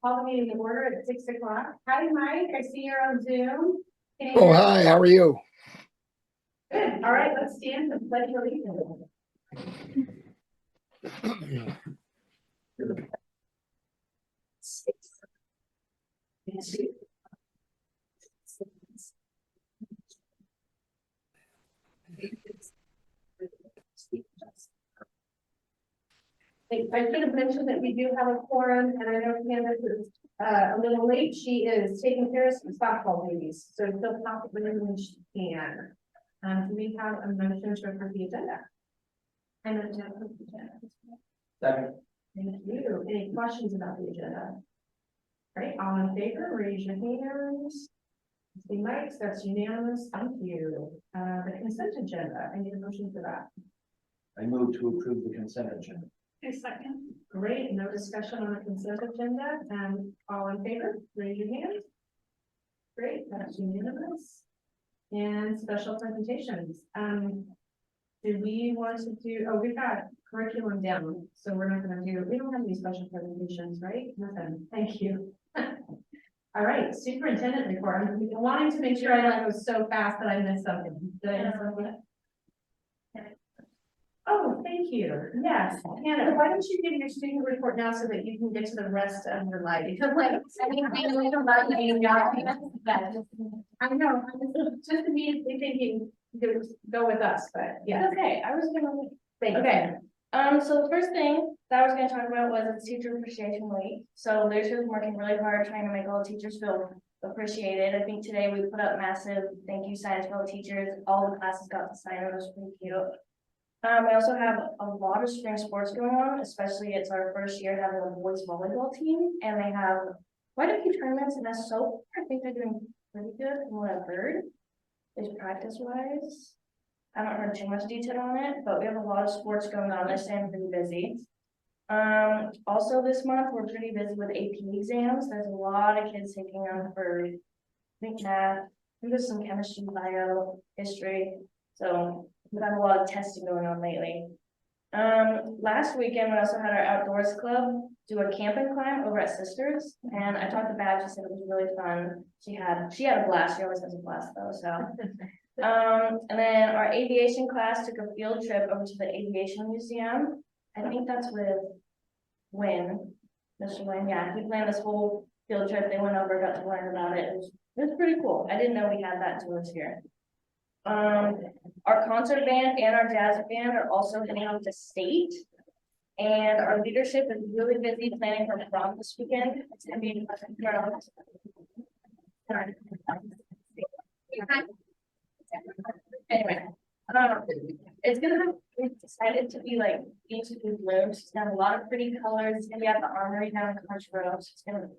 Call the meeting to order at 6 o'clock. Hi, Mike. I see you're on Zoom. Oh, hi, how are you? Good. All right, let's stand and pledge allegiance. I should have mentioned that we do have a quorum, and I know Candace is a little late. She is taking care of some softball babies, so she'll pop in when she can. Do we have a motion to approve the agenda? I know to approve the agenda. Second. Thank you. Any questions about the agenda? All right, all in favor, raise your hands. See Mike's, that's unanimous. Thank you. The consent agenda, I need a motion for that. I move to approve the consent agenda. A second. Great, no discussion on the consent agenda, and all in favor, raise your hand. Great, that's unanimous. And special presentations. Do we want to do, oh, we've got curriculum down, so we're not gonna do, we don't have any special presentations, right? Nothing, thank you. All right, superintendent report. I'm wanting to make sure I go so fast that I missed something. Did I miss something? Oh, thank you. Yes, Hannah, why don't you give your student report now so that you can get to the rest of your life? Because like, I mean, I know you don't like being I know, I'm just immediately thinking, go with us, but yeah. Okay, I was gonna. Okay. So the first thing that I was gonna talk about was it's Teacher Appreciation Week. So leadership is working really hard trying to make all the teachers feel appreciated. I think today we put up massive thank you signs for all the teachers. All the classes got to sign. It was pretty cute. We also have a lot of spring sports going on, especially it's our first year having a boys volleyball team, and they have quite a few tournaments, and that's so I think they're doing pretty good from what I've heard. Is practice wise. I don't know too much detail on it, but we have a lot of sports going on. They're staying pretty busy. Also this month we're pretty busy with AP exams. There's a lot of kids taking on for I think math, there's some chemistry, bio, history. So we've had a lot of testing going on lately. Last weekend we also had our outdoors club do a camp and climb over at Sisters, and I talked to Bab. She said it was really fun. She had a blast. She always has a blast though. So, and then our aviation class took a field trip over to the aviation museum. I think that's with Mr. Wynn. Yeah, he planned this whole field trip. They went over, got to learn about it. It was pretty cool. I didn't know we had that to us here. Our concert band and our jazz band are also heading out to state, and our leadership is really busy planning for prom this weekend. It's gonna be anyway. It's gonna be decided to be like beautifully blue. It's gonna have a lot of pretty colors. It's gonna be at the Armory down in Creswell.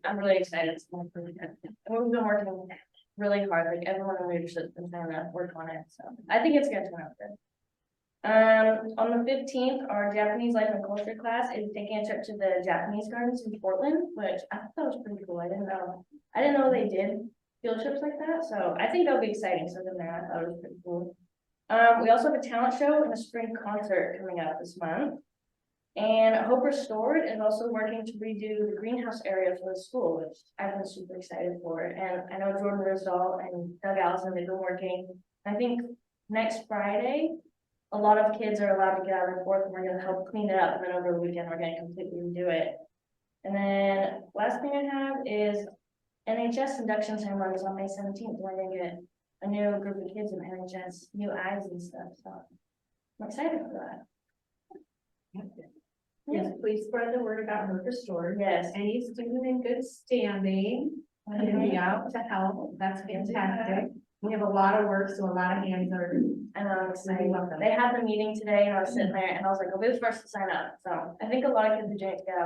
I'm really excited. It's gonna be really good. And we've been working really hard, like everyone in leadership has been trying to work on it, so I think it's gonna turn out good. On the 15th, our Japanese life and culture class is taking a trip to the Japanese gardens in Portland, which I thought was pretty cool. I didn't know they did field trips like that, so I think that'll be exciting. So then I thought it was pretty cool. We also have a talent show and a spring concert coming up this month. And Hope Restored is also working to redo the greenhouse area for the school, which I've been super excited for. And I know Jordan Rizal and Doug Allison, they've been working. I think next Friday, a lot of kids are allowed to get out of the fourth, and we're going to help clean it up. And then over the weekend, we're going to completely redo it. And then last thing I have is NHS induction ceremonies on May 17th. We're going to get a new group of kids in NHS, new eyes and stuff. So I'm excited for that. Yes, please spread the word about Hope Restored. Yes. Any student in good standing can be out to help. That's fantastic. We have a lot of work, so a lot of hands are. And I'm excited. They had the meeting today, and I was sitting there, and I was like, "I'll be the first to sign up." So I think a lot of kids are doing it to get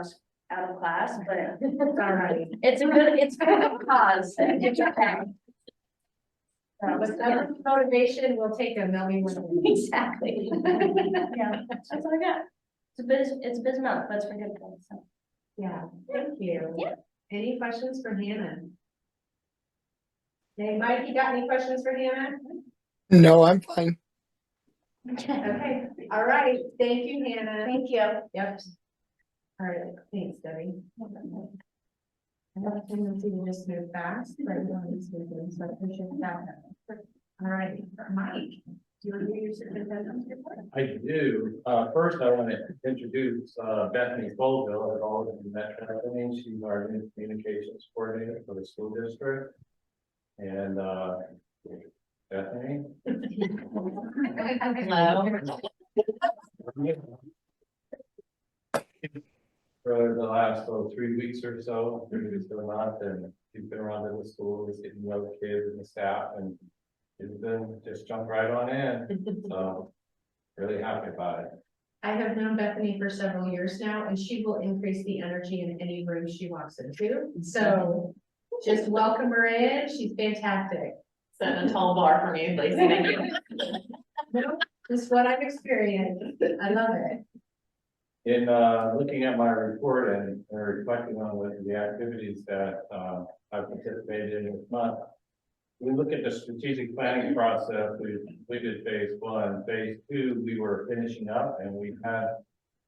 out of class, but It's all right. it's a good cause. It's okay. With other motivation, we'll take them. They'll be winning. Exactly. Yeah, that's all I got. It's a busy month, but it's for good things. So. Yeah, thank you. Yeah. Any questions for Hannah? Hey, Mike, you got any questions for Hannah? No, I'm fine. Okay, all right. Thank you, Hannah. Thank you. Yep. All right, thanks, Debbie. have a tendency to just move fast, but we don't need to move in, so I appreciate that. All right, Mike, do you want to use your consent report? I do. First, I want to introduce Bethany Colville, as all of you met Bethany. She's our new communications coordinator for the school district. And Bethany. Hello. For the last 3 weeks or so, 3 weeks or a month, and she's been around to the schools, getting to know the kids and the staff, and it's been just jumped right on in. So really happy about it. I have known Bethany for several years now, and she will increase the energy in any room she walks into. So just welcome her in. She's fantastic. Set a tall bar for me, Lacey, thank you. No, just what I've experienced. I love it. In looking at my report and reflecting on the activities that I've participated in this month, we look at the strategic planning process. We completed phase 1. Phase 2, we were finishing up, and we had,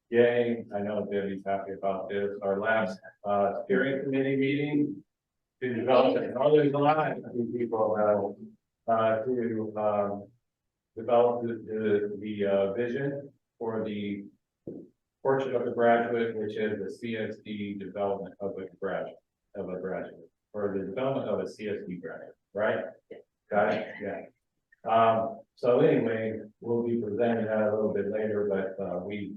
yay, I know Debbie's happy about this, our last steering committee meeting to develop it. Oh, there's a lot of people to develop the vision for the portrait of the graduate, which is the CSD development of a graduate, or the development of a CSD graduate, right? Yeah. Got it? Yeah. So anyway, we'll be presenting that a little bit later, but we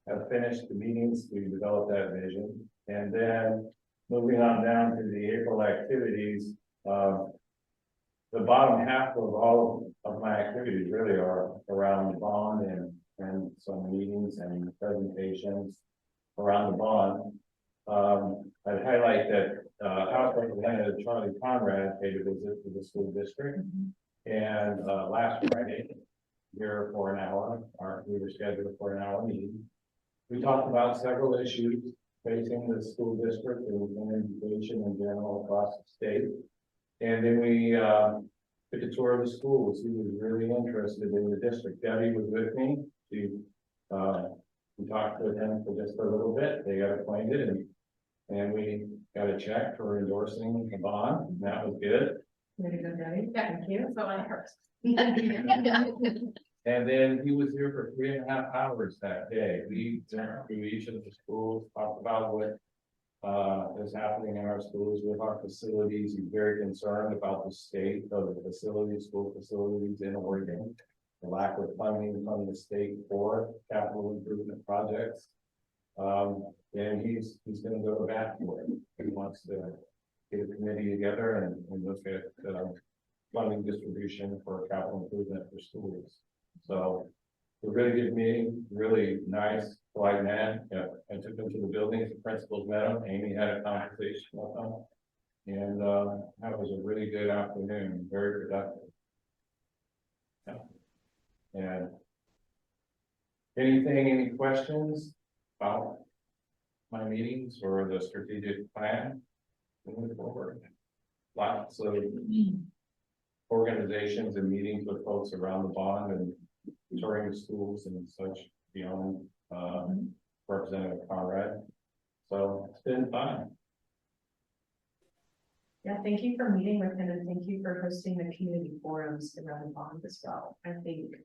have finished the meetings, we developed that vision, and then moving on down to the April activities, the bottom half of all of my activities really are around the bond and some meetings and presentations around the bond. I'd highlight that House Representative Charlie Conrad paid a visit to the school district, and last Friday here for an hour, we were scheduled for an hour meeting. We talked about several issues facing the school district and education in general across the state, and then we took a tour of the schools. He was really interested in the district. Debbie was with me. We talked with him for just a little bit. They got acquainted, and we got a check for endorsing the bond. And that was good. Way to go, Debbie. Thank you. So I heard. And then he was here for 3.5 hours that day. We went through each of the schools, talked about what is happening in our schools with our facilities. He's very concerned about the state of the facilities, school facilities in Oregon, the lack of funding from the state for capital improvement projects. And he's going to go to bat for it. He wants to get a committee together and look at funding distribution for capital improvement for schools. So a really good meeting, really nice, polite man. Yeah, I took him to the buildings, the principals met him, Amy had a conversation with him. And that was a really good afternoon, very productive. Yeah. And any questions about my meetings or the strategic plan moving forward? Lots of organizations and meetings with folks around the bond and touring the schools and such beyond Representative Conrad. So it's been fun. Yeah, thank you for meeting with him, and thank you for hosting the community forums around the bond as well. I think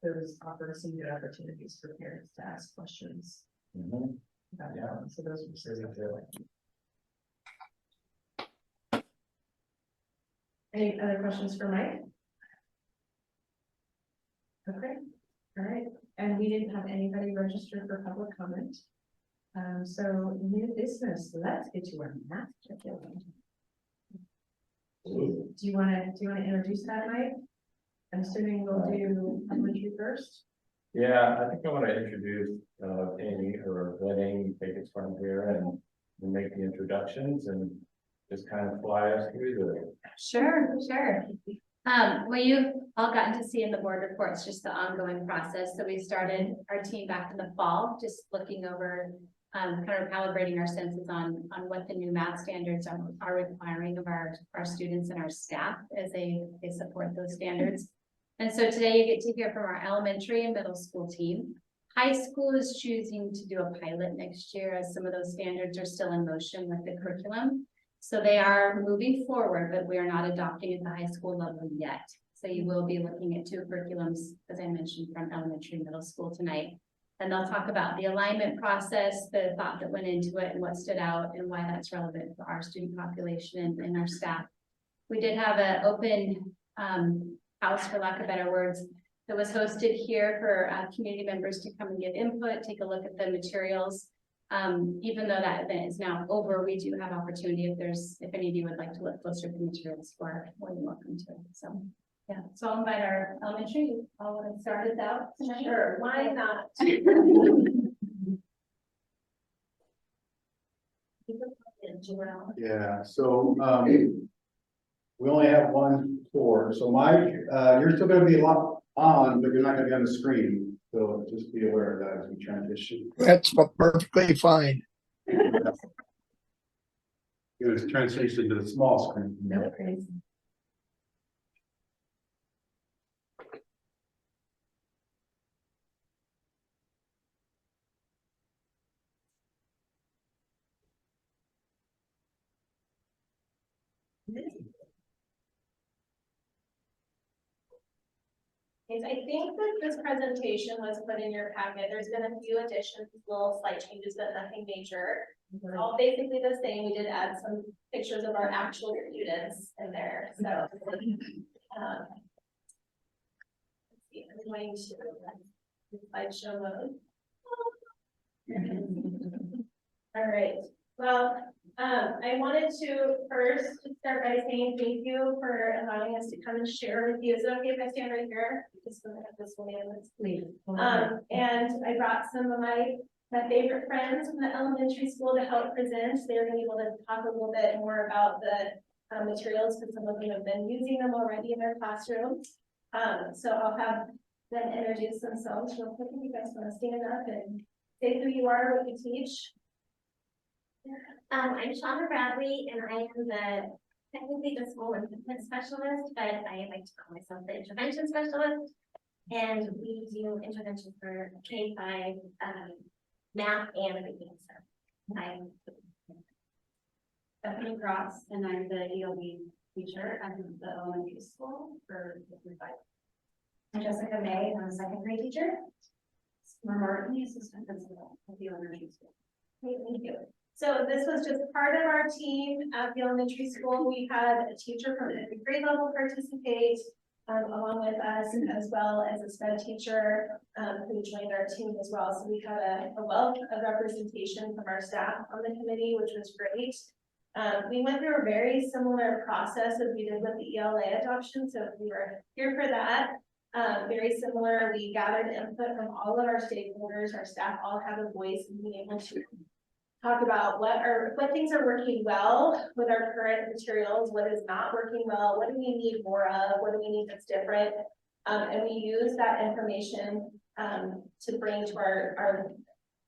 those offer some good opportunities for parents to ask questions. Mm-hmm. About Yeah. that. So those were really good. Any other questions for Mike? Okay, all right, and we didn't have anybody registered for public comment. So new business, let's get to our math curriculum. Do you want to introduce that, Mike? I'm assuming we'll do elementary first. Yeah, I think I want to introduce Amy, or let Amy take it from here and make the introductions and just kind of fly us through the. Sure. Well, you've all gotten to see in the board reports just the ongoing process. So we started our team back in the fall, just looking over, kind of calibrating our senses on what the new math standards are requiring of our students and our staff as they support those standards. And so today you get to hear from our elementary and middle school team. High school is choosing to do a pilot next year as some of those standards are still in motion with the curriculum. So they are moving forward, but we are not adopting at the high school level yet. So you will be looking at 2 curriculums, as I mentioned, from elementary and middle school tonight. And they'll talk about the alignment process, the thought that went into it and what stood out and why that's relevant for our student population and our staff. We did have an open house, for lack of better words, that was hosted here for community members to come and give input, take a look at the materials. Even though that event is now over, we do have opportunity if any of you would like to look closer at the materials, for more than welcome to. So yeah, so I'll invite our elementary, I'll want to start us out tonight. Sure, why not? Yeah, so, we only have 1 tour, so Mike, you're still gonna be on, but you're not gonna be on the screen, so just be aware of that as we transition. That's perfectly fine. It was transition to the small screen. No crazy. Yes, I think that this presentation was put in your packet. There's been a few additions, little slight changes, but nothing major. All basically the same. We did add some pictures of our actual students in there, so. Let's see, I'm going to slideshow mode. All right, well, I wanted to first start by saying thank you for allowing us to come and share with you. Is it okay if I stand right here? Just gonna have this one in, let's Please. and I brought some of my favorite friends from the elementary school to help present. They're gonna be able to talk a little bit more about the materials, because some of them have been using them already in their classrooms. So I'll have them introduce themselves real quick. If you guys want to stand up and say who you are, what you teach. I'm Shauna Bradley, and I am technically the school improvement specialist, but I like to call myself the intervention specialist. And we do intervention for K-5 math and reading. So I'm Stephanie Cross, and I'm the ELB teacher at the elementary school for the 5. I'm Jessica May, and I'm a second grade teacher. Martin, the assistant principal at the elementary school. Great, thank you. So this was just part of our team at the elementary school. We had a teacher from the grade level participate along with us, as well as a SPED teacher who joined our team as well. So we had a wealth of representation from our staff on the committee, which was great. We went through a very similar process as we did with the ELA adoption. So if you were here for that, very similar, we gathered input from all of our stakeholders. Our staff all have a voice in being able to talk about what things are working well with our current materials, what is not working well, what do we need more of, what do we need that's different, and we use that information to bring to our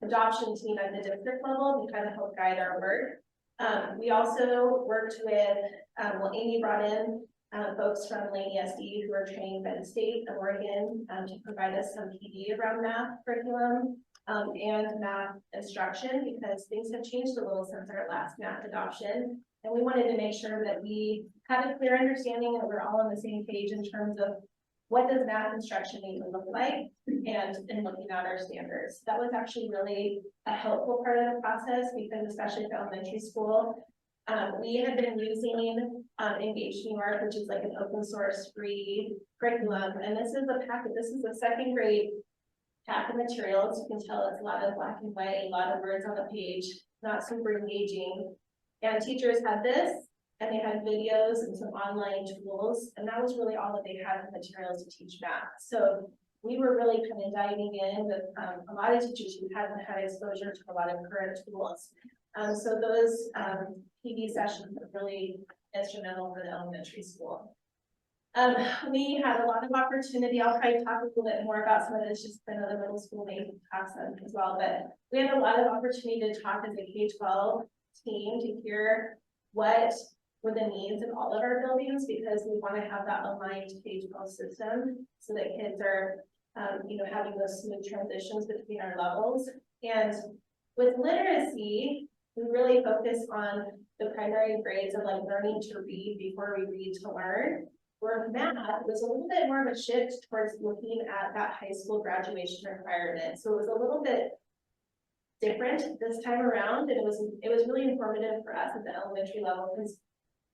adoption team at the district level to kind of help guide our work. We also worked with, Amy brought in folks from Laney SD who are trained by the state of Oregon to provide us some PD around math curriculum and math instruction, because things have changed a little since our last math adoption. And we wanted to make sure that we have a clear understanding and we're all on the same page in terms of what does math instruction need to look like, and in looking at our standards. That was actually really a helpful part of the process, because especially for elementary school, we had been using Engage New York, which is like an open source free curriculum. And this is a packet, this is a second grade pack of materials. You can tell it's a lot of black and white, a lot of words on the page, not super engaging. And teachers had this, and they had videos and some online tools, and that was really all that they had for materials to teach math. So we were really kind of diving in with a lot of teachers who hadn't had exposure to a lot of current tools. So those PD sessions were really instrumental for the elementary school. We had a lot of opportunity. I'll probably talk a little bit more about some of this, just I know the middle school may talk some as well, but we had a lot of opportunity to talk as a K-12 team to hear what were the needs in all of our buildings, because we want to have that aligned K-12 system so that kids are, having those smooth transitions between our levels. And with literacy, we really focus on the primary grades of like learning to read before we read to learn. Where math was a little bit more of a shift towards looking at that high school graduation requirement. So it was a little bit different this time around, and it was really informative for us at the elementary level, because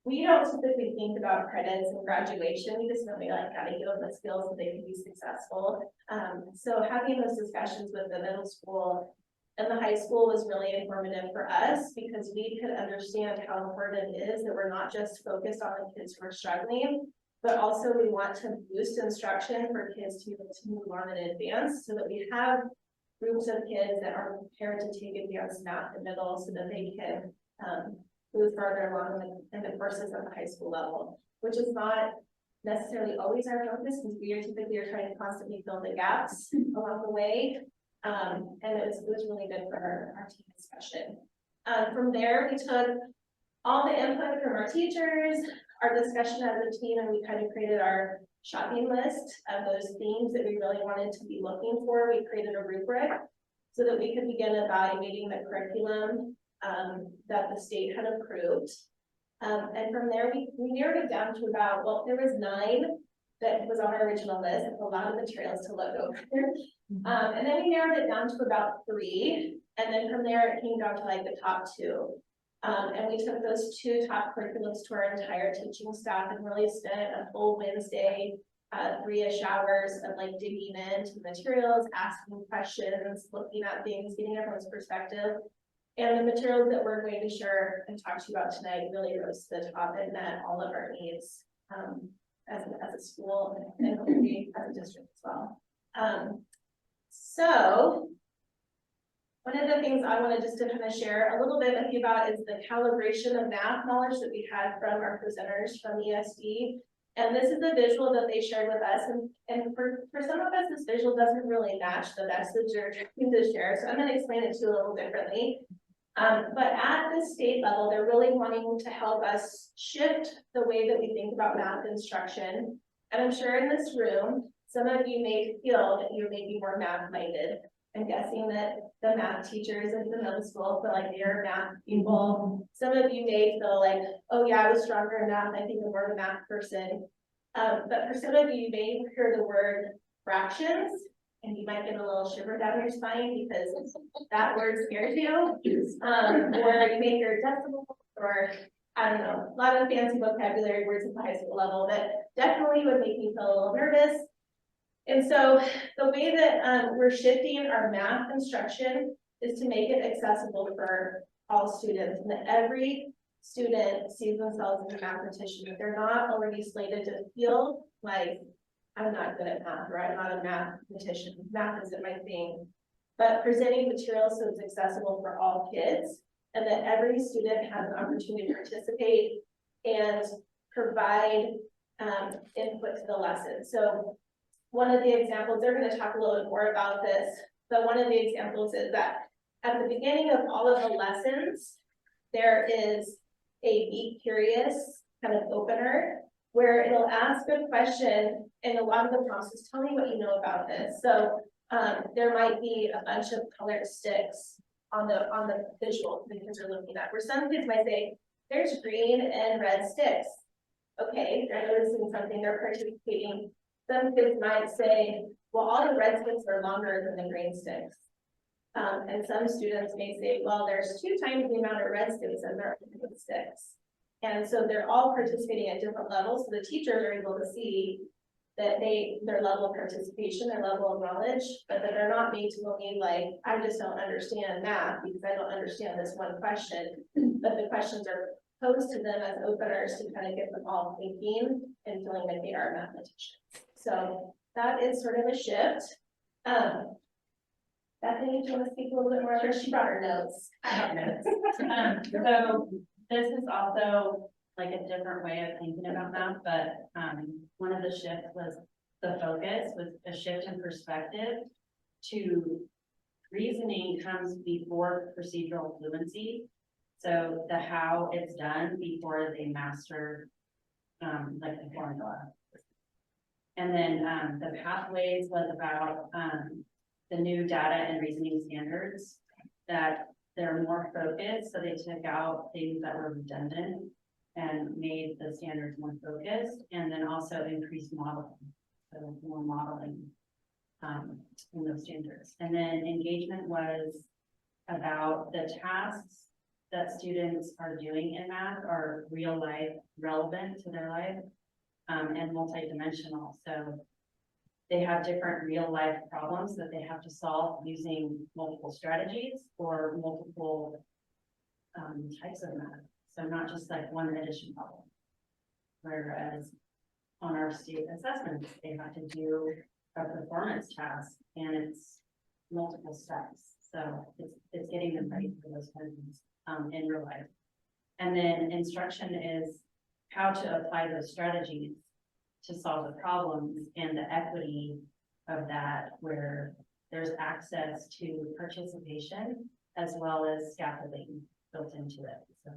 we don't typically think about credits and graduation. We just know we like gotta give them the skills so they can be successful. So having those discussions with the middle school and the high school was really informative for us, because we could understand how important it is that we're not just focused on the kids who are struggling, but also we want to boost instruction for kids to be able to move on and advance, so that we have groups of kids that are prepared to take advanced math in middle, so that they can move further along in the courses at the high school level, which is not necessarily always our focus, because we are typically trying to constantly fill the gaps along the way. And it was really good for our team discussion. From there, we took all the input from our teachers, our discussion as a team, and we kind of created our shopping list of those themes that we really wanted to be looking for. We created a rubric so that we could begin evaluating the curriculum that the state had approved. And from there, we narrowed it down to about, well, there was 9 that was on our original list, a lot of materials to look over. And then we narrowed it down to about 3, and then from there it came down to like the top 2. And we took those 2 top curriculums to our entire teaching staff and really spent a full Wednesday, 3-ish hours of like digging into materials, asking questions, looking at things, getting everyone's perspective. And the materials that we're going to share and talk to you about tonight really rose to the top and met all of our needs as a school and hopefully as a district as well. So one of the things I wanted just to kind of share a little bit with you about is the calibration of math knowledge that we had from our presenters from ESD. And this is a visual that they shared with us. And for some of us, this visual doesn't really match the message they're trying to share. So I'm going to explain it to you a little differently. But at the state level, they're really wanting to help us shift the way that we think about math instruction. And I'm sure in this room, some of you may feel that you may be more math-minded. I'm guessing that the math teachers in the middle school feel like they're math people. Some of you may feel like, oh yeah, I was stronger in math, I think I'm more of a math person. But for some of you, you may hear the word fractions, and you might get a little shiver down your spine because that word scares you. Or you may hear decimals, or I don't know, a lot of fancy vocabulary words at the high school level that definitely would make me feel a little nervous. And so the way that we're shifting our math instruction is to make it accessible for all students, and that every student sees themselves as a mathematician. If they're not already slated to feel like I'm not good at math, or I'm not a mathematician, math isn't my thing, but presenting materials so it's accessible for all kids, and that every student has an opportunity to participate and provide input to the lesson. So one of the examples, they're going to talk a little bit more about this, but one of the examples is that at the beginning of all of the lessons, there is a Be Curious kind of opener where it'll ask a question, and a lot of the prompts is tell me what you know about this. So there might be a bunch of colored sticks on the visual the kids are looking at, where some kids might say, there's green and red sticks. Okay, they're noticing something, they're participating. Some kids might say, well, all the red sticks are longer than the green sticks. And some students may say, well, there's 2 times the amount of red sticks as there are green sticks. And so they're all participating at different levels. So the teachers are able to see that their level of participation, their level of knowledge, but that they're not made to believe like, I just don't understand math because I don't understand this one question. But the questions are posed to them as openers to kind of get them all thinking and feeling like they are mathematicians. So that is sort of a shift. Bethany, do you want to speak a little bit more? She brought her notes. I have notes. So this is also like a different way of thinking about math, but one of the shifts was the focus was a shift in perspective to reasoning comes before procedural fluency. So the how it's done before they master like the formula. And then the pathways was about the new data and reasoning standards that they're more focused, so they took out things that were redundant and made the standards more focused, and then also increased modeling, so more modeling in those standards. And then engagement was about the tasks that students are doing in math are real life relevant to their life, and multidimensional. So they have different real life problems that they have to solve using multiple strategies or multiple types of math. So not just like one addition problem. Whereas on our state assessments, they have to do a performance task and it's multiple steps. So it's getting them ready for those kind of things in real life. And then instruction is how to apply those strategies to solve the problems and the equity of that, where there's access to participation as well as scaffolding built into it. So,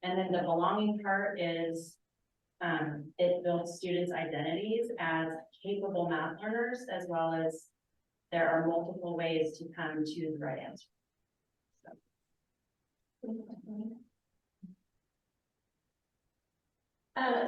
and then the belonging part is it builds students' identities as capable math learners, as well as there are multiple ways to come to the right answer.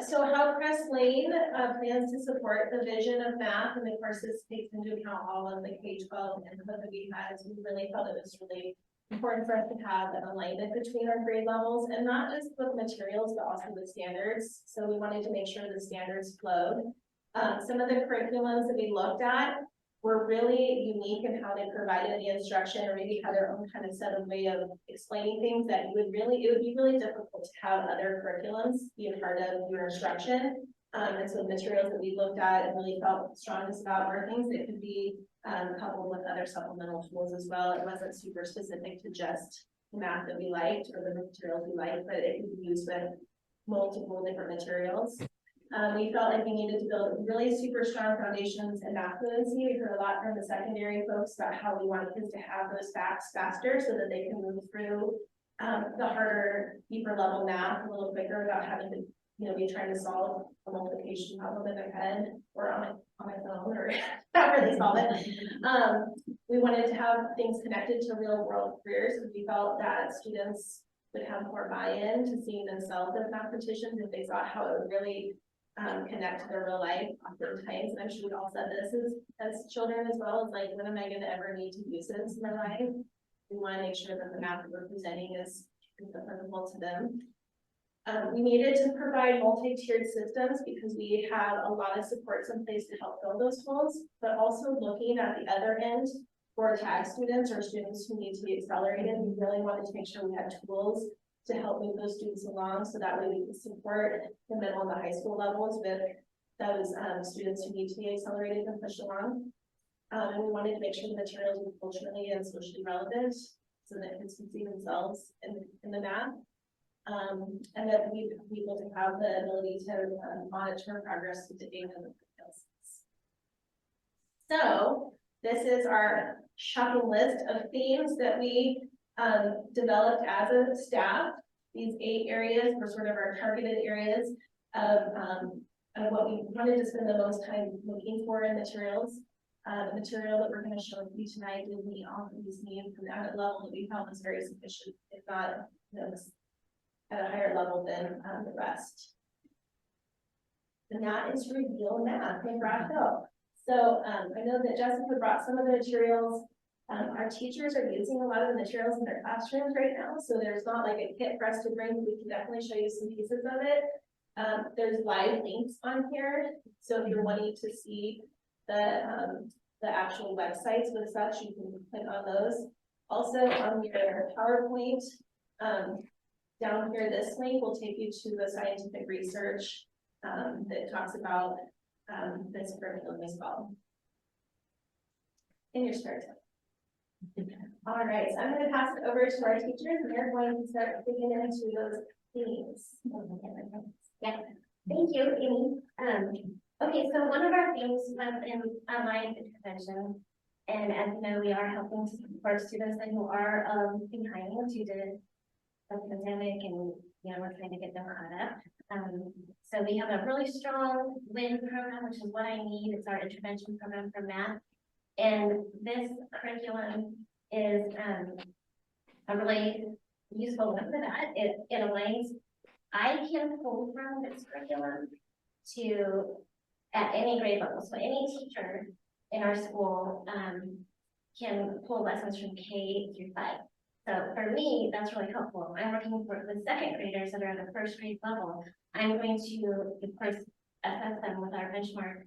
So how Creswell plans to support the vision of math and the courses takes into account all of the K-12 input that we had. We really felt it was really important for us to have an alignment between our grade levels, and not just with materials, but also the standards. So we wanted to make sure the standards flowed. Some of the curriculums that we looked at were really unique in how they provided the instruction, or maybe had their own kind of set of way of explaining things that it would be really difficult to have other curriculums be a part of your instruction. And so the materials that we looked at and really felt strongest about were things that could be coupled with other supplemental tools as well. It wasn't super specific to just the math that we liked or the materials we liked, but it could be used with multiple different materials. We felt like we needed to build really super strong foundations in math fluency. We heard a lot from the secondary folks about how we wanted kids to have those facts faster so that they can move through the harder, deeper level math a little quicker without having to, be trying to solve a multiplication problem in their head or on my phone or not really solve it. We wanted to have things connected to real world careers, because we felt that students would have more buy-in to seeing themselves as mathematicians if they saw how it would really connect to their real life oftentimes. And I'm sure we all said this as children as well, as like, when am I going to ever need to use this in my life? We want to make sure that the math that we're presenting is applicable to them. We needed to provide multi-tiered systems because we have a lot of supports in place to help build those tools, but also looking at the other end for tag students or students who need to be accelerated. We really wanted to make sure we had tools to help move those students along, so that way we can support the middle and the high school levels with those students who need to be accelerated and pushed along. And we wanted to make sure the materials were culturally and socially relevant, so that kids can see themselves in the math. And that we be able to have the ability to monitor progress with the data. So this is our shopping list of themes that we developed as a staff. These 8 areas were sort of our targeted areas of what we wanted to spend the most time looking for in materials. The material that we're going to show you tonight will meet all of these needs, and at a level that we felt was very sufficient, if not at a higher level than the rest. And that is Reveal Math in Rock Hill. So I know that Jessica brought some of the materials. Our teachers are using a lot of the materials in their classrooms right now, so there's not like a kit for us to bring. We can definitely show you some pieces of it. There's live links on here, so if you're wanting to see the actual websites with such, you can click on those. Also on your PowerPoint, down here, this link will take you to the scientific research that talks about this curriculum as well. In your spare time. All right, so I'm going to pass it over to our teachers, and they're going to start digging into those themes. Yeah, thank you, Amy. Okay, so one of our themes was in online intervention, and as you know, we are helping to support students who are behind due to the pandemic, and we're trying to get them caught up. So we have a really strong WIN program, which is What I Need. It's our intervention program for math. And this curriculum is a really useful one for that. It aligns, I can pull from this curriculum to, at any grade level, so any teacher in our school, can pull lessons from K through 5. So for me, that's really helpful. I'm working with second graders that are at the first grade level. I'm going to, of course, assess them with our benchmark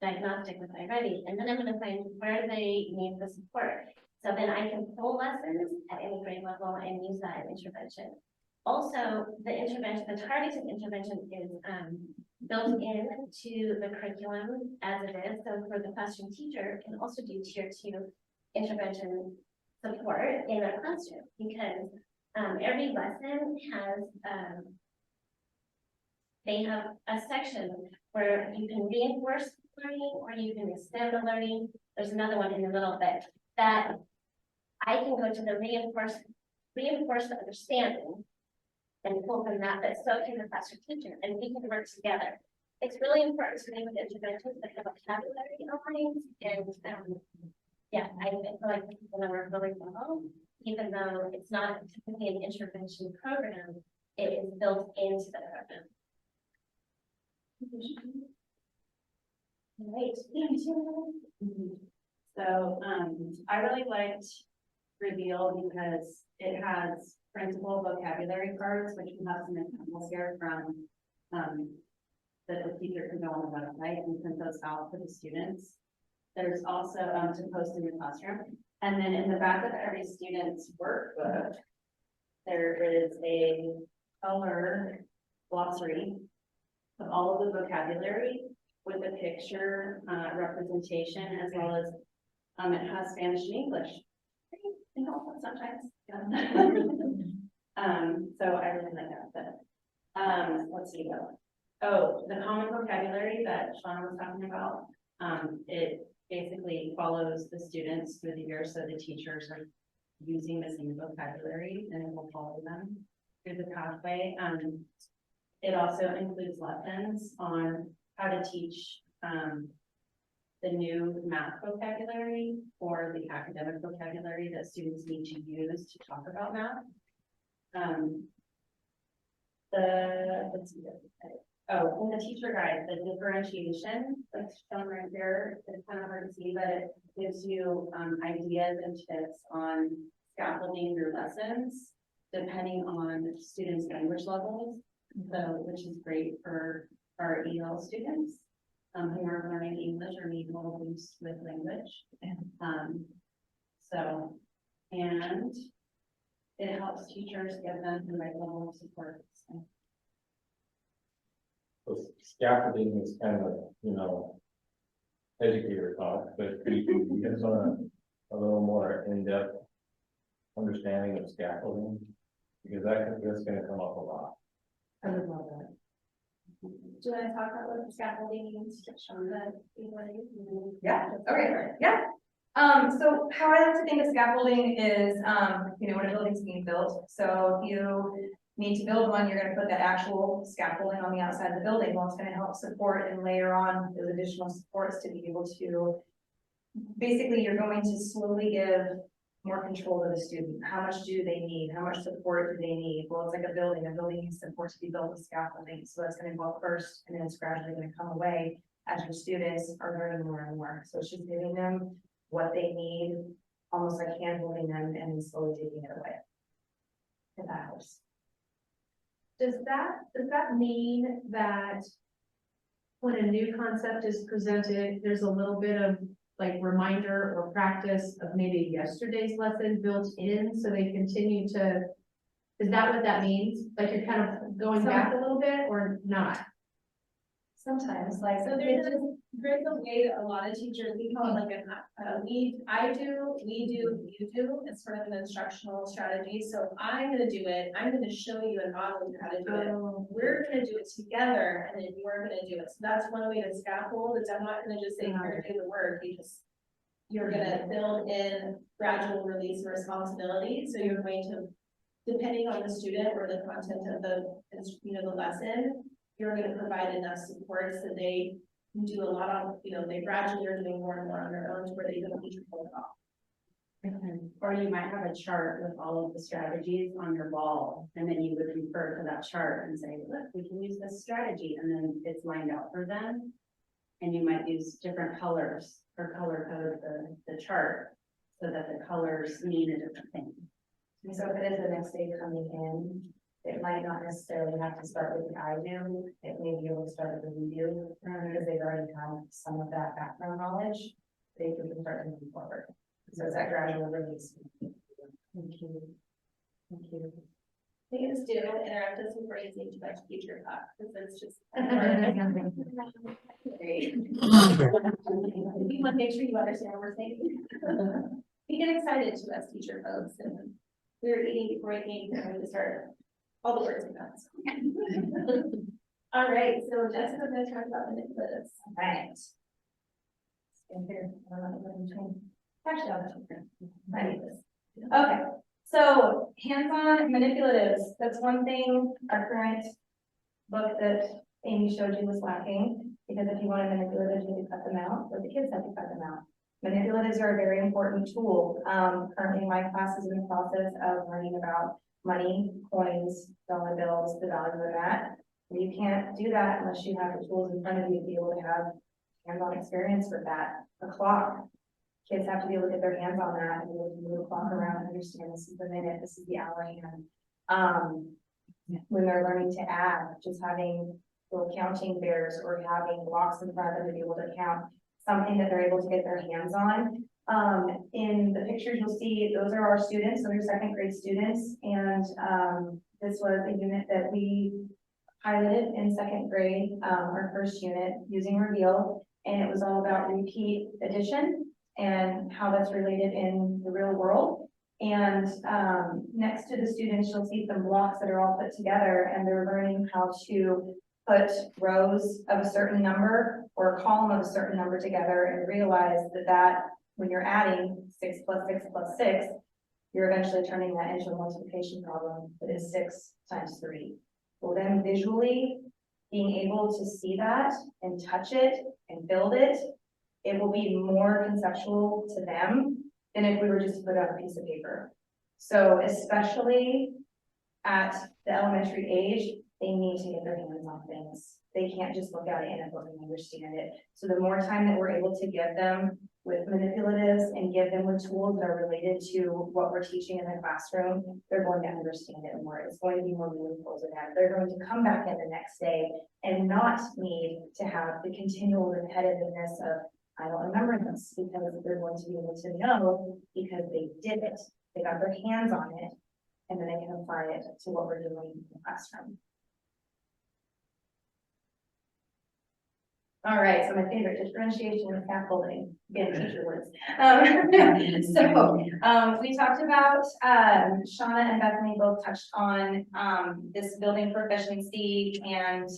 diagnostic with iReady, and then I'm going to find where they need the support. So then I can pull lessons at any grade level and use that in intervention. Also, the intervention, the targeted intervention is built into the curriculum as it is. So for the classroom teacher, can also do tier 2 intervention support in a classroom, because every lesson has they have a section where you can reinforce learning or you can extend the learning. There's another one in the middle that I can go to the reinforce the understanding and pull from that, but so can the classroom teacher, and we can work together. It's really important to me with interventions that have vocabulary lines, and yeah, I feel like people that work really well, even though it's not typically an intervention program, it is built into the program. Right. So, I really liked Reveal because it has printable vocabulary cards, which we have some examples here from, that the teacher can go on the website and print those out for the students. There's also, to post in your classroom. And then in the back of every student's workbook, there is a color glossary of all of the vocabulary with a picture representation, as well as it has Spanish and English. It helps sometimes. So I really like that. But let's see what. Oh, the common vocabulary that Shauna was talking about. It basically follows the students through the year, so the teachers are using the same vocabulary and it will follow them through the pathway. It also includes lessons on how to teach the new math vocabulary or the academic vocabulary that students need to use to talk about math. Let's see. Oh, in the teacher guide, the differentiation that's shown right there, it's kind of hard to see, but it gives you ideas and tips on scaffolding your lessons depending on students' language levels. So, which is great for our EL students who are learning English or need a little boost with language. So, and it helps teachers give them the right level of support. So. So scaffolding is kind of, you know, educator talk, but could you give us a little more in-depth understanding of scaffolding? Because that's going to come up a lot. I would love that. Do you want to talk about what the scaffolding means to show that? Yeah, okay, yeah. So how I like to think of scaffolding is, you know, when a building's being built. So if you need to build one, you're gonna put that actual scaffolding on the outside of the building. Well, it's gonna help support and layer on those additional supports to be able to, basically, you're going to slowly give more control to the student. How much do they need? How much support do they need? Well, it's like a building needs support to be built with scaffolding. So that's gonna go up first, and then it's gradually gonna come away as your students are learning more and more. So it's just giving them what they need, almost like hand holding them and then slowly taking it away. If that helps. Does that mean that when a new concept is presented, there's a little bit of like reminder or practice of maybe yesterday's lesson built in, so they continue to, is that what that means? Like you're kind of going back a little bit or not? Sometimes, like, So there's a way that a lot of teachers, we call it like I do, we do, you do. It's sort of an instructional strategy. So I'm gonna do it, I'm gonna show you and model you how to do it. We're gonna do it together, and then you're gonna do it. So that's one way to scaffold, is I'm not gonna just say, here, do the work. You're gonna build in gradual release of responsibility. So you're going to, depending on the student or the content of the lesson, you're going to provide enough support so they do a lot of, they gradually are doing more and more on their own to where they don't need to hold it off. Or you might have a chart with all of the strategies on your wall, and then you would refer to that chart and say, look, we can use this strategy, and then it's lined out for them. And you might use different colors or color code the chart so that the colors mean a different thing. So if it is the next day coming in, it might not necessarily have to start with the I do, it may be able to start with the we do, because they've already had some of that background knowledge. They can start moving forward. So it's that gradual release. Thank you. Thank you. I think it's due to interrupt us before you need to like future talk, because it's just. Great. We want to make sure you understand what we're saying. We get excited to us teacher folks, and we were eating before we came, and we start all the words we got. All right, so Jessica's gonna talk about manipulatives. Right. Actually, I'll just- I need this. Okay, so hands-on manipulatives, that's one thing our current book that Amy showed you was lacking, because if you wanted manipulatives, you could cut them out, but the kids have to cut them out. Manipulatives are a very important tool. Currently my class is in the process of learning about money, coins, dollar bills, the value of that. You can't do that unless you have the tools in front of you to be able to have hands-on experience with that. A clock. Kids have to be able to get their hands on that and be able to move the clock around and understand this is the minute, this is the hour hand. When they're learning to add, just having little counting bears or having blocks in front of them to be able to count, something that they're able to get their hands on. In the pictures you'll see, those are our students, so they're second grade students, and this was a unit that we piloted in second grade, our first unit using Reveal, and it was all about repeat addition and how that's related in the real world. And next to the students, you'll see some blocks that are all put together, and they're learning how to put rows of a certain number or a column of a certain number together and realize that when you're adding 6 plus 6 plus 6, you're eventually turning that into a multiplication problem that is 6 times 3. Well, then visually being able to see that and touch it and build it, it will be more conceptual to them than if we were just to put it on a piece of paper. So especially at the elementary age, they need to get their hands on things. They can't just look at it in a book and understand it. So the more time that we're able to give them with manipulatives and give them with tools that are related to what we're teaching in the classroom, they're going to understand it more. It's going to be more meaningful to them. They're going to come back in the next day and not need to have the continual repetitiveness of, I don't remember this, because they're going to be able to know because they did it. They got their hands on it, and then they can apply it to what we're doing in the classroom. All right, so my favorite, differentiation and scaffolding, again, teacher words. We talked about, Shauna and Bethany both touched on this building proficiency and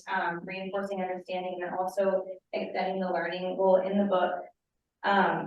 reinforcing understanding and also extending the learning. Well, in the book,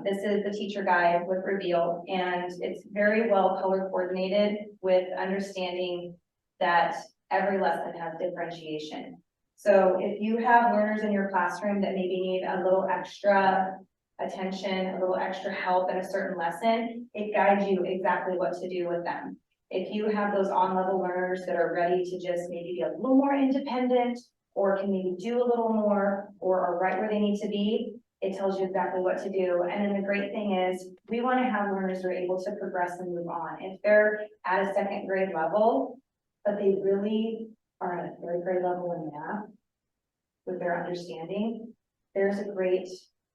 this is the teacher guide with Reveal, and it's very well color coordinated with understanding that every lesson has differentiation. So if you have learners in your classroom that maybe need a little extra attention, a little extra help in a certain lesson, it guides you exactly what to do with them. If you have those on-level learners that are ready to just maybe be a little more independent or can maybe do a little more or are right where they need to be, it tells you exactly what to do. And then the great thing is we want to have learners who are able to progress and move on. If they're at a second grade level, but they really are at a third grade level in math with their understanding, there's a great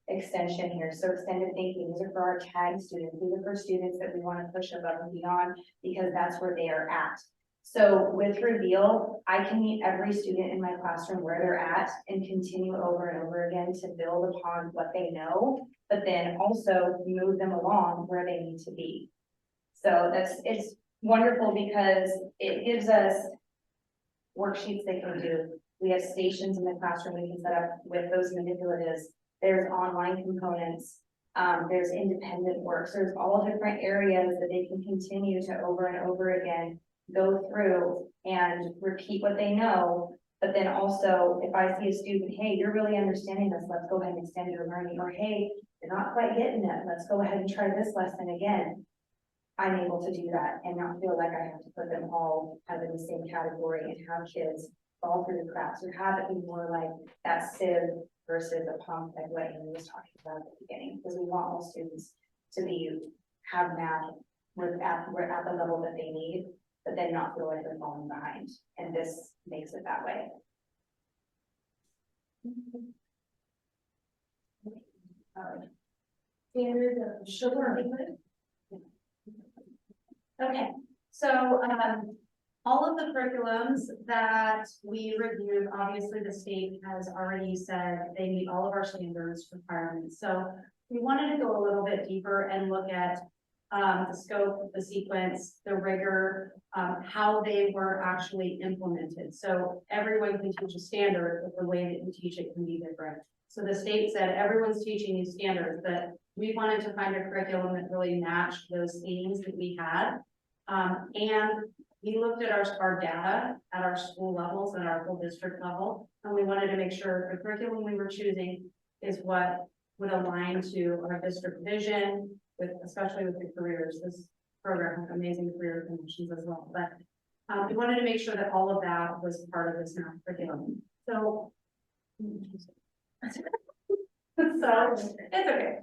extension here. So extended thinking, these are for our tag students. These are for students that we want to push above and beyond because that's where they are at. So with Reveal, I can meet every student in my classroom where they're at and continue over and over again to build upon what they know, but then also move them along where they need to be. So it's wonderful because it gives us worksheets they can do. We have stations in the classroom we can set up with those manipulatives. There's online components. There's independent work. So there's all different areas that they can continue to over and over again go through and repeat what they know. But then also, if I see a student, hey, you're really understanding this, let's go ahead and extend your learning. Or hey, you're not quite getting it, let's go ahead and try this lesson again. I'm able to do that and not feel like I have to put them all kind of in the same category and have kids fall through the cracks, or have it be more like that sieve versus a pump, like what Amy was talking about at the beginning, because we want all students to have math, we're at the level that they need, but then not feel like they're falling behind, and this makes it that way. Standard of sugar. Okay, so, all of the curriculums that we reviewed, obviously the state has already said they meet all of our standards requirements. So we wanted to go a little bit deeper and look at the scope, the sequence, the rigor, how they were actually implemented. So everyone can teach a standard, but the way that you teach it can be different. So the state said everyone's teaching these standards, but we wanted to find a curriculum that really matched those themes that we had. And we looked at our data at our school levels and our whole district level, and we wanted to make sure the curriculum we were choosing is what would align to our district vision, with especially with the careers. This program has amazing career connections as well, but we wanted to make sure that all of that was part of this math curriculum. So it's okay.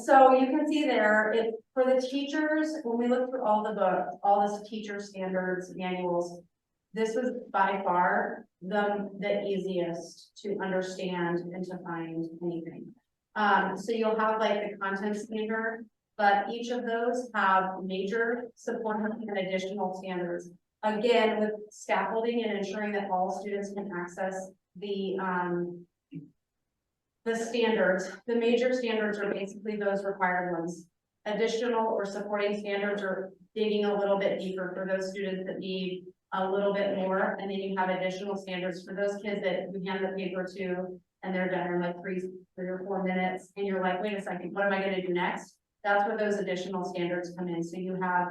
So you can see there, for the teachers, when we look through all the books, all this teacher standards, manuals, this was by far the easiest to understand and to find anything. So you'll have like the content standard, but each of those have major support and additional standards. Again, with scaffolding and ensuring that all students can access the standards. The major standards are basically those required ones. Additional or supporting standards are digging a little bit deeper for those students that need a little bit more. And then you have additional standards for those kids that you hand the paper to and they're done in like three or 4 minutes. And you're like, wait a second, what am I gonna do next? That's where those additional standards come in. So you have,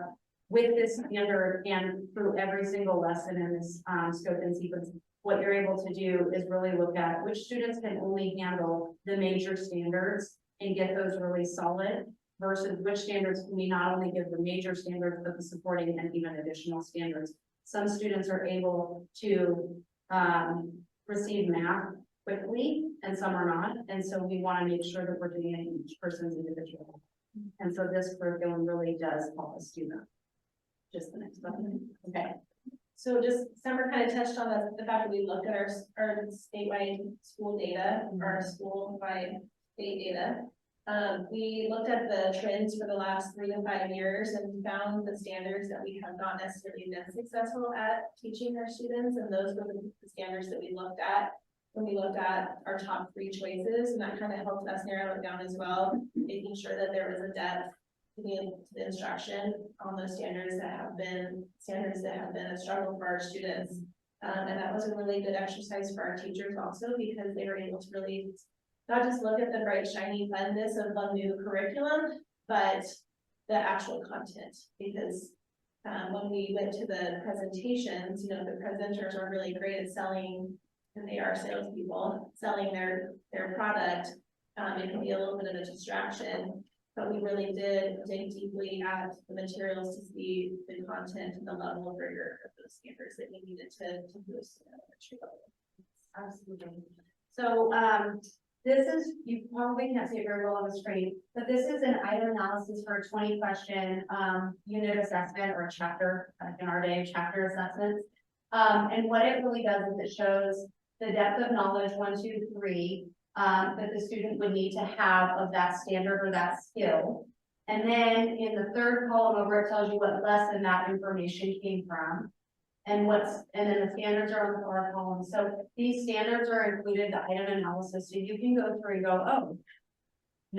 with this standard and through every single lesson in this scope and sequence, what you're able to do is really look at which students can only handle the major standards and get those really solid versus which standards can we not only give the major standards, but the supporting and even additional standards. Some students are able to receive math quickly and some are not. And so we want to make sure that we're doing it in each person's individual. And so this curriculum really does help us do that. Just the next button. Okay. So just Summer kind of touched on the fact that we looked at our statewide school data, our school-wide state data. We looked at the trends for the last 3 to 5 years and found the standards that we have not necessarily been successful at teaching our students, and those were the standards that we looked at when we looked at our top 3 choices, and that kind of helped us narrow it down as well, making sure that there was a depth to the instruction on those standards that have been a struggle for our students. And that was a really good exercise for our teachers also, because they were able to really not just look at the bright, shiny funness of one new curriculum, but the actual content. Because when we went to the presentations, you know, the presenters are really great at selling, and they are salespeople, selling their product. It can be a little bit of a distraction. But we really did dig deeply at the materials to see the content and the level of rigor of those standards that we needed to boost the elementary level. Absolutely. So this is, you probably can't see it very well on the screen, but this is an item analysis for a 20-question unit assessment or chapter, in our day, chapter assessments. And what it really does is it shows the depth of knowledge, 1, 2, 3, that the student would need to have of that standard or that skill. And then in the third column over, it tells you what lesson that information came from. And then the standards are on the far column. So these standards are included, the item analysis. So you can go through and go, oh,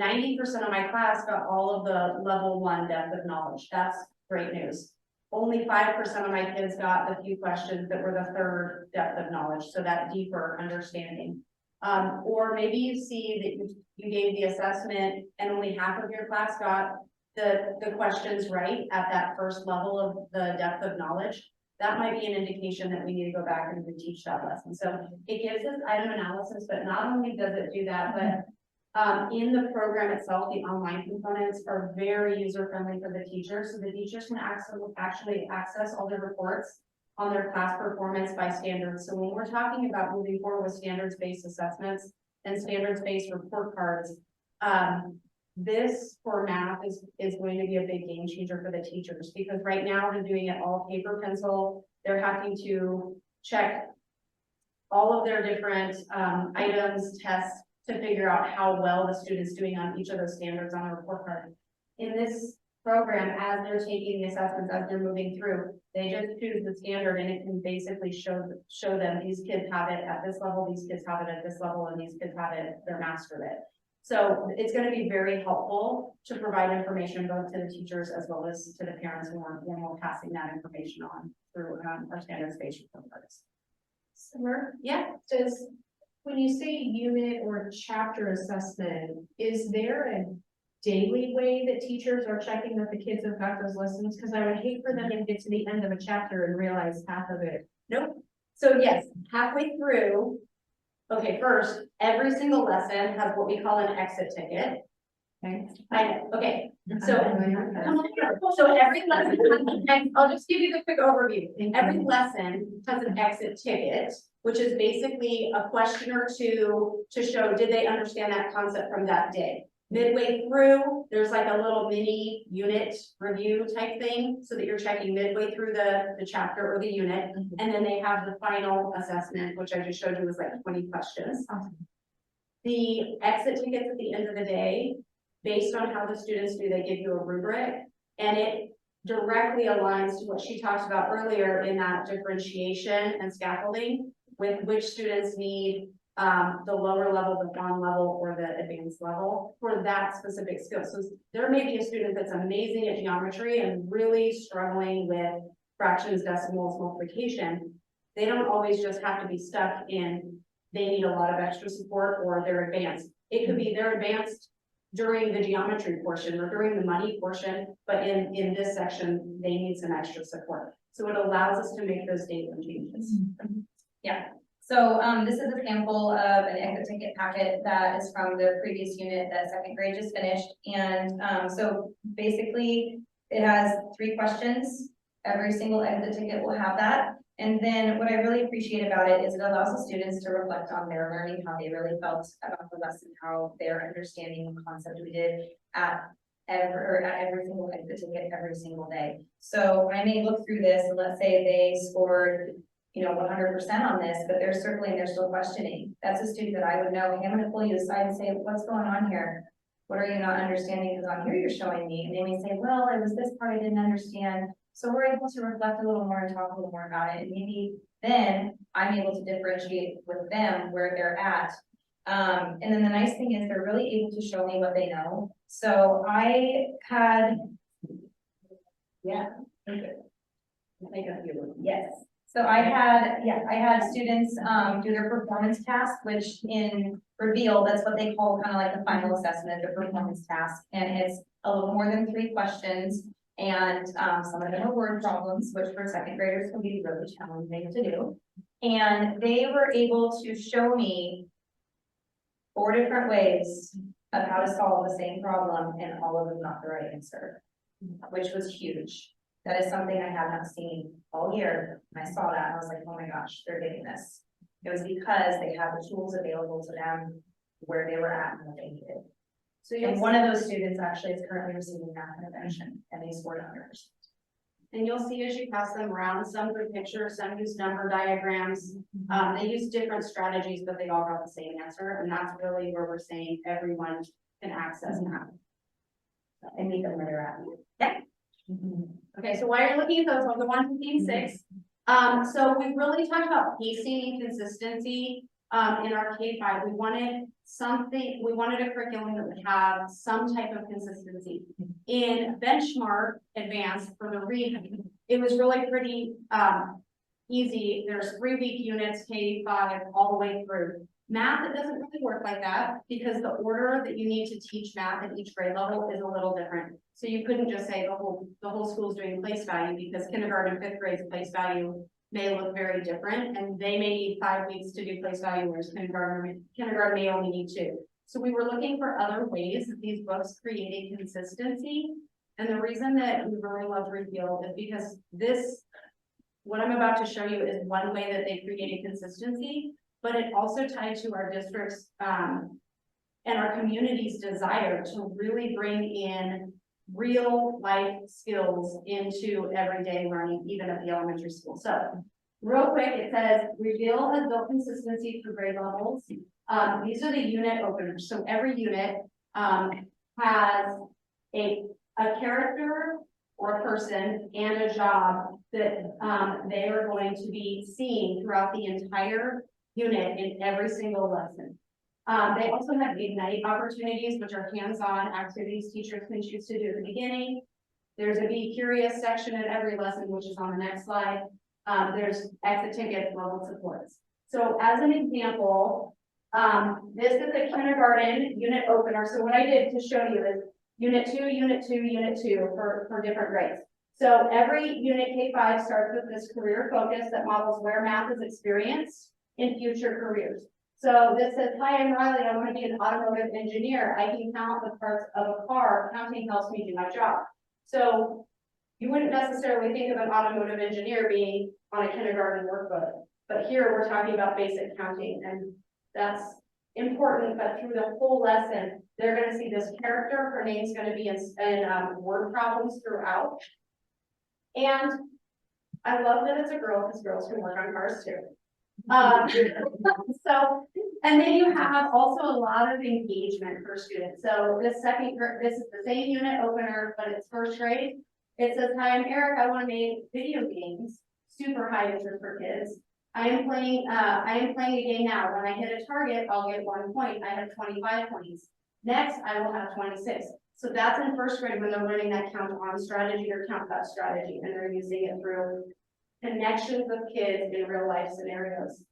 90% of my class got all of the level 1 depth of knowledge. That's great news. Only 5% of my kids got the few questions that were the 3rd depth of knowledge. So that deeper understanding. Or maybe you see that you gave the assessment and only half of your class got the questions right at that first level of the depth of knowledge. That might be an indication that we need to go back and teach that lesson. So it gives us item analysis, but not only does it do that, but In the program itself, the online components are very user-friendly for the teachers, so the teachers can actually access all the reports on their class performance by standards. So when we're talking about moving forward with standards-based assessments and standards-based report cards, this for math is going to be a big game changer for the teachers, because right now they're doing it all paper pencil. They're having to check all of their different items, tests, to figure out how well the student's doing on each of those standards on the report card. In this program, as they're taking the assessments, as they're moving through, they just choose the standard and it can basically show them these kids have it at this level, these kids have it at this level, and these kids have it, they're mastered it. So it's going to be very helpful to provide information both to the teachers as well as to the parents when we're passing that information on through our standards-based report cards. Summer, Yeah. when you say unit or chapter assessment, is there a daily way that teachers are checking that the kids have got those lessons? Because I would hate for them to get to the end of a chapter and realize half of it. Nope. So yes, halfway through, okay, first, every single lesson has what we call an exit ticket. Okay, so every lesson, I'll just give you the quick overview. Every lesson has an exit ticket, which is basically a question or two to show, did they understand that concept from that day? Midway through, there's like a little mini unit review type thing, so that you're checking midway through the chapter or the unit. And then they have the final assessment, which I just showed you was like 20 questions. The exit tickets at the end of the day, based on how the students do, they give you a rubric, and it directly aligns to what she talked about earlier in that differentiation and scaffolding with which students need the lower level, the bond level, or the advanced level for that specific skill. So there may be a student that's amazing at geometry and really struggling with fractions, decimals, multiplication. They don't always just have to be stuck in, they need a lot of extra support or they're advanced. It could be they're advanced during the geometry portion or during the money portion, but in this section, they need some extra support. So it allows us to make those data changes. Yeah, so this is a sample of an exit ticket packet that is from the previous unit that second grade just finished. And so basically it has 3 questions. Every single exit ticket will have that. And then what I really appreciate about it is it allows the students to reflect on their learning, how they really felt about the lesson, how they're understanding the concept we did at every single exit ticket every single day. So I may look through this and let's say they scored, 100% on this, but they're circling, they're still questioning. That's a student that I would know, hey, I'm going to pull you aside and say, what's going on here? What are you not understanding? Because on here you're showing me, and they may say, well, it was this part I didn't understand. So we're able to reflect a little more and talk a little more about it. And maybe then I'm able to differentiate with them where they're at. And then the nice thing is they're really able to show me what they know. So I had, yes. So I had students do their performance task, which in Reveal, that's what they call kind of like the final assessment, the performance task. And it's a little more than 3 questions. And some of them are word problems, which for second graders can be really challenging to do. And they were able to show me 4 different ways of how to solve the same problem, and all of them not the right answer, which was huge. That is something I have not seen all year. And I saw that and I was like, oh my gosh, they're getting this. It was because they had the tools available to them where they were at and what they needed. So and one of those students actually is currently receiving math intervention, and they scored 100%. And you'll see as you pass them around, some through pictures, some use number diagrams. They use different strategies, but they all got the same answer. And that's really where we're saying everyone can access math and meet them where they're at. Yeah. Okay, so while you're looking at those, I'll go on to theme 6. So we really talked about pacing and consistency in our K-5. We wanted a curriculum that would have some type of consistency. In benchmark advanced for the reading, it was really pretty easy. There's 3-week units, K-5 all the way through. Math, it doesn't really work like that because the order that you need to teach math at each grade level is a little different. So you couldn't just say the whole school's doing place value, because kindergarten, 5th grade's place value may look very different, and they may need 5 weeks to do place value, whereas kindergarten may only need 2. So we were looking for other ways that these books created consistency. And the reason that we really love Reveal is because this, what I'm about to show you is one way that they created consistency, but it also tied to our district's, and our community's desire to really bring in real life skills into everyday learning, even at the elementary school. So real quick, it says, Reveal has built consistency through grade levels. These are the unit openers. So every unit has a character or a person and a job that they are going to be seeing throughout the entire unit in every single lesson. They also have Ignite opportunities, which are hands-on activities teachers can choose to do at the beginning. There's a Be Curious section in every lesson, which is on the next slide. There's exit tickets, level supports. So as an example, this is the kindergarten unit opener. So what I did to show you is unit 2, unit 2, unit 2 for different grades. So every unit K-5 starts with this career focus that models where math is experienced in future careers. So this says, hi, I'm Riley. I want to be an automotive engineer. I can count the parts of a car. Counting helps me do my job. So you wouldn't necessarily think of an automotive engineer being on a kindergarten workbook, but here we're talking about basic counting, and that's important. But through the whole lesson, they're going to see this character. Her name's going to be in word problems throughout. And I love that it's a girl because girls can work on cars too. So, and then you have also a lot of engagement for students. So this this is the same unit opener, but it's first grade. It says, hi, I'm Eric. I want to make video games. Super high interest for kids. I am playing a game now. When I hit a target, I'll get 1 point. I have 25 points. Next, I will have 26. So that's in first grade when they're learning that count on strategy or count up strategy, and they're using it through connections with kids in real life scenarios.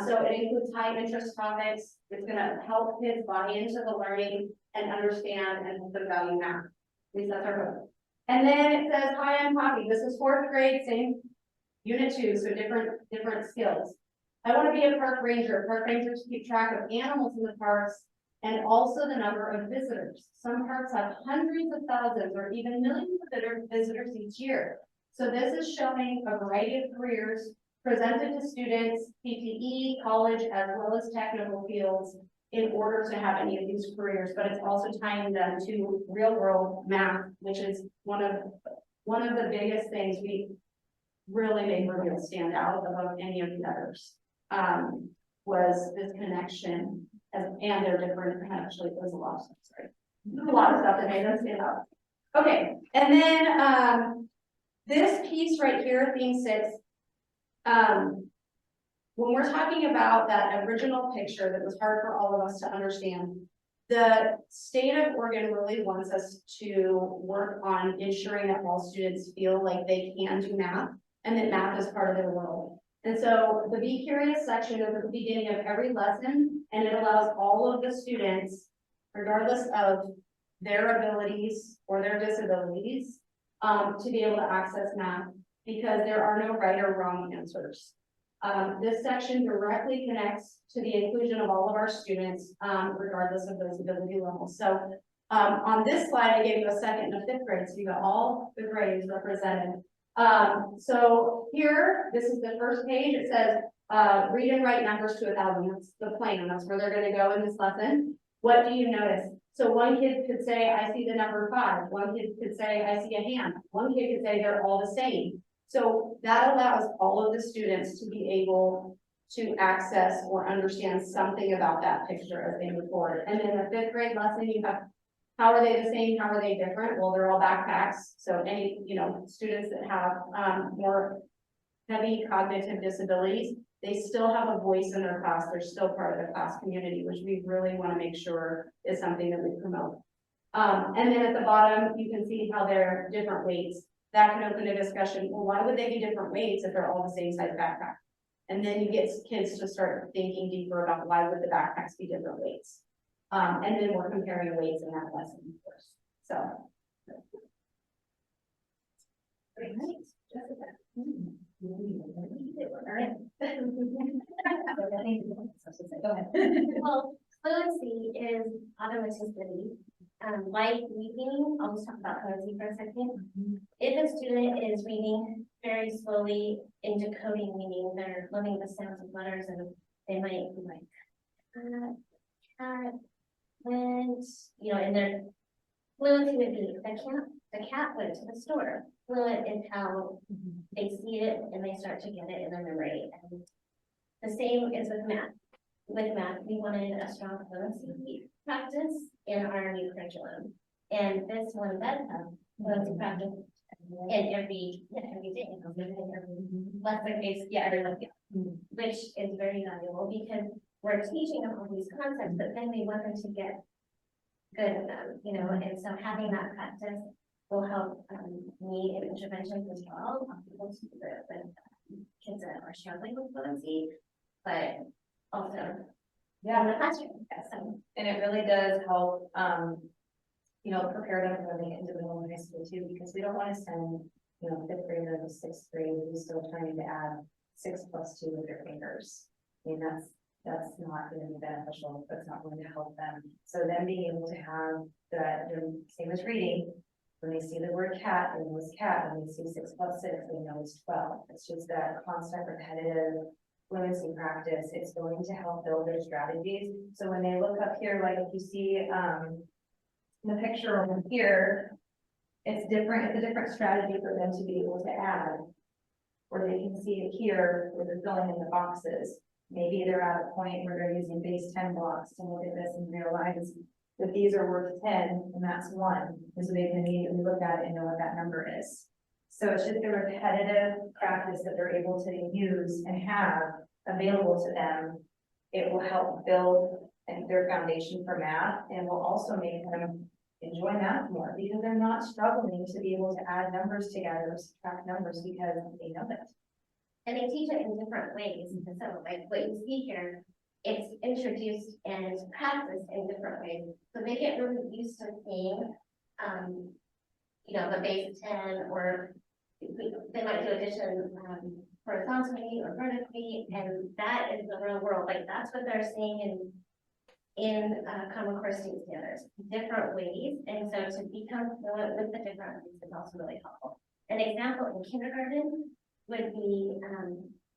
So it includes high interest topics. It's going to help kids buy into the learning and understand and the value math. At least that's our hope. And then it says, hi, I'm Poppy. This is fourth grade, same unit 2, so different skills. I want to be a park ranger. Park rangers keep track of animals in the parks and also the number of visitors. Some parks have hundreds of thousands or even millions of visitors each year. So this is showing a variety of careers presented to students, PPE, college, as well as technical fields in order to have any of these careers, but it's also tying them to real world math, which is one of the biggest things we really made Reveal stand out above any of the others, was this connection and their different, actually there's a lot of stuff, sorry. A lot of stuff that made them stand out. Okay, and then this piece right here, theme 6, when we're talking about that original picture that was hard for all of us to understand, the state of Oregon really wants us to work on ensuring that all students feel like they can do math and that math is part of their world. And so the Be Curious section is at the beginning of every lesson, and it allows all of the students, regardless of their abilities or their disabilities, to be able to access math because there are no right or wrong answers. This section directly connects to the inclusion of all of our students, regardless of those ability levels. So on this slide, I gave you a second and a fifth grade, so you got all the grades represented. So here, this is the first page. It says, read and write numbers to 1,000. That's the plan. That's where they're going to go in this lesson. What do you notice? So one kid could say, I see the number 5. One kid could say, I see a hand. One kid could say they're all the same. So that allows all of the students to be able to access or understand something about that picture as they move forward. And then the fifth grade lesson, you have, how are they the same? How are they different? Well, they're all backpacks. So any, students that have more heavy cognitive disabilities, they still have a voice in their class. They're still part of the class community, which we really want to make sure is something that we promote. And then at the bottom, you can see how they're different weights. That can open a discussion. Well, why would they be different weights if they're all the same size backpack? And then you get kids to start thinking deeper about why would the backpacks be different weights. And then we're comparing weights in that lesson, of course. So. Great. Jessica. All right. Well, Fluency is automaticity. Like reading, I'll just talk about fluency for a second. If a student is reading very slowly in decoding, meaning they're learning the sounds of letters and they might be like, cat, went, you know, and their fluency would be, the cat went to the store. Fluent is how they see it and they start to get it in their memory. And the same is with math. With math, we wanted a strong fluency practice in our new curriculum. And this one does have fluency practice in every day. Lesson based, which is very valuable because we're teaching them all these concepts, but then we want them to get good at them, you know, and so having that practice will help me in interventions as well. With kids that are struggling with fluency, but also in the classroom. So. And it really does help, you know, prepare them for when they get into middle and high school too, because we don't want to send, you know, fifth grader to sixth grade who's still trying to add 6 + 2 with their fingers. I mean, that's not going to be beneficial. That's not going to help them. So them being able to have that, same as reading, when they see the word cat, they know it's cat. When they see 6 + 6, they know it's 12. It's just that constant repetitive fluency practice. It's going to help build their strategies. So when they look up here, like if you see the picture over here, it's different. It's a different strategy for them to be able to add, or they can see it here where they're filling in the boxes. Maybe they're at a point where they're using base 10 blocks to look at this and realize that these are worth 10 and that's 1. And so they can immediately look at it and know what that number is. So it's just a repetitive practice that they're able to use and have available to them. It will help build their foundation for math, and will also make them enjoy math more because they're not struggling to be able to add numbers together or subtract numbers because they know it. And they teach it in different ways. So like what you see here, it's introduced and practiced in different ways. So they get really used to seeing, you know, the base 10, or they might do addition horizontally or vertically, and that is the real world. Like that's what they're seeing in Common Core State Standards, different ways. And so to become fluent with the different ways is also really helpful. An example in kindergarten would be,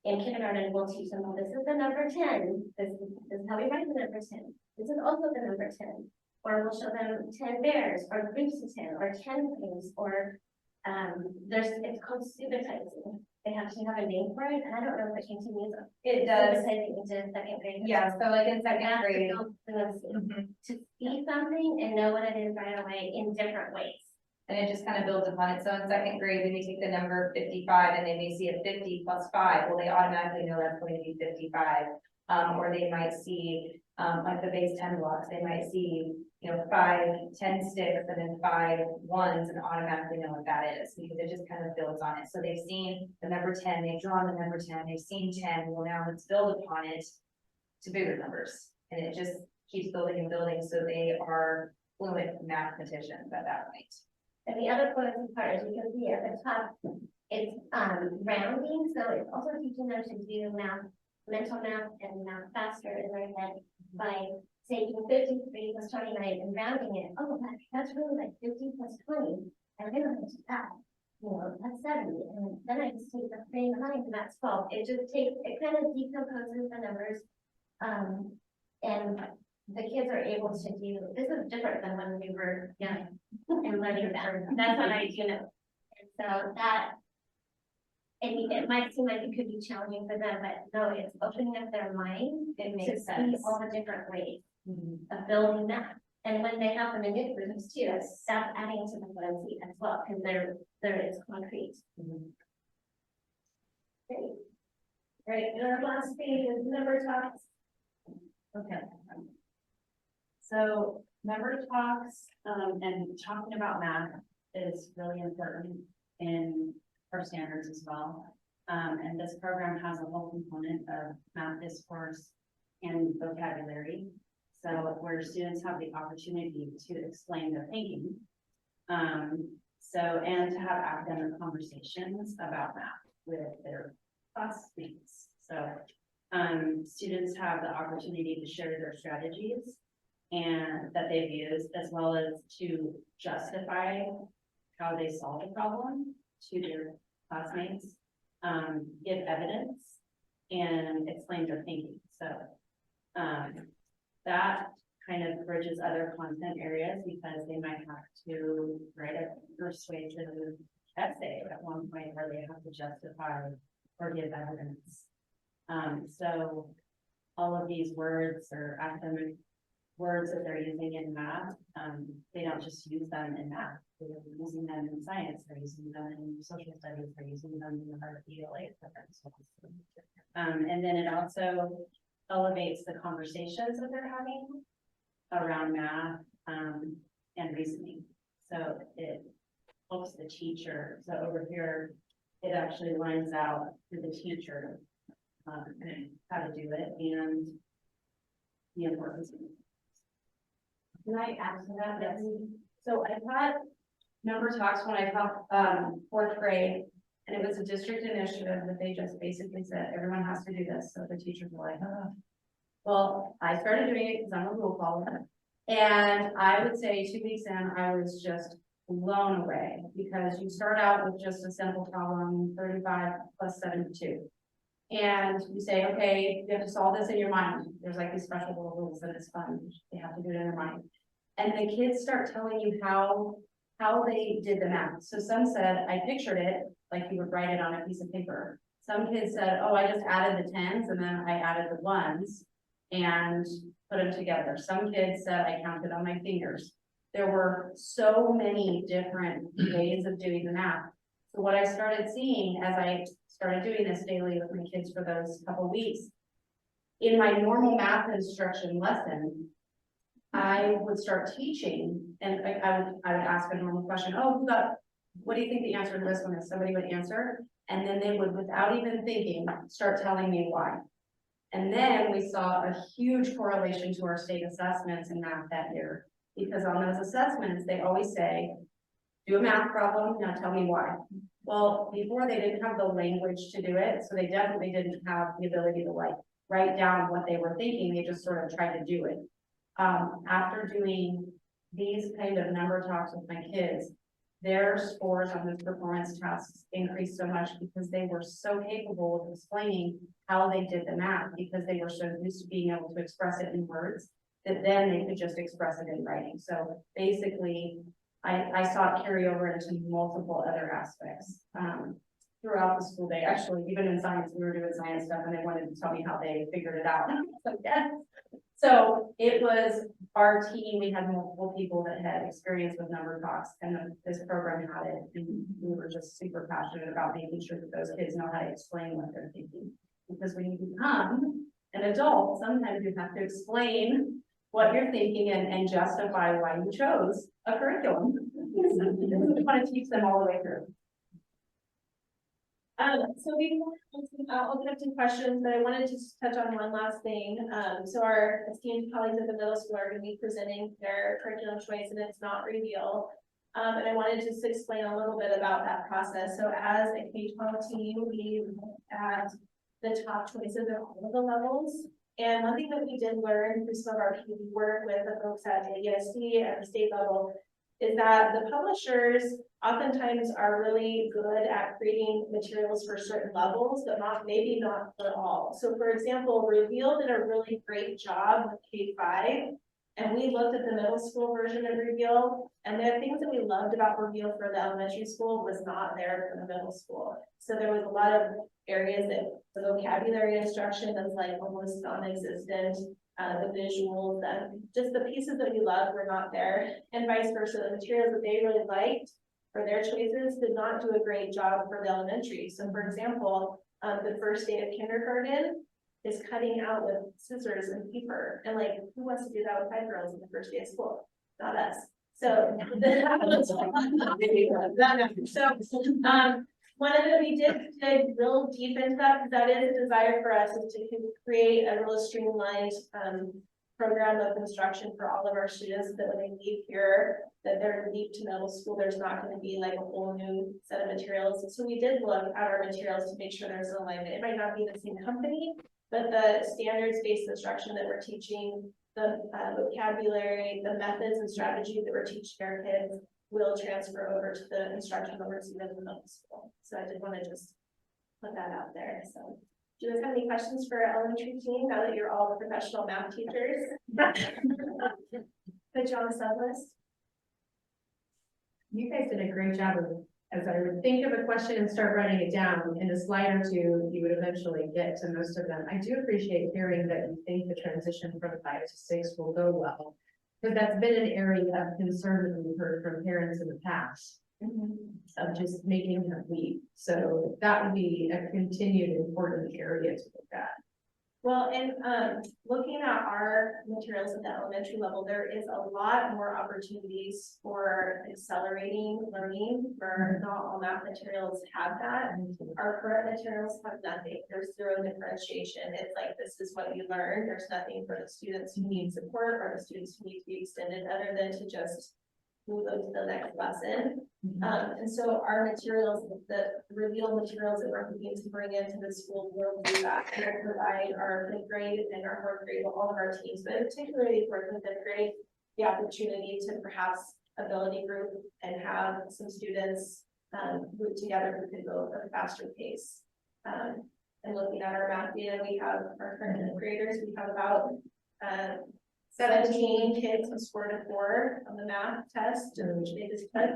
in kindergarten, we'll teach them, well, this is the number 10. This is how we write the number 10. This is also the number 10. Or we'll show them 10 bears, or groups of 10, or 10 things, or it's called subitizing. They actually have a name for it, and I don't know if it continues. It does. Subitizing into second grade. Yeah, so like in second grade. To see something and know what it is right away in different ways. And it just kind of builds upon it. So in second grade, when you take the number 55 and they may see a 50 + 5, well, they automatically know that's going to be 55. Or they might see, like the base 10 blocks, they might see, you know, 5 10 sticks and then 5 1s and automatically know what that is because it just kind of builds on it. So they've seen the number 10, they've drawn the number 10, they've seen 10. Well, now let's build upon it to bigger numbers. And it just keeps building and building. So they are fluent mathematicians at that point. And the other fluency part, as you can see at the top, it's rounding. So it's also teaching them to do math, mental math, and math faster in their head by taking 53 + 29 and rounding it. Oh, that's really like 50 + 20. And then I'm just that. You know, that's 70. And then I just take the 3 and 9 and that's 12. It just takes, it kind of decomposes the numbers. And the kids are able to do, this is different than when we were young and learning that. That's what I do know. And so that, it might seem like it could be challenging for them, but no, it's opening up their mind. It makes sense. See all the different ways of building that. And when they have them in new groups too, that's adding to the fluency as well, because it's concrete. Great. Great. And our last page is number talks. Okay. So member talks, and talking about math is really important in our standards as well. And this program has a whole component of math discourse and vocabulary. So where students have the opportunity to explain their thinking. And to have academic conversations about math with their classmates. So students have the opportunity to share their strategies and that they've used, as well as to justify how they solve the problem to their classmates, give evidence and explain their thinking. So, that kind of bridges other content areas because they might have to write a persuasive essay at one point where they have to justify or give evidence. So all of these words or academic words that they're using in math, they don't just use them in math, they're using them in science, they're using them in social studies, they're using them in the art of ELA. And then it also elevates the conversations that they're having around math and reasoning. So it helps the teacher. So over here, it actually lines out to the teacher how to do it and the importance of it. Can I add to that? Yes. So I had number talks when I taught fourth grade, and it was a district initiative that they just basically said, everyone has to do this. So the teachers were like, oh. Well, I started doing it because I'm a rule follower. And I would say 2 weeks in, I was just blown away because you start out with just a simple problem, 35 plus 72. And you say, okay, you have to solve this in your mind. There's like these special little rules that it's fun. They have to do it in their mind. And the kids start telling you how they did the math. So some said, I pictured it like you would write it on a piece of paper. Some kids said, oh, I just added the tens and then I added the ones and put them together. Some kids said I counted on my fingers. There were so many different ways of doing the math. So what I started seeing as I started doing this daily with my kids for those couple of weeks, in my normal math instruction lesson, I would start teaching and I would ask a normal question. Oh, what do you think the answer to this one is? Somebody would answer. And then they would, without even thinking, start telling me why. And then we saw a huge correlation to our state assessments in math that year. Because on those assessments, they always say, do a math problem, now tell me why. Well, before they didn't have the language to do it, so they definitely didn't have the ability to like write down what they were thinking, they just sort of tried to do it. After doing these kind of number talks with my kids, their scores on those performance tasks increased so much because they were so capable of explaining how they did the math because they were so used to being able to express it in words that then they could just express it in writing. So basically, I saw it carry over into multiple other aspects throughout the school day. Actually, even in science, we were doing science stuff and they wanted to tell me how they figured it out. So, yes. So it was our team, we had multiple people that had experience with number talks and this program had it. And we were just super passionate about making sure that those kids know how to explain what they're thinking. Because when you become an adult, sometimes you have to explain what you're thinking and justify why you chose a curriculum. We want to teach them all the way through. So we I'll open up to questions, but I wanted to just touch on one last thing. So our esteemed colleagues at the middle school are going to be presenting their curriculum choice and it's not reveal. And I wanted to just explain a little bit about that process. So as a K-12 team, we looked at the top choices at all of the levels. And one thing that we did learn through some of our PD work with the folks at the ESD at the state level is that the publishers oftentimes are really good at creating materials for certain levels, but maybe not for all. So for example, Reveal did a really great job with K-5, and we looked at the middle school version of Reveal, and there are things that we loved about Reveal for the elementary school was not there for the middle school. So there was a lot of areas that the vocabulary instruction is like almost non-existent. The visuals and just the pieces that we loved were not there, and vice versa. The materials that they really liked for their choices did not do a great job for the elementary. So for example, the first day of kindergarten is cutting out with scissors and paper. And like, who wants to do that with 5 girls in the first day of school? Not us. So one of them we did dig real deep into that because that is a desire for us is to create a really streamlined program of instruction for all of our students that when they leave here, that they're leave to middle school, there's not going to be like a whole new set of materials. So we did look at our materials to make sure there's an alignment. It might not be the same company, But the standards-based instruction that we're teaching, the vocabulary, the methods and strategies that we're teaching our kids will transfer over to the instruction that we're receiving in the middle school. So I did want to just put that out there. So do you guys have any questions for our elementary team now that you're all professional math teachers? Put you on the sub list. You guys did a great job of, as I would think of a question and start writing it down, in a slide or two, you would eventually get to most of them. I do appreciate hearing that you think the transition from 5 to 6 will go well, because that's been an area of concern that we've heard from parents in the past, of just making that leap. So that would be a continued important area to look at. Well, and looking at our materials at the elementary level, there is a lot more opportunities for accelerating learning, where not all math materials have that. Our current materials have nothing. There's zero differentiation. It's like, this is what you learn. There's nothing for the students who need support or the students who need to be extended, other than to just move them to the next lesson. And so our materials, the reveal materials that we're hoping to bring into the school will do that. And we'll provide our fifth grade and our fourth grade, all of our teams, but particularly for the fifth grade, the opportunity to perhaps ability group and have some students group together who could go at a faster pace. And looking at our math data, we have our current fifth graders, we have about 17 kids who scored a 4 on the math test, which they just took,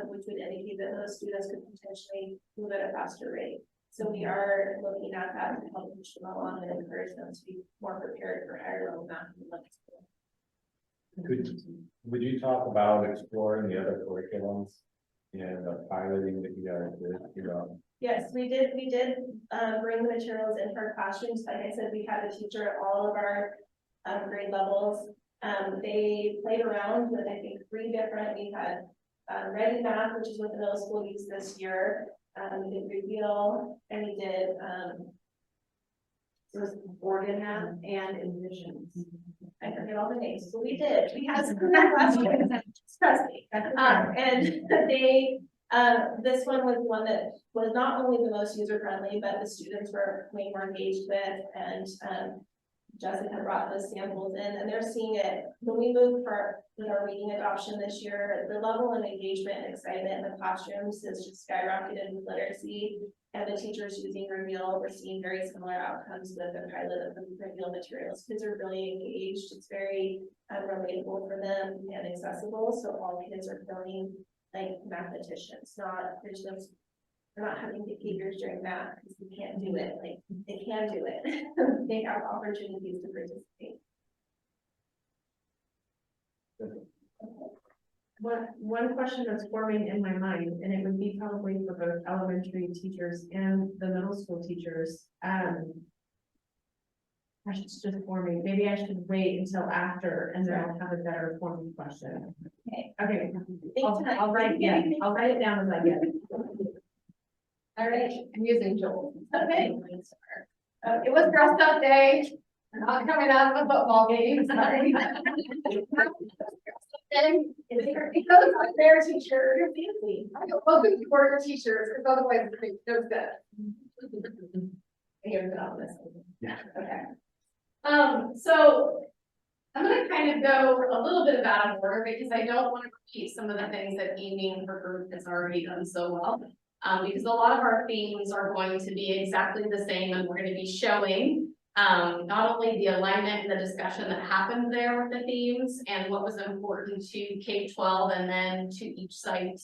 which would indicate that those students could potentially move at a faster rate. So we are looking at that to help push them along and encourage them to be more prepared for higher level math in the school. Would you talk about exploring the other curriculums and the piloting that you guys did? Yes, we did bring the materials into our classrooms. Like I said, we had a teacher at all of our grade levels. They played around with, I think, 3 different, we had Ready Math, which is what the middle school used this year. We did Reveal, and we did it was Oregon Math and Envisions. I forget all the names, but we did. We had some last year. Trust me. And they this one was one that was not only the most user friendly, but the students were way more engaged with, and Jessica brought those samples in, and they're seeing it. When we moved with our reading adoption this year, the level of engagement and excitement in the classrooms has just skyrocketed with literacy, and the teachers using Reveal, we're seeing very similar outcomes with the pilot of the Reveal materials. Kids are really engaged. It's very relatable for them and accessible, so all kids are feeling like mathematicians, they're not having behaviors during math because they can't do it. Like, they can do it. They have opportunities to participate. One question that's forming in my mind, and it would be probably for both elementary teachers and the middle school teachers. Questions just forming. Maybe I should wait until after, and then I'll have a better formal question. Okay. I'll write it down as I get it. All right, I'm using Joel. Okay. It was Girl Scout Day. I'm not coming out of a football game. Sorry. Because I'm their teacher. You're fancy. I don't love it for your teachers, because otherwise it goes good. Here's it on this. Yeah. Okay. So I'm gonna kind of go a little bit out of order because I don't want to repeat some of the things that Amy and her group has already done so well. Because a lot of our themes are going to be exactly the same, and we're going to be showing not only the alignment and the discussion that happened there with the themes and what was important to K-12 and then to each site.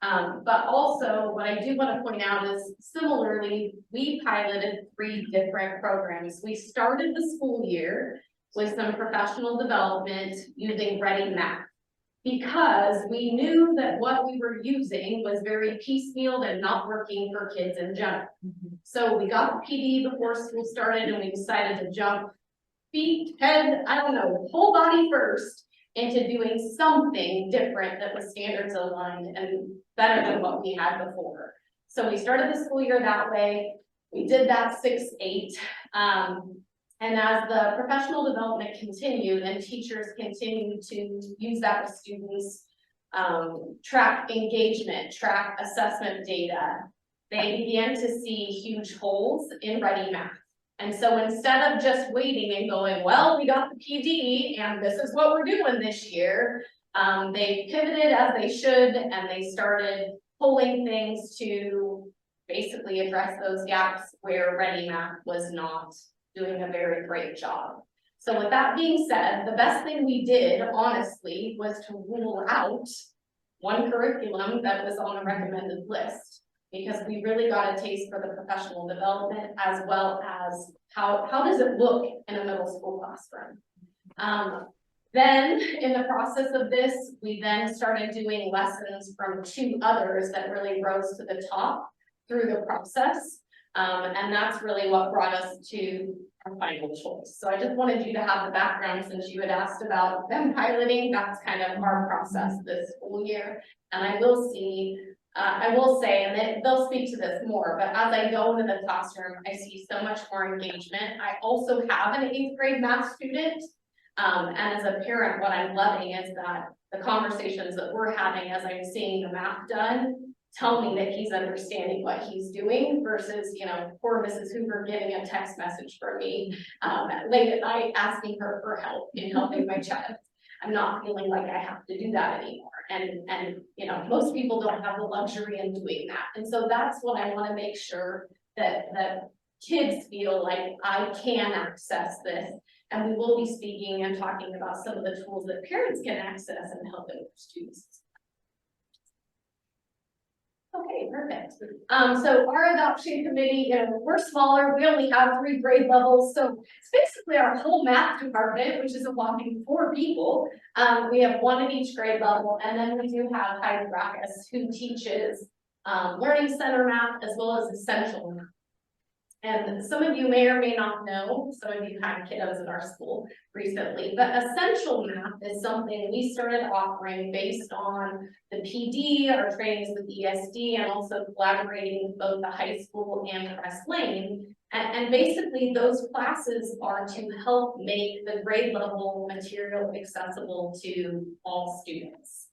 But also what I do want to point out is similarly, we piloted 3 different programs. We started the school year with some professional development using Ready Math, because we knew that what we were using was very piecemeal and not working for kids in general. So we got the PD before school started, and we decided to jump feet, head, I don't know, whole body first into doing something different that was standards aligned and better than what we had before. So we started the school year that way. We did that 6-8. And as the professional development continued and teachers continued to use that with students, track engagement, track assessment data, they began to see huge holes in Ready Math. And so instead of just waiting and going, well, we got the PD and this is what we're doing this year. They pivoted as they should, and they started pulling things to basically address those gaps where Ready Math was not doing a very great job. So with that being said, the best thing we did, honestly, was to rule out one curriculum that was on the recommended list, because we really got a taste for the professional development as well as how does it look in a middle school classroom. Then in the process of this, we then started doing lessons from 2 others that really rose to the top through the process. And that's really what brought us to our final choice. So I just wanted you to have the background, since you had asked about them piloting. That's kind of our process this school year. And I will say, and they'll speak to this more, but as I go into the classroom, I see so much more engagement. I also have an 8th grade math student. And as a parent, what I'm loving is that the conversations that we're having as I'm seeing the math done tell me that he's understanding what he's doing versus, you know, poor Mrs. Hoover getting a text message from me late at night asking her for help in helping my child. I'm not feeling like I have to do that anymore. And you know, most people don't have the luxury in doing that. And so that's what I want to make sure that kids feel like I can access this. And we will be speaking and talking about some of the tools that parents can access and help their students. Okay, perfect. So our adoption committee, you know, we're smaller. We only have 3 grade levels. So it's basically our whole math department, which is a whopping 4 people. We have 1 at each grade level. And then we do have Heidi Rackus, who teaches Learning Center math as well as essential math. And some of you may or may not know, some of you had kiddos in our school recently, but essential math is something we started offering based on the PD, our trainings with ESD, and also collaborating with both the high school and Creswell. And basically those classes are to help make the grade level material accessible to all students.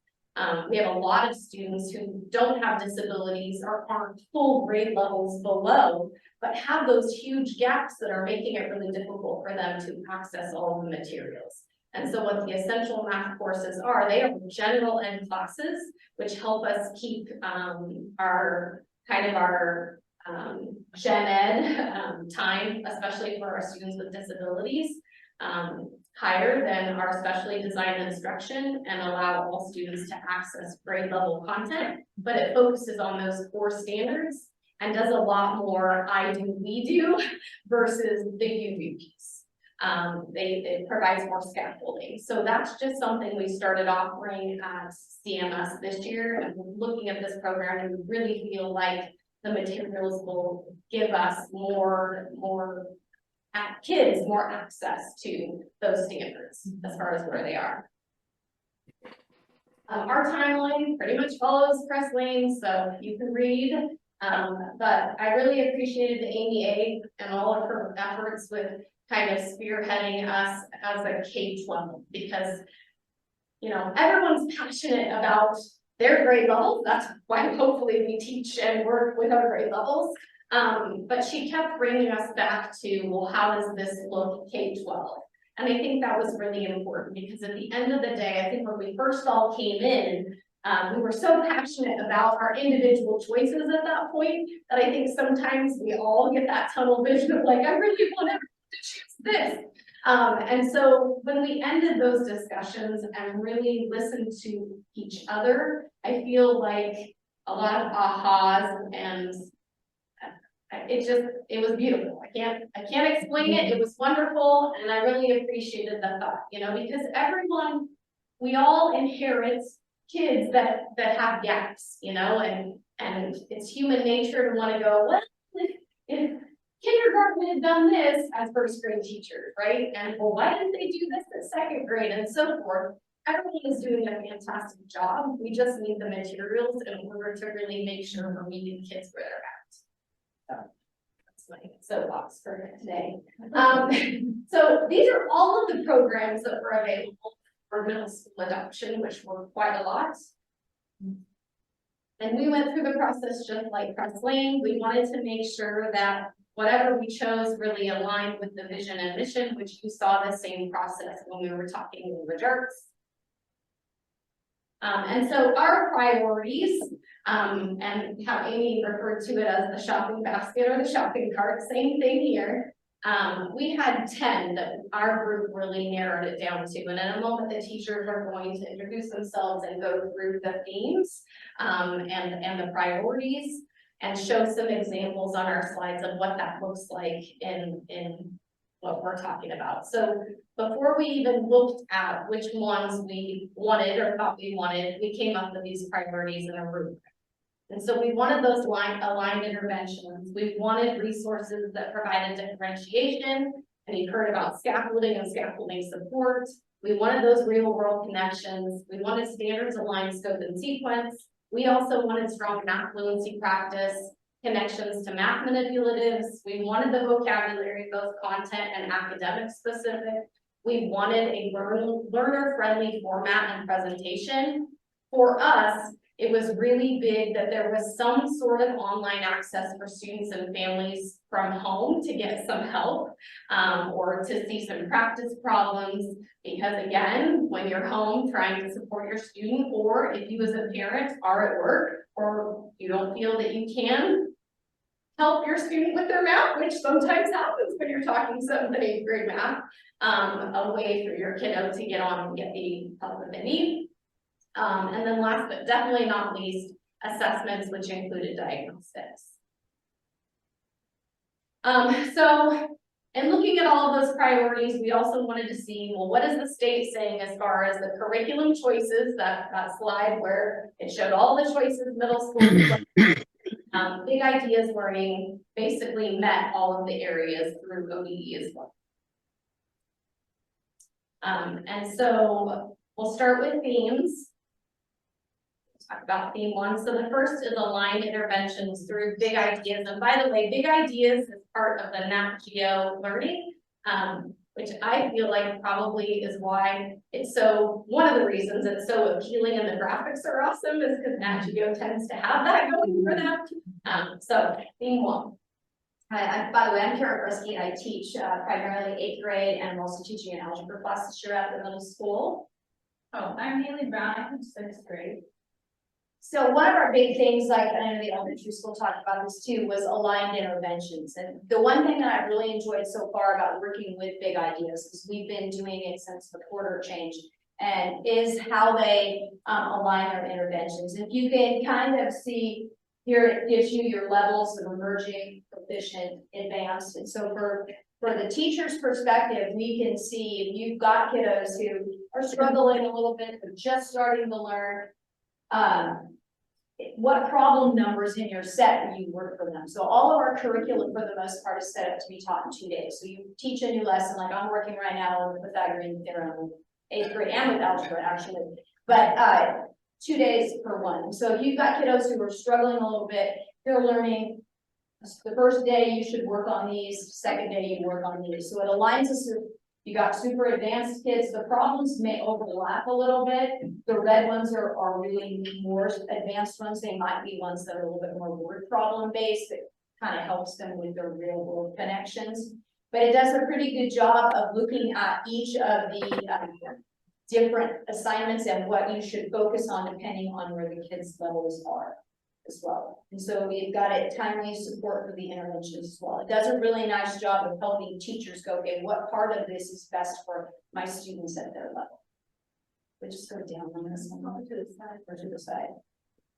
We have a lot of students who don't have disabilities or aren't full grade levels below, but have those huge gaps that are making it really difficult for them to access all of the materials. And so what the essential math courses are, they are general ed classes, which help us keep our gen ed time, especially for our students with disabilities, higher than our specially designed instruction, and allow all students to access grade level content, but it focuses on those core standards and does a lot more I do, we do versus the you do piece. It provides more scaffolding. So that's just something we started offering at CMS this year, and looking at this program, and we really feel like the materials will give us more kids more access to those standards as far as where they are. Our timeline pretty much follows Creswell, so you can read. But I really appreciated Amy A. and all of her efforts with kind of spearheading us as a K-12, because, you know, everyone's passionate about their grade levels. That's why hopefully we teach and work with our grade levels. But she kept bringing us back to, well, how does this look K-12? And I think that was really important, because at the end of the day, I think when we first all came in, we were so passionate about our individual choices at that point that I think sometimes we all get that tunnel vision of like, I really want to choose this. And so when we ended those discussions and really listened to each other, I feel like a lot of ahas, and it was beautiful. I can't explain it. It was wonderful. And I really appreciated the thought, you know, because we all inherit kids that have gaps, you know, and it's human nature to want to go, well, if kindergarten had done this as first grade teachers, right? And well, why didn't they do this at second grade, and so forth? Everyone is doing a fantastic job. We just need the materials in order to really make sure we're meeting kids where they're at. So that's my soapbox for today. So these are all of the programs that were available for middle school adoption, which were quite a lot. And we went through the process just like Creswell. We wanted to make sure that whatever we chose really aligned with the vision and mission, which you saw the same process when we were talking in the jerks. And so our priorities, and how Amy referred to it as the shopping basket or the shopping cart, same thing here. We had 10 that our group really narrowed it down to, and in a moment the teachers are going to introduce themselves and go through the themes and the priorities and show some examples on our slides of what that looks like in what we're talking about. So before we even looked at which ones we wanted or thought we wanted, we came up with these priorities in a rubric. And so we wanted those aligned interventions. We wanted resources that provided differentiation, and you've heard about scaffolding and scaffolding support. We wanted those real world connections. We wanted standards aligned scope and sequence. We also wanted strong math fluency practice, connections to math manipulatives. We wanted the vocabulary, both content and academic specific. We wanted a learner-friendly format and presentation. For us, it was really big that there was some sort of online access for students and families from home to get some help or to see some practice problems. Because again, when you're home trying to support your student, or if you as a parent are at work or you don't feel that you can help your student with their math, which sometimes happens when you're talking 7th and 8th grade math, a way for your kiddo to get on and get the help that they need. And then last but definitely not least, assessments, which included diagnostics. So in looking at all of those priorities, we also wanted to see, well, what is the state saying as far as the curriculum choices, that slide where it showed all the choices middle school. Big Ideas Learning basically met all of the areas through ODE as well. And so we'll start with themes. Talk about theme 1. So the first is aligned interventions through Big Ideas. And by the way, Big Ideas is part of the Nat Geo learning, which I feel like probably is why it's so, one of the reasons it's so appealing and the graphics are awesome is because Nat Geo tends to have that going for them. So theme 1. Hi, by the way, I'm Kara Brisky. I teach primarily 8th grade, and I'm also teaching an algebra class this year at the middle school. Oh, I'm Haley Brown. I teach 6th grade. So one of our big things, like I know the elementary school talked about this too, was aligned interventions. And the one thing that I've really enjoyed so far about working with Big Ideas, because we've been doing it since the quarter change, and is how they align their interventions. If you can kind of see here, it gives you your levels of emerging, proficient, advanced. And so for the teacher's perspective, we can see if you've got kiddos who are struggling a little bit, but just starting to learn, what problem numbers in your set do you work for them? So all of our curriculum for the most part is set up to be taught in 2 days. So you teach a new lesson, like I'm working right now with Pythagorean theorem, 8th grade and with algebra actually, but 2 days per one. So if you've got kiddos who are struggling a little bit, they're learning, the first day you should work on these, second day you work on these. So it aligns us with, you got super advanced kids, the problems may overlap a little bit. The red ones are really more advanced ones. They might be ones that are a little bit more word problem based. That kind of helps them with their real world connections. But it does a pretty good job of looking at each of the different assignments and what you should focus on depending on where the kids' levels are as well. And so we've got a timely support for the interventions as well. It does a really nice job of helping teachers go, okay, what part of this is best for my students at their level? We just go down on this one, or to the side, or to the side.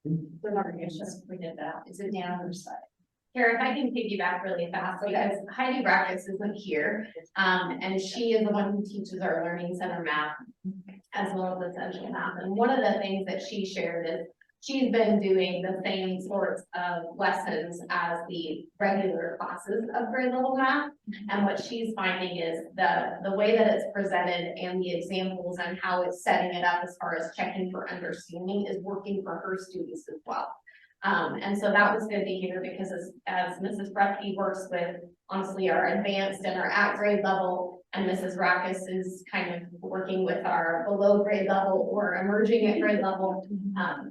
The navigations, we did that. Is it down or side? Kara, if I can piggyback really fast, because Heidi Brackus isn't here, and she is the one who teaches our Learning Center math as well as essential math. And one of the things that she shared is she's been doing the same sorts of lessons as the regular classes of grade level math. And what she's finding is the way that it's presented and the examples and how it's setting it up as far as checking for understanding is working for her students as well. And so that was good to hear, because as Mrs. Bresky works with honestly our advanced and our at grade level, and Mrs. Rackus is kind of working with our below grade level or emerging at grade level,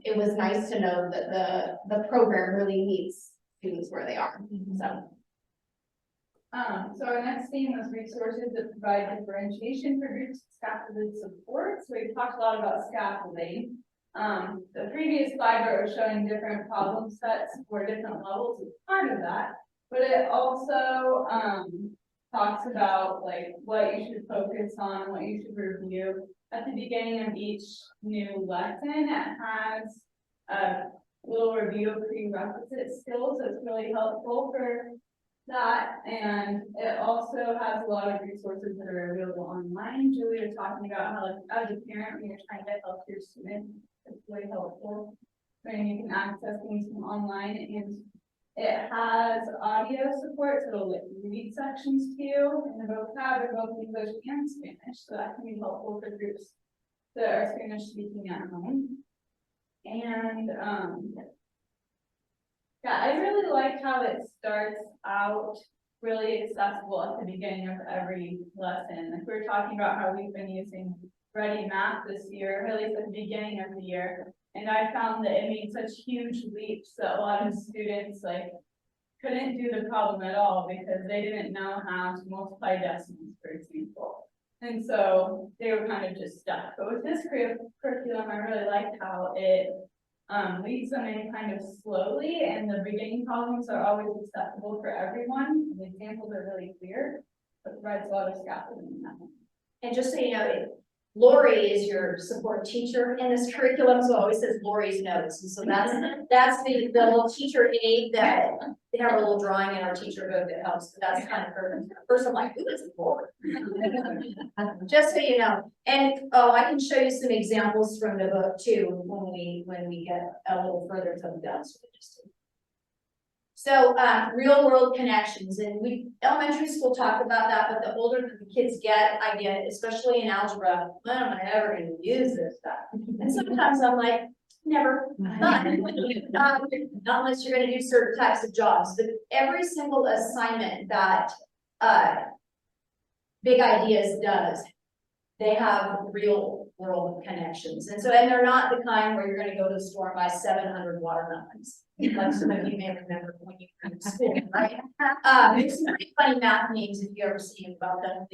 it was nice to know that the program really meets students where they are. So So our next theme was resources that provide differentiation for groups of scaffolded support. So we talked a lot about scaffolding. The previous slide was showing different problem sets for different levels as part of that, but it also talks about like what you should focus on, what you should review. At the beginning of each new lesson, it has a little review of prerequisite skills that's really helpful for that. And it also has a lot of resources that are available online. Julie was talking about how, like, as a parent, when you're trying to help your student, it's really helpful when you can access things from online. And it has audio support, so it'll like read sections to you in the vocab in both English and Spanish. So that can be helpful for groups that are Spanish speaking at home. And yeah, I really like how it starts out really accessible at the beginning of every lesson. Like we were talking about how we've been using Ready Math this year, really at the beginning of the year. And I found that it made such huge leaps that a lot of students like couldn't do the problem at all because they didn't know how to multiply decimals, for example. And so they were kind of just stuck. But with this curriculum, I really liked how it leads them in kind of slowly, and the beginning problems are always accessible for everyone. The examples are really clear, but provides a lot of scaffolding in that one. And just so you know, Lori is your support teacher in this curriculum, so it always says Lori's notes. And so that's the little teacher aid that they have a little drawing in our teacher book that helps. But that's kind of her. First I'm like, who is Lori? Just so you know. And oh, I can show you some examples from the book too when we get a little further to the done. So real world connections, and elementary school talked about that, but the older the kids get, I get, especially in algebra, when am I ever going to use this stuff? And sometimes I'm like, never, not unless you're going to do certain types of jobs. But every single assignment that Big Ideas does, they have real world connections. And they're not the kind where you're going to go to the store and buy 700 watermelons. Like some of you may remember when you were in school, right? There's some pretty funny math names if you ever see them about that.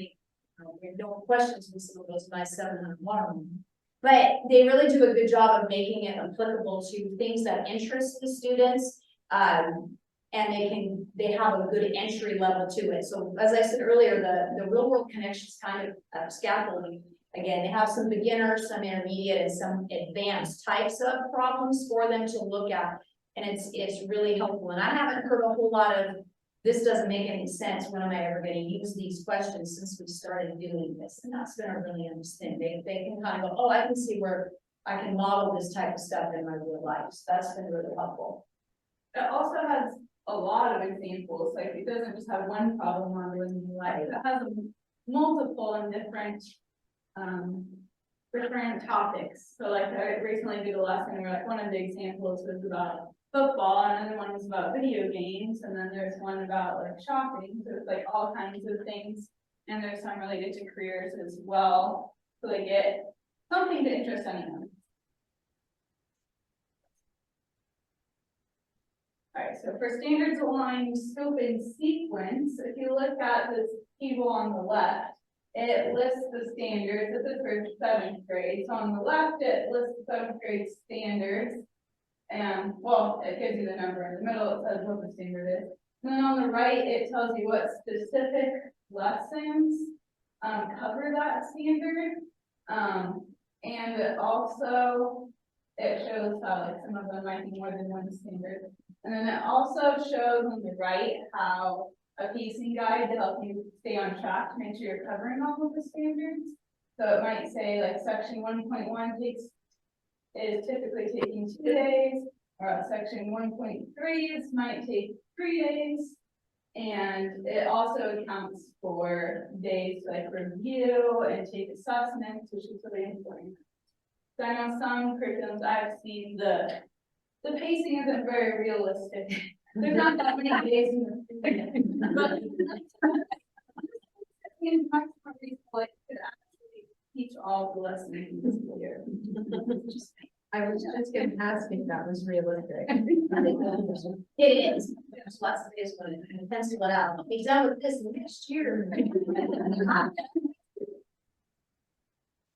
No questions with some of those nice 700 watermelons. But they really do a good job of making it applicable to things that interest the students. And they have a good entry level to it. So as I said earlier, the real world connections kind of scaffolding. Again, they have some beginner, some intermediate, and some advanced types of problems for them to look at. And it's really helpful. And I haven't heard a whole lot of, this doesn't make any sense. When am I ever going to use these questions since we started doing this? And that's been a really interesting. They can kind of go, oh, I can see where I can model this type of stuff in my real life. So that's been really helpful. It also has a lot of examples. Like it doesn't just have one problem on in life. It has multiple and different topics. So like I recently did a lesson where like one of the examples was about football, and another one was about video games, and then there's one about like shopping. So it's like all kinds of things, and there's some related to careers as well. So they get something to interest anyone. All right, so for standards aligned scope and sequence, if you look at this table on the left, it lists the standards. This is for 7th grade. So on the left, it lists the 7th grade standards. And well, it gives you the number. In the middle, it says what the standard is. And then on the right, it tells you what specific lessons cover that standard. And it also, it shows how like some of them might be more than one standard. And then it also shows on the right how a pacing guide to help you stay on track to make sure you're covering all of the standards. So it might say like section 1.1 is typically taking 2 days, or section 1.3 might take 3 days. And it also accounts for days to like review and take assessments, which is really important. So I know some curriculums I've seen the pacing isn't very realistic. There's not that many days in the but could actually teach all the lessons in this year. I was just going to ask if that was realistic. It is. there's lots of days when it pencil it out, I'll be done with this next year.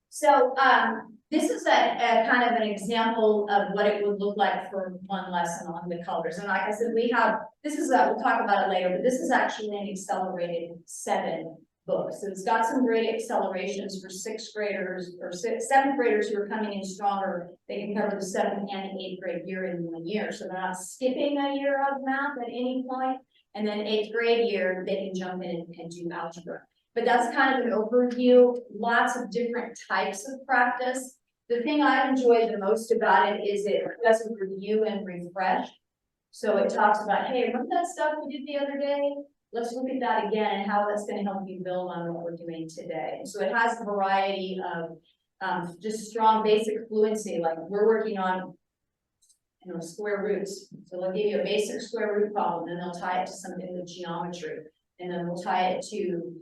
So, this is a kind of an example of what it would look like for one lesson on the colors. And like I said, this is, we'll talk about it later, but this is actually an accelerated 7 book. So it's got some great accelerations for 6th graders or 7th graders who are coming in stronger. They can cover the 7th and 8th grade year in 1 year. So they're not skipping a year of math at any point. And then 8th grade year, they can jump in and do algebra. But that's kind of an overview, lots of different types of practice. The thing I enjoy the most about it is it does a review and refresh. So it talks about, hey, remember that stuff we did the other day? Let's look at that again and how that's going to help you build on what we're doing today. So it has a variety of just strong basic fluency, like we're working on square roots. So they'll give you a basic square root problem, and they'll tie it to something with geometry. And then we'll tie it to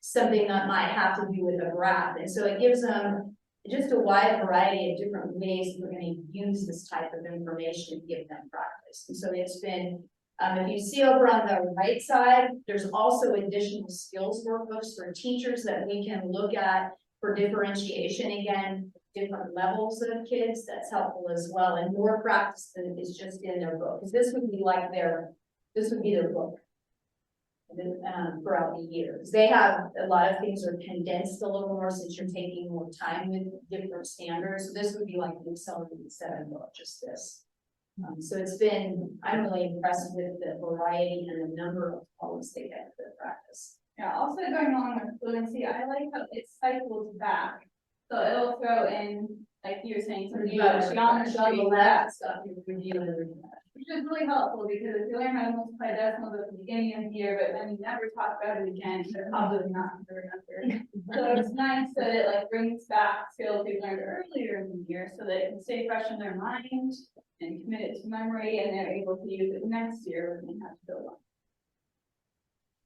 something that might have to do with a graph. And so it gives them just a wide variety of different ways we're going to use this type of information to give them practice. And so it's been, if you see over on the right side, there's also additional skills workbooks for teachers that we can look at for differentiation. Again, different levels of kids, that's helpful as well. And more practice than is just in their book. Because this would be like this would be their book. Throughout the years. They have a lot of things are condensed a little more since you're taking more time with different standards. So this would be like the accelerated 7 book, just this. So I'm really impressed with the variety and the number of problems they get for the practice. Yeah, also going along with fluency, I like how it cycles back. So it'll throw in, like you were saying, some geometry, that stuff, you review and which is really helpful because if you learn how to multiply decimals at the beginning of the year, but then you never talk about it again, you're probably not going to remember. So it's nice that it like brings back skills they learned earlier in the year so that it can stay fresh in their mind and commit it to memory, and they're able to use it next year when they have to build on.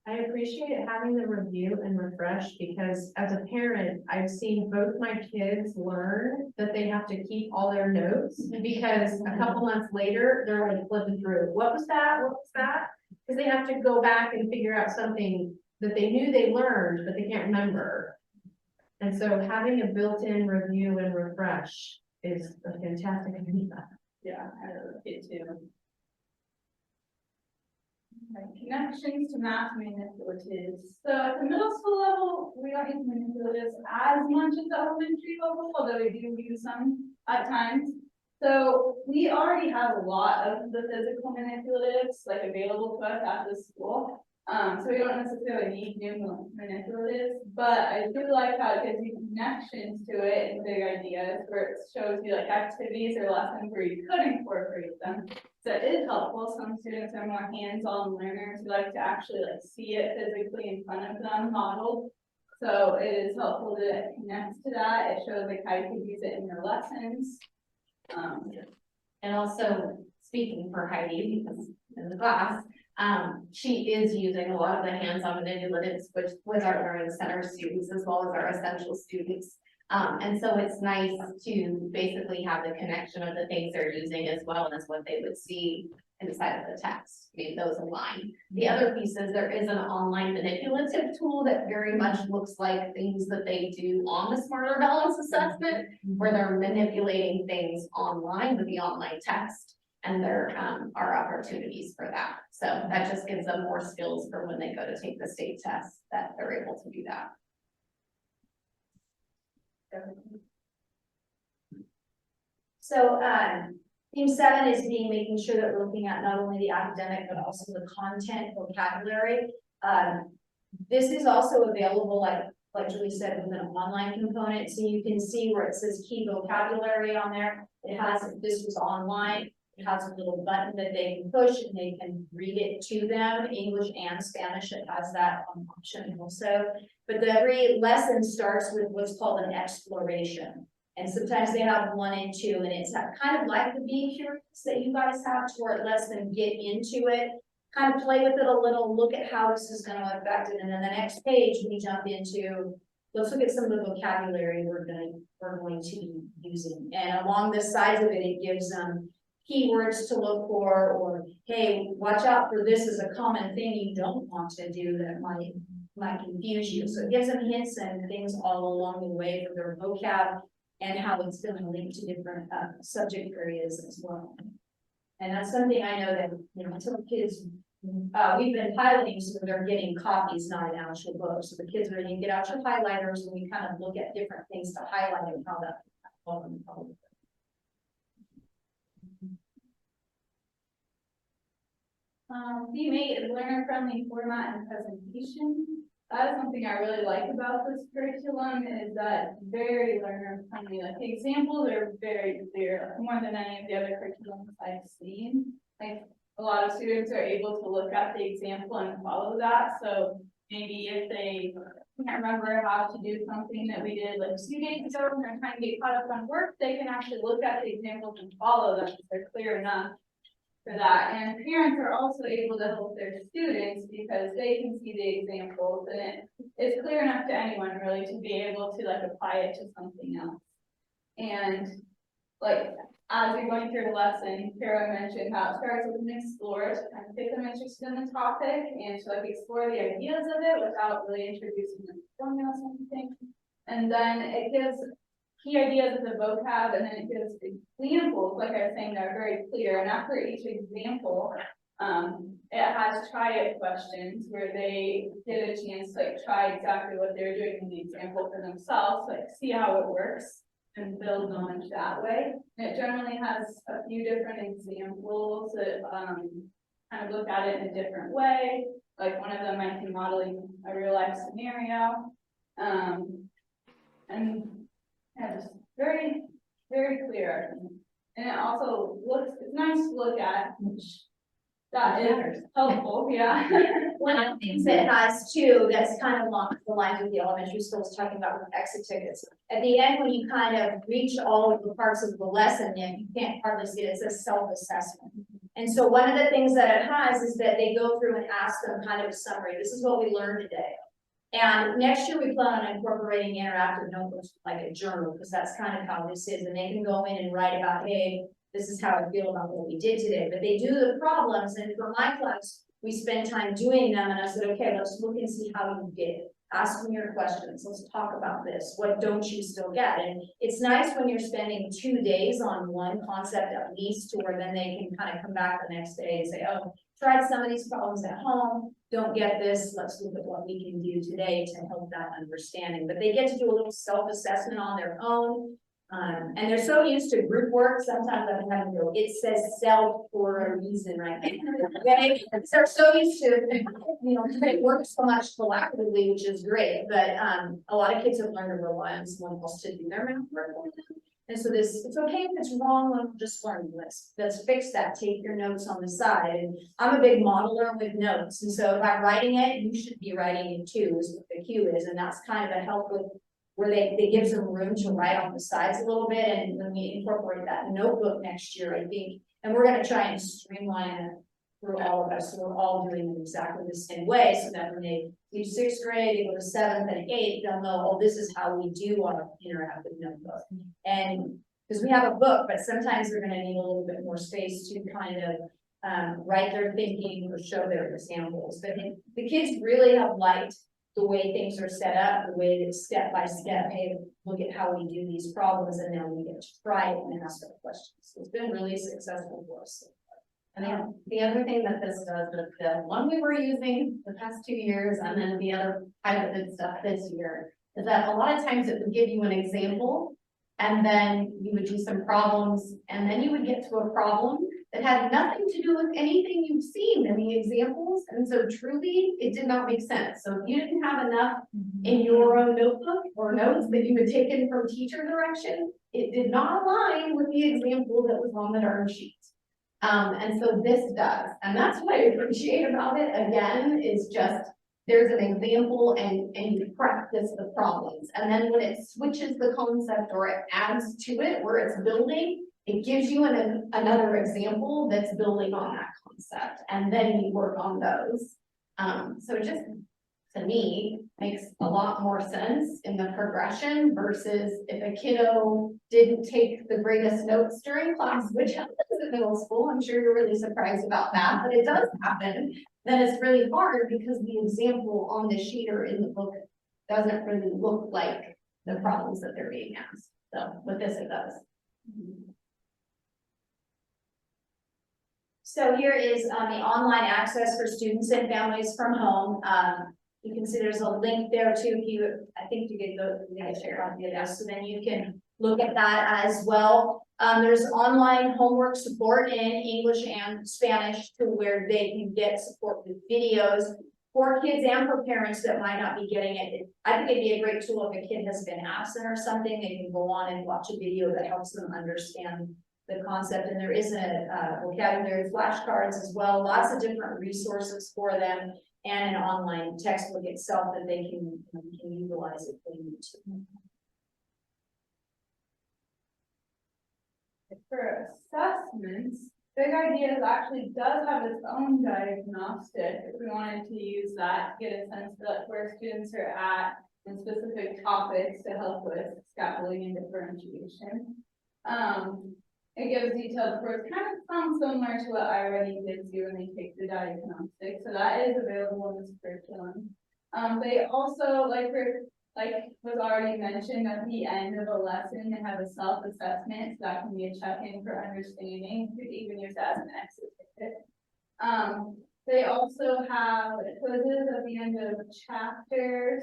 I appreciate having the review and refresh because as a parent, I've seen both my kids learn that they have to keep all their notes because a couple months later, they're like flipping through. What was that? What was that? Because they have to go back and figure out something that they knew they learned, but they can't remember. And so having a built-in review and refresh is a fantastic idea. Yeah, I love it too. Connections to math manipulatives. So at the middle school level, we don't use manipulatives as much as the elementary level, although we do use them at times. So we already have a lot of the physical manipulatives like available to us at the school. So we don't necessarily need new manipulatives, but I do like how it gives you connections to it and big ideas where it shows you like activities or lessons where you could incorporate them. So it is helpful. Some students are more hands-on learners who like to actually like see it physically in front of them modeled. So it is helpful that it connects to that. It shows like how you can use it in your lessons. And also speaking for Heidi, because in the class, she is using a lot of the hands-on manipulatives with our learning center students as well as our essential students. And so it's nice to basically have the connection of the things they're using as well as what they would see inside of the text. I mean, those align. The other piece is there is an online manipulative tool that very much looks like things that they do on the Smarter Balance assessment, where they're manipulating things online with the online text. And there are opportunities for that. So that just gives them more skills for when they go to take the state test that they're able to do that. So theme 7 is making sure that we're looking at not only the academic, but also the content vocabulary. This is also available, like Julie said, with an online component. So you can see where it says key vocabulary on there. It has, if this was online, it has a little button that they can push and they can read it to them, English and Spanish. It has that option also. But every lesson starts with what's called an exploration. And sometimes they have 1 and 2, and it's kind of like the Be Curious that you guys have, to where it lets them get into it, kind of play with it a little, look at how this is going to affect it. And then the next page we jump into, let's look at some of the vocabulary we're going to be using. And along the sides of it, it gives them keywords to look for, or hey, watch out for this is a common thing you don't want to do that might confuse you. So it gives them hints and things all along the way for their vocab and how it's going to link to different subject areas as well. And that's something I know that, you know, until kids, we've been piloting, so they're getting copies, not an actual book. So the kids are going to get out your highlighters and we kind of look at different things to highlight and how that. You made a learner-friendly format and presentation. That is something I really like about this curriculum, is that it's very learner-friendly. Like the examples are very clear, more than any of the other curriculums I've seen. Like a lot of students are able to look at the example and follow that. So maybe if they can't remember how to do something that we did like 2 days ago and they're trying to get caught up on work, they can actually look at the examples and follow them because they're clear enough for that. And parents are also able to help their students because they can see the examples, and it's clear enough to anyone really to be able to like apply it to something else. And like as you're going through the lesson, Kara mentioned how it starts with an explore to kind of get them interested in the topic and to like explore the ideas of it without really introducing them to formula or something. And then it gives key ideas of the vocab, and then it gives examples, like I was saying, they're very clear. And after each example, it has try it questions where they get a chance to like try exactly what they're doing in the example for themselves, like see how it works and build knowledge that way. And it generally has a few different examples that kind of look at it in a different way. Like one of them might be modeling a real life scenario. And yeah, just very, very clear. And it also looks, it's nice to look at, which that is helpful, yeah. One of the things it has too, that's kind of along the lines of the elementary schools talking about with exit tickets. At the end, when you kind of reach all of the parts of the lesson, you can't hardly see it, it says self-assessment. And so one of the things that it has is that they go through and ask them kind of a summary. This is what we learned today. And next year we plan on incorporating interactive notebooks like a journal, because that's kind of how this is. And they can go in and write about, hey, this is how I feel about what we did today. But they do the problems, and for my class, we spend time doing them. And I said, okay, let's look and see how you did. Ask them your questions. Let's talk about this. What don't you still get? And it's nice when you're spending 2 days on one concept at least, to where then they can kind of come back the next day and say, oh, tried some of these problems at home, don't get this, let's look at what we can do today to help that understanding. But they get to do a little self-assessment on their own. And they're so used to group work, sometimes I'm having to go, it says self for a reason right now. Okay? They're so used to, you know, they work so much collaboratively, which is great, but a lot of kids have learned to rely on someone else to do their math work for them. And so this, it's okay if it's wrong, we'll just learn this. Let's fix that, take your notes on the side. And I'm a big modeler with notes, and so if I'm writing it, you should be writing it too, is what the cue is, and that's kind of a help with where they give them room to write on the sides a little bit. And when we incorporate that notebook next year, I think, and we're going to try and streamline it through all of us, so we're all doing it exactly the same way, so that when they do 6th grade, they go to 7th and 8th, they'll know, oh, this is how we do our interactive notebook. And because we have a book, but sometimes they're going to need a little bit more space to kind of write their thinking or show their examples. But the kids really have liked the way things are set up, the way that step by step, hey, look at how we do these problems, and then we get to try it and ask our questions. So it's been really successful for us. And then the other thing that this does is the one we were using the past 2 years, and then the other piloted stuff this year, is that a lot of times it would give you an example, and then you would do some problems, and then you would get to a problem that had nothing to do with anything you've seen in the examples. And so truly, it did not make sense. So if you didn't have enough in your own notebook or notes that you had taken from teacher direction, it did not align with the example that was on the darn sheet. And so this does, and that's what I appreciate about it, again, is just there's an example and you practice the problems. And then when it switches the concept or it adds to it where it's building, it gives you another example that's building on that concept, and then you work on those. So just to me, makes a lot more sense in the progression versus if a kiddo didn't take the greatest notes during class, which happens in middle school. I'm sure you're really surprised about that, but it does happen. Then it's really hard because the example on the sheet or in the book doesn't really look like the problems that they're being asked. So with this, it does. So here is the online access for students and families from home. You can see there's a link there too. If you, I think you can go, you guys share on the other, so then you can look at that as well. There's online homework support in English and Spanish to where they can get support with videos for kids and for parents that might not be getting it. I think it'd be a great tool if a kid has been absent or something, they can go on and watch a video that helps them understand the concept. And there is a vocabulary flashcards as well, lots of different resources for them, and an online textbook itself that they can utilize if they need to. For assessments, Big Ideas actually does have its own diagnostic. If we wanted to use that, get a sense of where students are at in specific topics to help with scaffolding and differentiation. It gives detailed reports, kind of sounds similar to what I already gives you when they take the diagnostic. So that is available in this curriculum. They also, like was already mentioned, at the end of a lesson, they have a self-assessment, so that can be a check-in for understanding. You could even use that as an exit ticket. They also have quizzes at the end of chapters.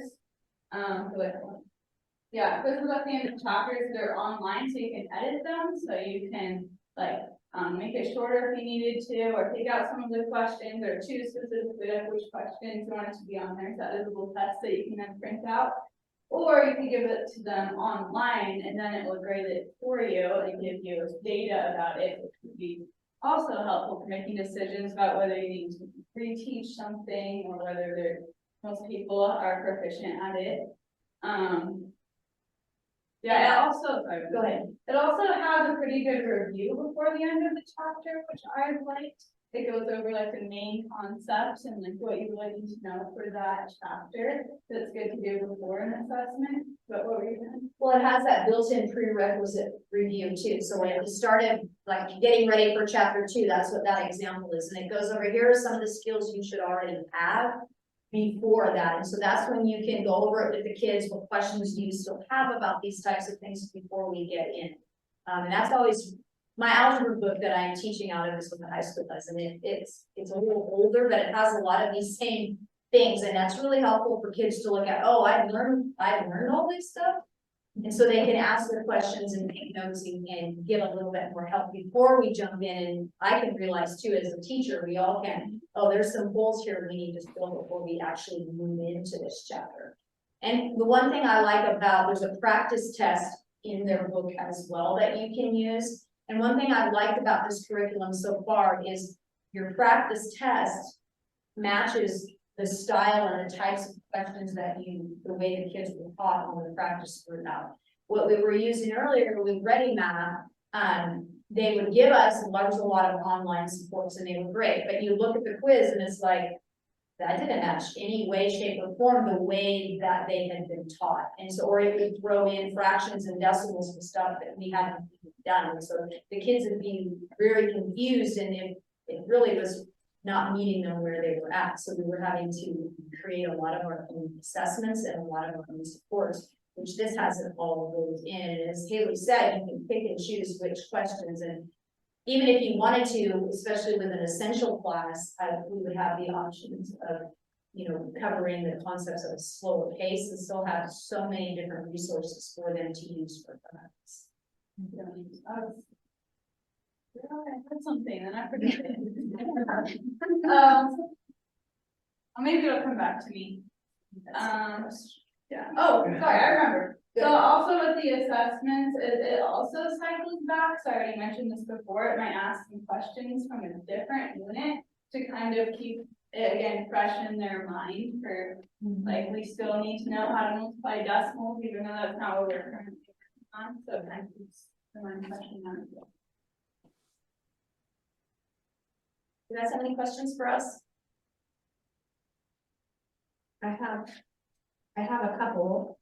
Yeah, quizzes at the end of chapters, they're online, so you can edit them, so you can make it shorter if you needed to, or take out some of the questions, or choose specifically which questions you want it to be on there. So that is a little test that you can then print out. Or you can give it to them online and then it will grade it for you and give you data about it, which would be also helpful for making decisions about whether you need to reteach something or whether most people are proficient at it. Yeah, it also, Go ahead. It also has a pretty good review before the end of the chapter, which I've liked. It goes over the main concepts and what you really need to know for that chapter. That's good to do before an assessment. But what were you saying? Well, it has that built-in prerequisite review too. So when you started getting ready for chapter 2, that's what that example is. And it goes over, here are some of the skills you should already have before that. And so that's when you can go over it with the kids. What questions do you still have about these types of things before we get in? And that's always my algebra book that I'm teaching out of is what the high school does. And it's a little older, but it has a lot of these same things. And that's really helpful for kids to look at, oh, I've learned all this stuff. And so they can ask their questions and take notes and get a little bit more help before we jump in. And I can realize too, as a teacher, we all can, oh, there's some holes here we need to fill before we actually move into this chapter. And the one thing I like about, there's a practice test in their book as well that you can use. And one thing I've liked about this curriculum so far is your practice test matches the style and the types of questions that the way the kids were taught when the practice through out. What we were using earlier with Ready Math, they would give us, and there was a lot of online supports and they were great, but you look at the quiz and it's like, that didn't match any way, shape, or form the way that they had been taught. And so, or it would throw in fractions and decimals and stuff that we hadn't done. So the kids would be very confused and it really was not meeting them where they were at. So we were having to create a lot of our own assessments and a lot of our own supports, which this has all of those in. And as Haley said, you can pick and choose which questions. And even if you wanted to, especially with an essential class, we would have the options of, covering the concepts at a slower pace and still have so many different resources for them to use for class. I heard something and I forget it. Maybe it'll come back to me. Yeah. Oh, sorry, I remember. So also with the assessments, it also cycles back. So I already mentioned this before. It might ask some questions from a different unit to kind of keep it again fresh in their mind for we still need to know how to multiply decimals, even though that's not what we're currently working on. So it kind of keeps the mind fresh in that as well. You guys have any questions for us? I have a couple,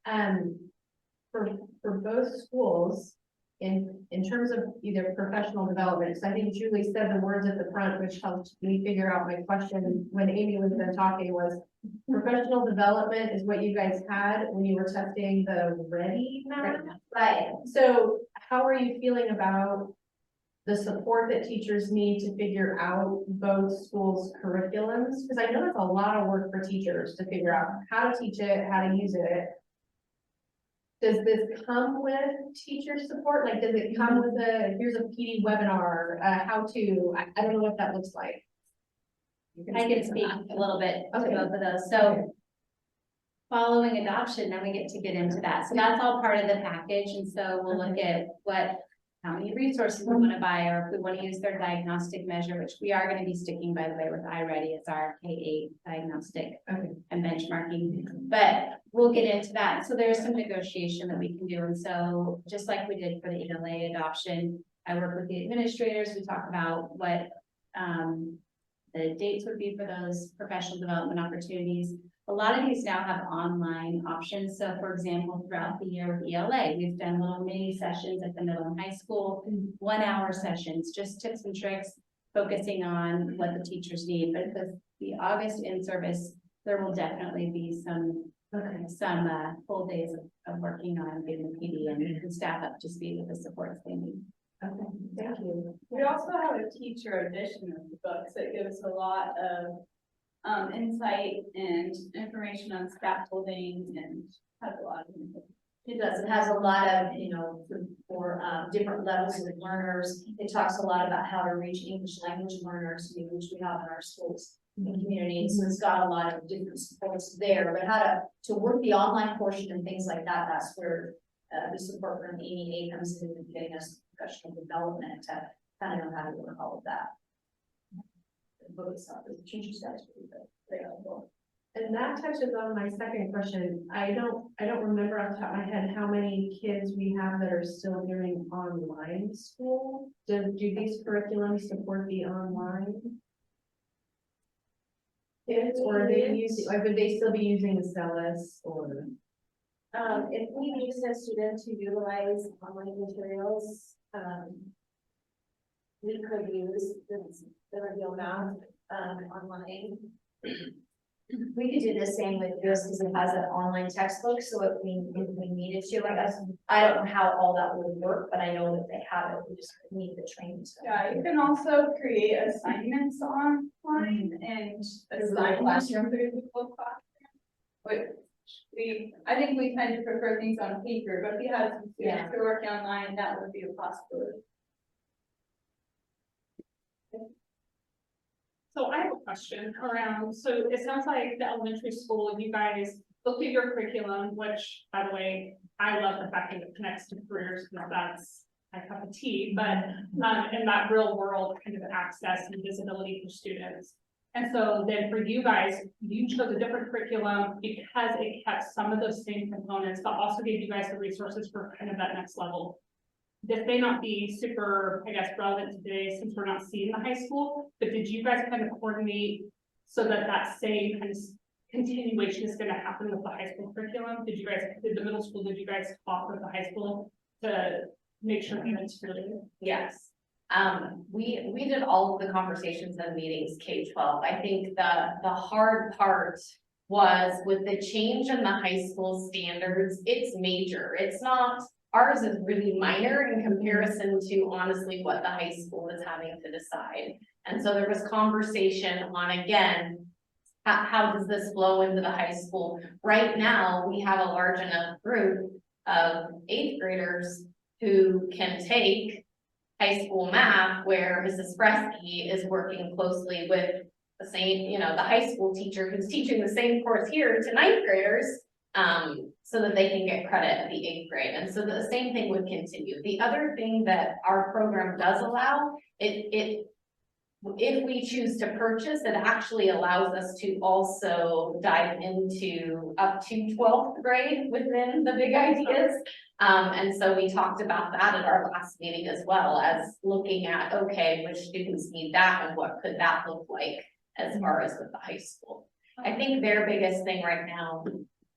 for both schools, in terms of either professional development, because I think Julie said the words at the front, which helped me figure out my question when Amy was done talking, was professional development is what you guys had when you were testing the ready map. Right. So how are you feeling about the support that teachers need to figure out both schools' curriculums? Because I know it's a lot of work for teachers to figure out how to teach it, how to use it. Does this come with teacher support? Like, does it come with here's a PD webinar, how to, I don't know what that looks like. I can speak a little bit to Okay. both of those. So following adoption, then we get into that. So that's all part of the package. And so we'll look at how many resources we want to buy, or if we want to use their diagnostic measure, which we are going to be sticking, by the way, with iReady as our K-8 diagnostic and benchmarking. But we'll get into that. So there's some negotiation that we can do. And so just like we did for the ELA adoption, I work with the administrators. We talk about what the dates would be for those professional development opportunities. A lot of these now have online options. So for example, throughout the year with ELA, we've done little mini sessions at the middle and high school, 1 hour sessions, just tips and tricks, focusing on what the teachers need. But with the August in-service, there will definitely be some full days of working on getting the PD and staff up to speed with the supports they need. Okay, thank you. We also have a teacher edition of the books that gives a lot of insight and information on scaffolding and has a lot of info. It does, it has a lot of, for different levels of learners. It talks a lot about how to reach English language learners, which we have in our schools and communities. So it's got a lot of different supports there, but how to work the online portion and things like that, that's where the support from Amy A comes in and getting us professional development to kind of know how to work all of that. Both stuff, the teacher stuff is pretty helpful. And that touches on my second question. I don't remember off the top of my head how many kids we have that are still doing online school. Do these curriculums support the online kids, or are they using, or would they still be using the Celis or? If we need a student to utilize online materials, we could use the reveal map, online. We could do the same with this because it has an online textbook, so if we needed to, I guess, I don't know how all that would work, but I know that they have it, we just need the training. Yeah, you can also create assignments online and assign classroom through the Google Classroom. I think we kind of prefer things on paper, but if you had some students who are working online, that would be a possibility. So I have a question around, so it sounds like the elementary school, you guys look at your curriculum, which, by the way, I love the fact that it connects to careers, because that's my cup of tea, but in that real world kind of access and visibility for students. And so then for you guys, you chose a different curriculum because it kept some of those same components, but also gave you guys the resources for kind of that next level. This may not be super, I guess, relevant today since we're not seeing the high school, but did you guys kind of coordinate so that that same kind of continuation is going to happen with the high school curriculum? Did the middle school, did you guys talk with the high school to make sure that it's really? Yes. We did all of the conversations and meetings K-12. I think the hard part was with the change in the high school standards, it's major. It's not, ours is really minor in comparison to honestly what the high school is having to decide. And so there was conversation on, again, how does this flow into the high school? Right now, we have a large enough group of 8th graders who can take high school math, where Mrs. Fresky is working closely with the same, the high school teacher who's teaching the same course here to 9th graders, so that they can get credit at the 8th grade. And so the same thing would continue. The other thing that our program does allow, if we choose to purchase, it actually allows us to also dive into up to 12th grade within the big ideas. And so we talked about that at our last meeting, as well as looking at, okay, which students need that and what could that look like as far as with the high school. I think their biggest thing right now,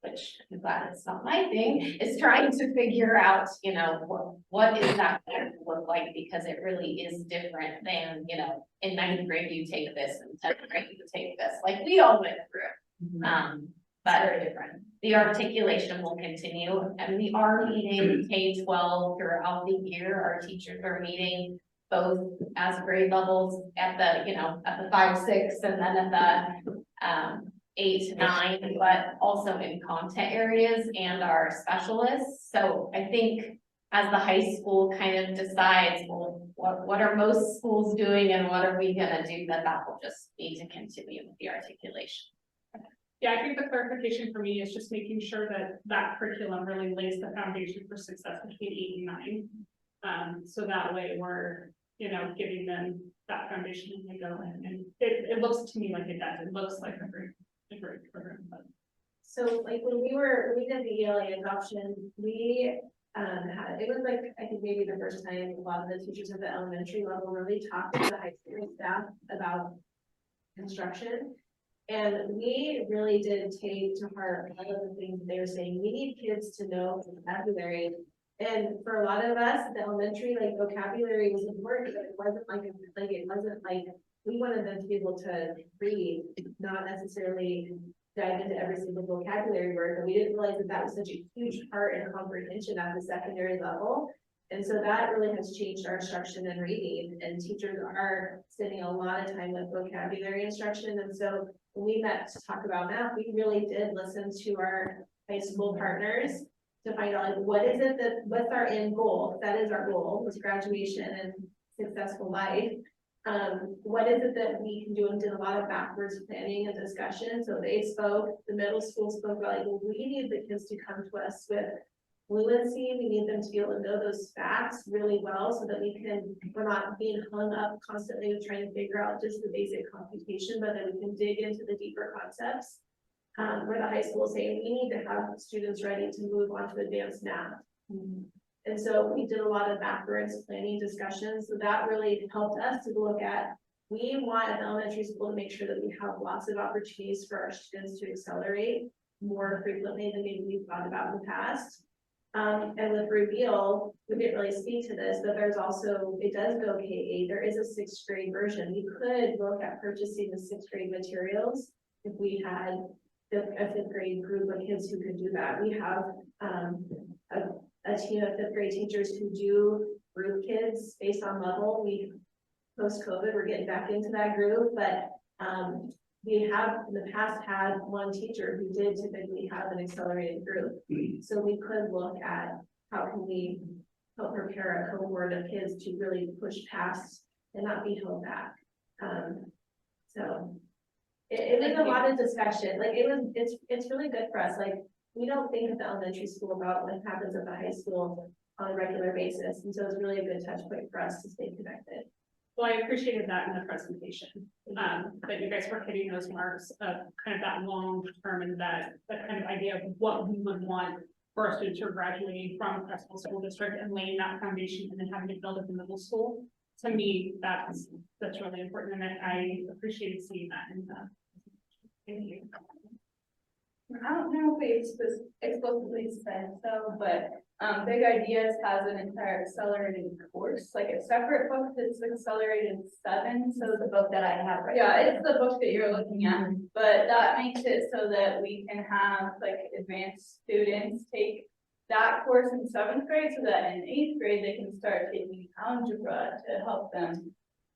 which I'm glad it's not my thing, is trying to figure out, you know, what is that going to look like? Because it really is different than, you know, in ninth grade, you take this, and 10th grade, you take this, like we all went through. But very different. The articulation will continue, and we are meeting K-12 throughout the year. Our teachers are meeting both as grade levels at the, you know, at the 5, 6, and then at the 8, 9, but also in content areas and our specialists. So I think as the high school kind of decides, well, what are most schools doing and what are we gonna do, that will just need to continue with the articulation. Yeah, I think the clarification for me is just making sure that that curriculum really lays the foundation for success between 8 and 9. So that way we're, you know, giving them that foundation when they go in, and it looks to me like it does. It looks like a great program. But. So like when we did the ELA adoption, we it was like, I think maybe the first time a lot of the teachers at the elementary level really talked to the high school staff about construction. And we really did take to heart all of the things they were saying. We need kids to know vocabulary. And for a lot of us, the elementary, like, vocabulary was important, but it wasn't like we wanted them to be able to read, not necessarily dive into every single vocabulary word, but we didn't realize that that was such a huge part in comprehension at the secondary level. And so that really has changed our instruction and reading, and teachers are spending a lot of time with vocabulary instruction. And so when we met to talk about math, we really did listen to our high school partners to find out, like, what's our end goal? That is our goal, was graduation and successful life. What is it that we can do, and did a lot of backwards planning and discussion. So they spoke, the middle school spoke about, like, well, we need the kids to come to us with fluency. We need them to be able to know those facts really well so that we're not being hung up constantly with trying to figure out just the basic computation, but that we can dig into the deeper concepts. Where the high school is saying we need to have students ready to move on to advanced math. And so we did a lot of backwards planning discussions. So that really helped us to look at, we want at the elementary school to make sure that we have lots of opportunities for our students to accelerate more frequently than maybe we've thought about in the past. And with Reveal, we didn't really speak to this, but there's also, it does go K-8, there is a 6th grade version. We could look at purchasing the 6th grade materials if we had a 5th grade group of kids who could do that. We have a team of 5th grade teachers who do group kids based on level. We, post-COVID, we're getting back into that group, but we have in the past had one teacher who did typically have an accelerated group. So we could look at how can we help prepare a cohort of kids to really push past and not be held back. So it was a lot of discussion. Like it's really good for us. Like we don't think at the elementary school about what happens at the high school on a regular basis. And so it's really a good touch point for us to stay connected. Well, I appreciated that in the presentation, that you guys were hitting those marks of kind of that long term and that kind of idea of what we would want for our students who are graduating from Creswell School District and laying that foundation and then having to build up the middle school. To me, that's really important, and I appreciated seeing that in the. Thank you. I don't know if it's explicitly said so, but Big Ideas has an entire accelerated course, like a separate book that's accelerated 7. So the book that I have right now. It's the book that you're looking at, but that makes it so that we can have like advanced students take that course in 7th grade, so that in 8th grade they can start taking algebra to help them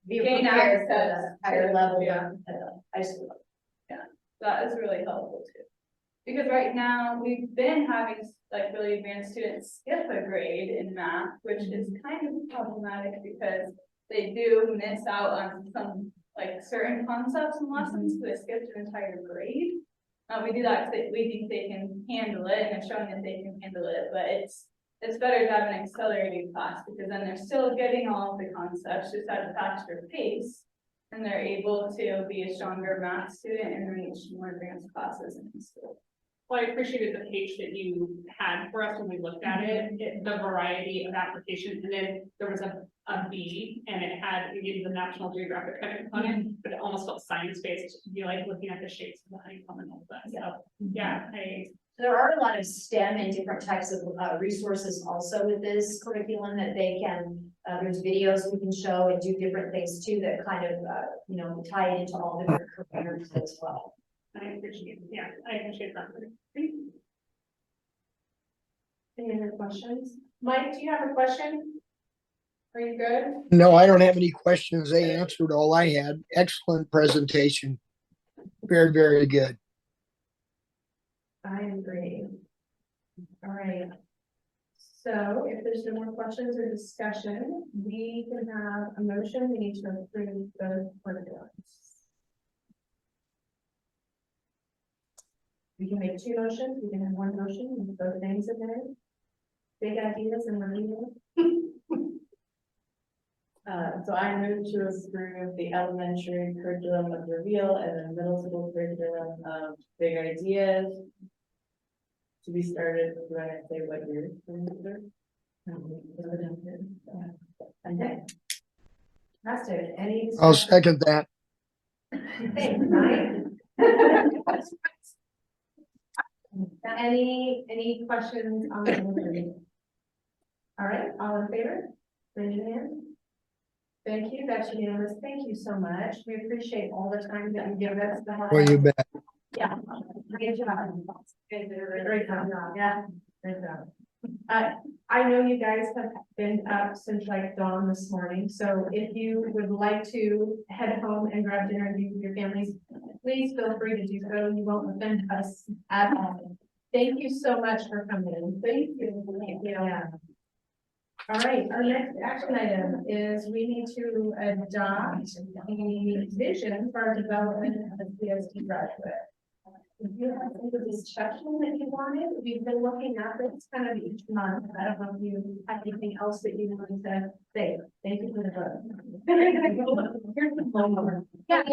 gain access to higher level. Yeah. High school. Yeah, that is really helpful too. Because right now we've been having like really advanced students skip a grade in math, which is kind of problematic because they do miss out on some like certain concepts and lessons, so they skipped an entire grade. We do that because we think they can handle it, and they're showing that they can handle it, but it's better to have an accelerated class because then they're still getting all of the concepts just at a faster pace. And they're able to be a stronger math student and reach more advanced classes in school. Well, I appreciated the page that you had for us when we looked at it, the variety of applications, and then there was a B, and it had, it gave you the National Geographic kind of component, but it almost felt science-based, to be like looking at the shapes of the honeycomb and all of that, so, yeah, There are a lot of STEM and different types of resources also with this curriculum that they can, there's videos we can show and do different things too that kind of, you know, tie it into all different careers as well. I appreciate, yeah, I appreciate that. Any other questions? Mike, do you have a question? Are you good? No, I don't have any questions. They answered all I had. Excellent presentation. Very, very good. I agree. All right. So if there's no more questions or discussion, we can have a motion. We need to approve the curriculums. We can make two motions. We can have one motion with both names in there. Big ideas and money. So I move to approve the elementary curriculum of Reveal and the middle school curriculum of Big Ideas. To be started, do I say what year? Okay. Fantastic. Any? I'll second that. Thanks, Mike. Any questions on the motion? All right, all in favor? Raise your hand. Thank you, that's unanimous. Thank you so much. We appreciate all the time that you give us. Well, you bet. Yeah. Great job. Great job. Yeah. Great job. I know you guys have been up since like dawn this morning, so if you would like to head home and grab dinner and be with your families, please feel free to do so. You won't offend us at all. Thank you so much for coming in. Thank you. Yeah. All right, our next action item is we need to adopt the vision for our development of the CSD graduate. If you have any discussion that you wanted, we've been looking at this kind of each month. I don't know if you have anything else that you wanted to say. Thank you for the vote. Here's the phone number. Yeah, they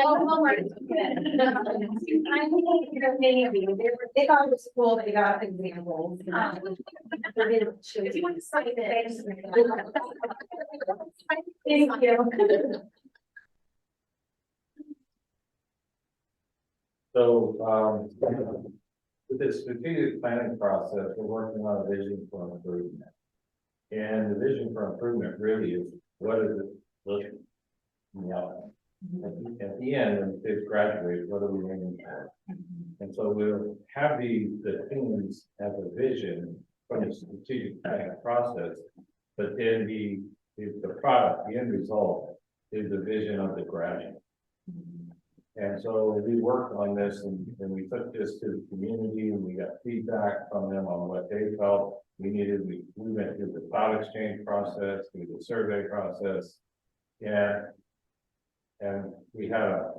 thought it was cool, they got examples. If you want to cite it. Thank you. So, with this strategic planning process, we're working on a vision for improvement. And the vision for improvement really is, what is it looking? At the end, when kids graduate, what are we aiming for? And so we'll have the themes as a vision from the strategic planning process, but then the product, the end result is the vision of the graduate. And so we worked on this and we took this to the community and we got feedback from them on what they felt we needed. We went through the thought exchange process, through the survey process. And we had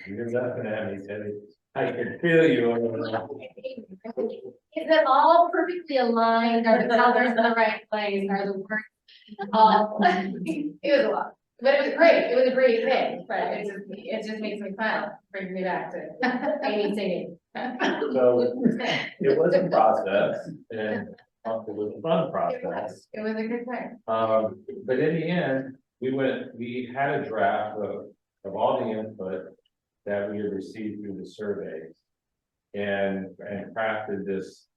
you're laughing at me, Teddy. I can feel you. Is it all perfectly aligned? Are the colors in the right place? Are the words? It was a lot, but it was great. It was a great thing, but it just makes me smile, brings me back to Amy singing. So it was a process and it was a fun process. It was a good time. But in the end, we had a draft of all the input that we had received through the surveys. And crafted this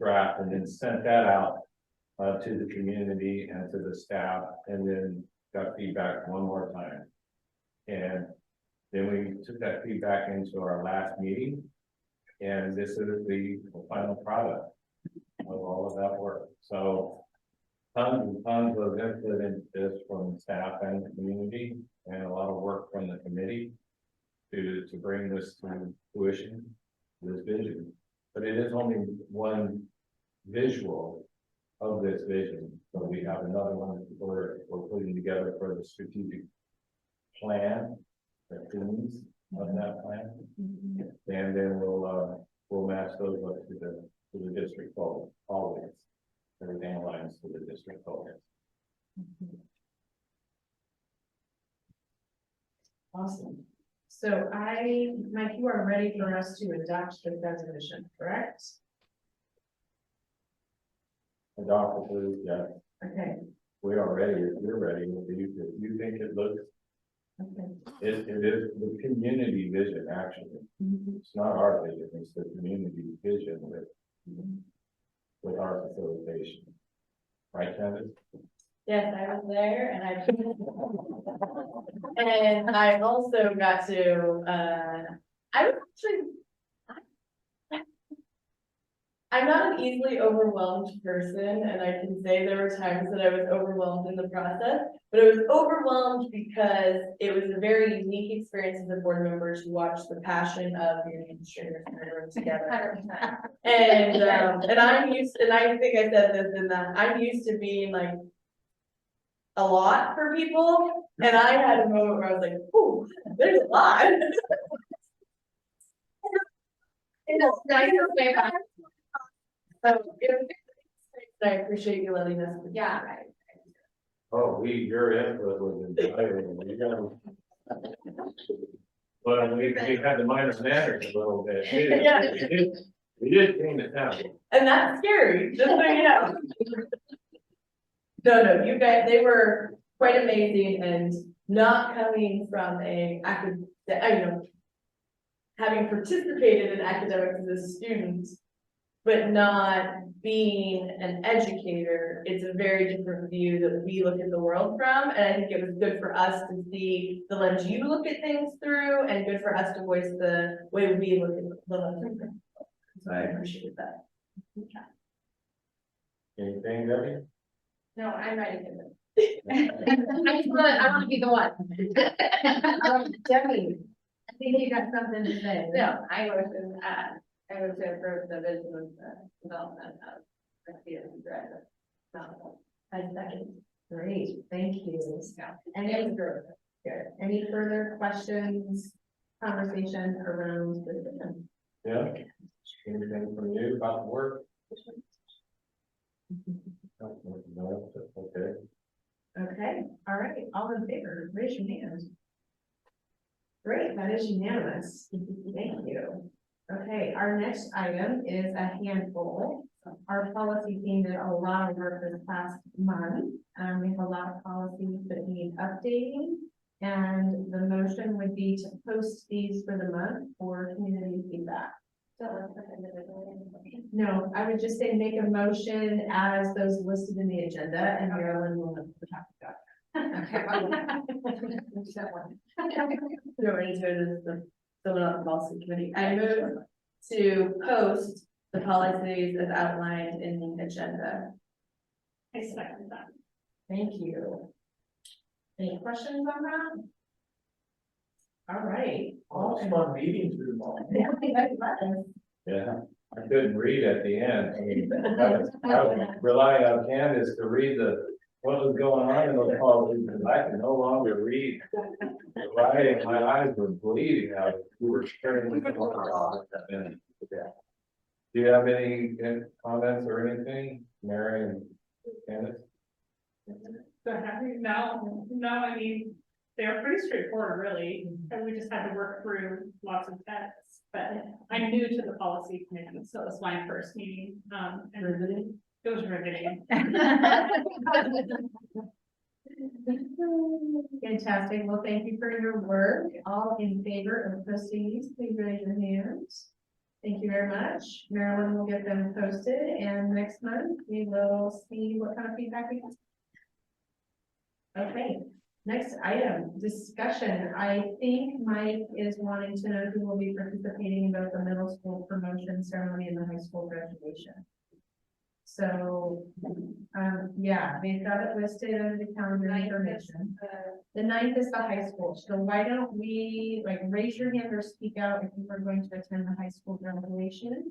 draft and then sent that out to the community and to the staff, and then got feedback one more time. And then we took that feedback into our last meeting, and this is the final product of all of that work. So tons and tons of input into this from staff and the community, and a lot of work from the committee to bring this to fruition, this vision. But it is only one visual of this vision. So we have another one we're putting together for the strategic plan, the themes of that plan. And then we'll match those up to the district goals, always. Everything aligns to the district goals. Awesome. So Mike, you are ready for us to adopt the resolution, correct? Adopt it, yeah, Okay, we are ready, if you're ready, if you think it looks, okay. it is the community vision, actually. It's not our vision, it's the community vision with our facilitation. Right, Candace? Yes, I was there and I also got to, I was actually. I'm not an easily overwhelmed person, and I can say there were times that I was overwhelmed in the process, but I was overwhelmed because it was a very unique experience as a board member to watch the passion of your administrators in the room together. And I'm used, and I think I said this in that, I'm used to being like a lot for people, and I had a moment where I was like, ooh, there's a lot. It's nice to say that. So, I appreciate you letting us. Yeah. Oh, your input was invaluable, you know. But we had to mind our manners a little bit, too. Yeah. We did clean it down. And that's scary, just so you know. No, you guys, they were quite amazing and not coming from a having participated in academics as a student, but not being an educator, it's a very different view that we look at the world from. And I think it was good for us to see the lens you look at things through and good for us to voice the way we look at the lens. So I appreciate that. Anything, Debbie? No, I'm ready for this. I want to be the one. Debbie, I think you got something to say. No, I was to approve the vision of the development of the CSD director. I second. Great, thank you. Any further questions, conversation around the vision? Yeah. Anything from you about the work? No, okay. Okay, all right, all in favor, raise your hand. Great, that is unanimous. Thank you. Okay, our next item is a handful. Our policy team did a lot of work this past month. We have a lot of policies that need updating. And the motion would be to post these for the month for community feedback. No, I would just say make a motion as those listed in the agenda and Marilyn will talk about Someone on the policy committee. I move to post the policies as outlined in the agenda. I second that. Thank you. Any questions on that? All right. All fun meetings through tomorrow. Yeah, I couldn't read at the end. I mean, I was relying on Candace to read what was going on in those policies, because I can no longer read. Right, my eyes were bleeding out. We were staring at the wall. Do you have any comments or anything, Mary and Candace? So happy, no, I mean, they're pretty straightforward, really, and we just had to work through lots of texts, but I'm new to the policy committee, so it's my first meeting, and riveting. It was riveting. Fantastic. Well, thank you for your work. All in favor of posting these, please raise your hands. Thank you very much. Marilyn will get them posted, and next month we will see what kind of feedback we get. Okay, next item, discussion. I think Mike is wanting to know who will be participating in both the middle school promotion ceremony and the high school graduation. So, yeah, they've got it listed on the calendar information. The 9th is the high school, so why don't we raise your hand or speak out if you are going to attend the high school graduation?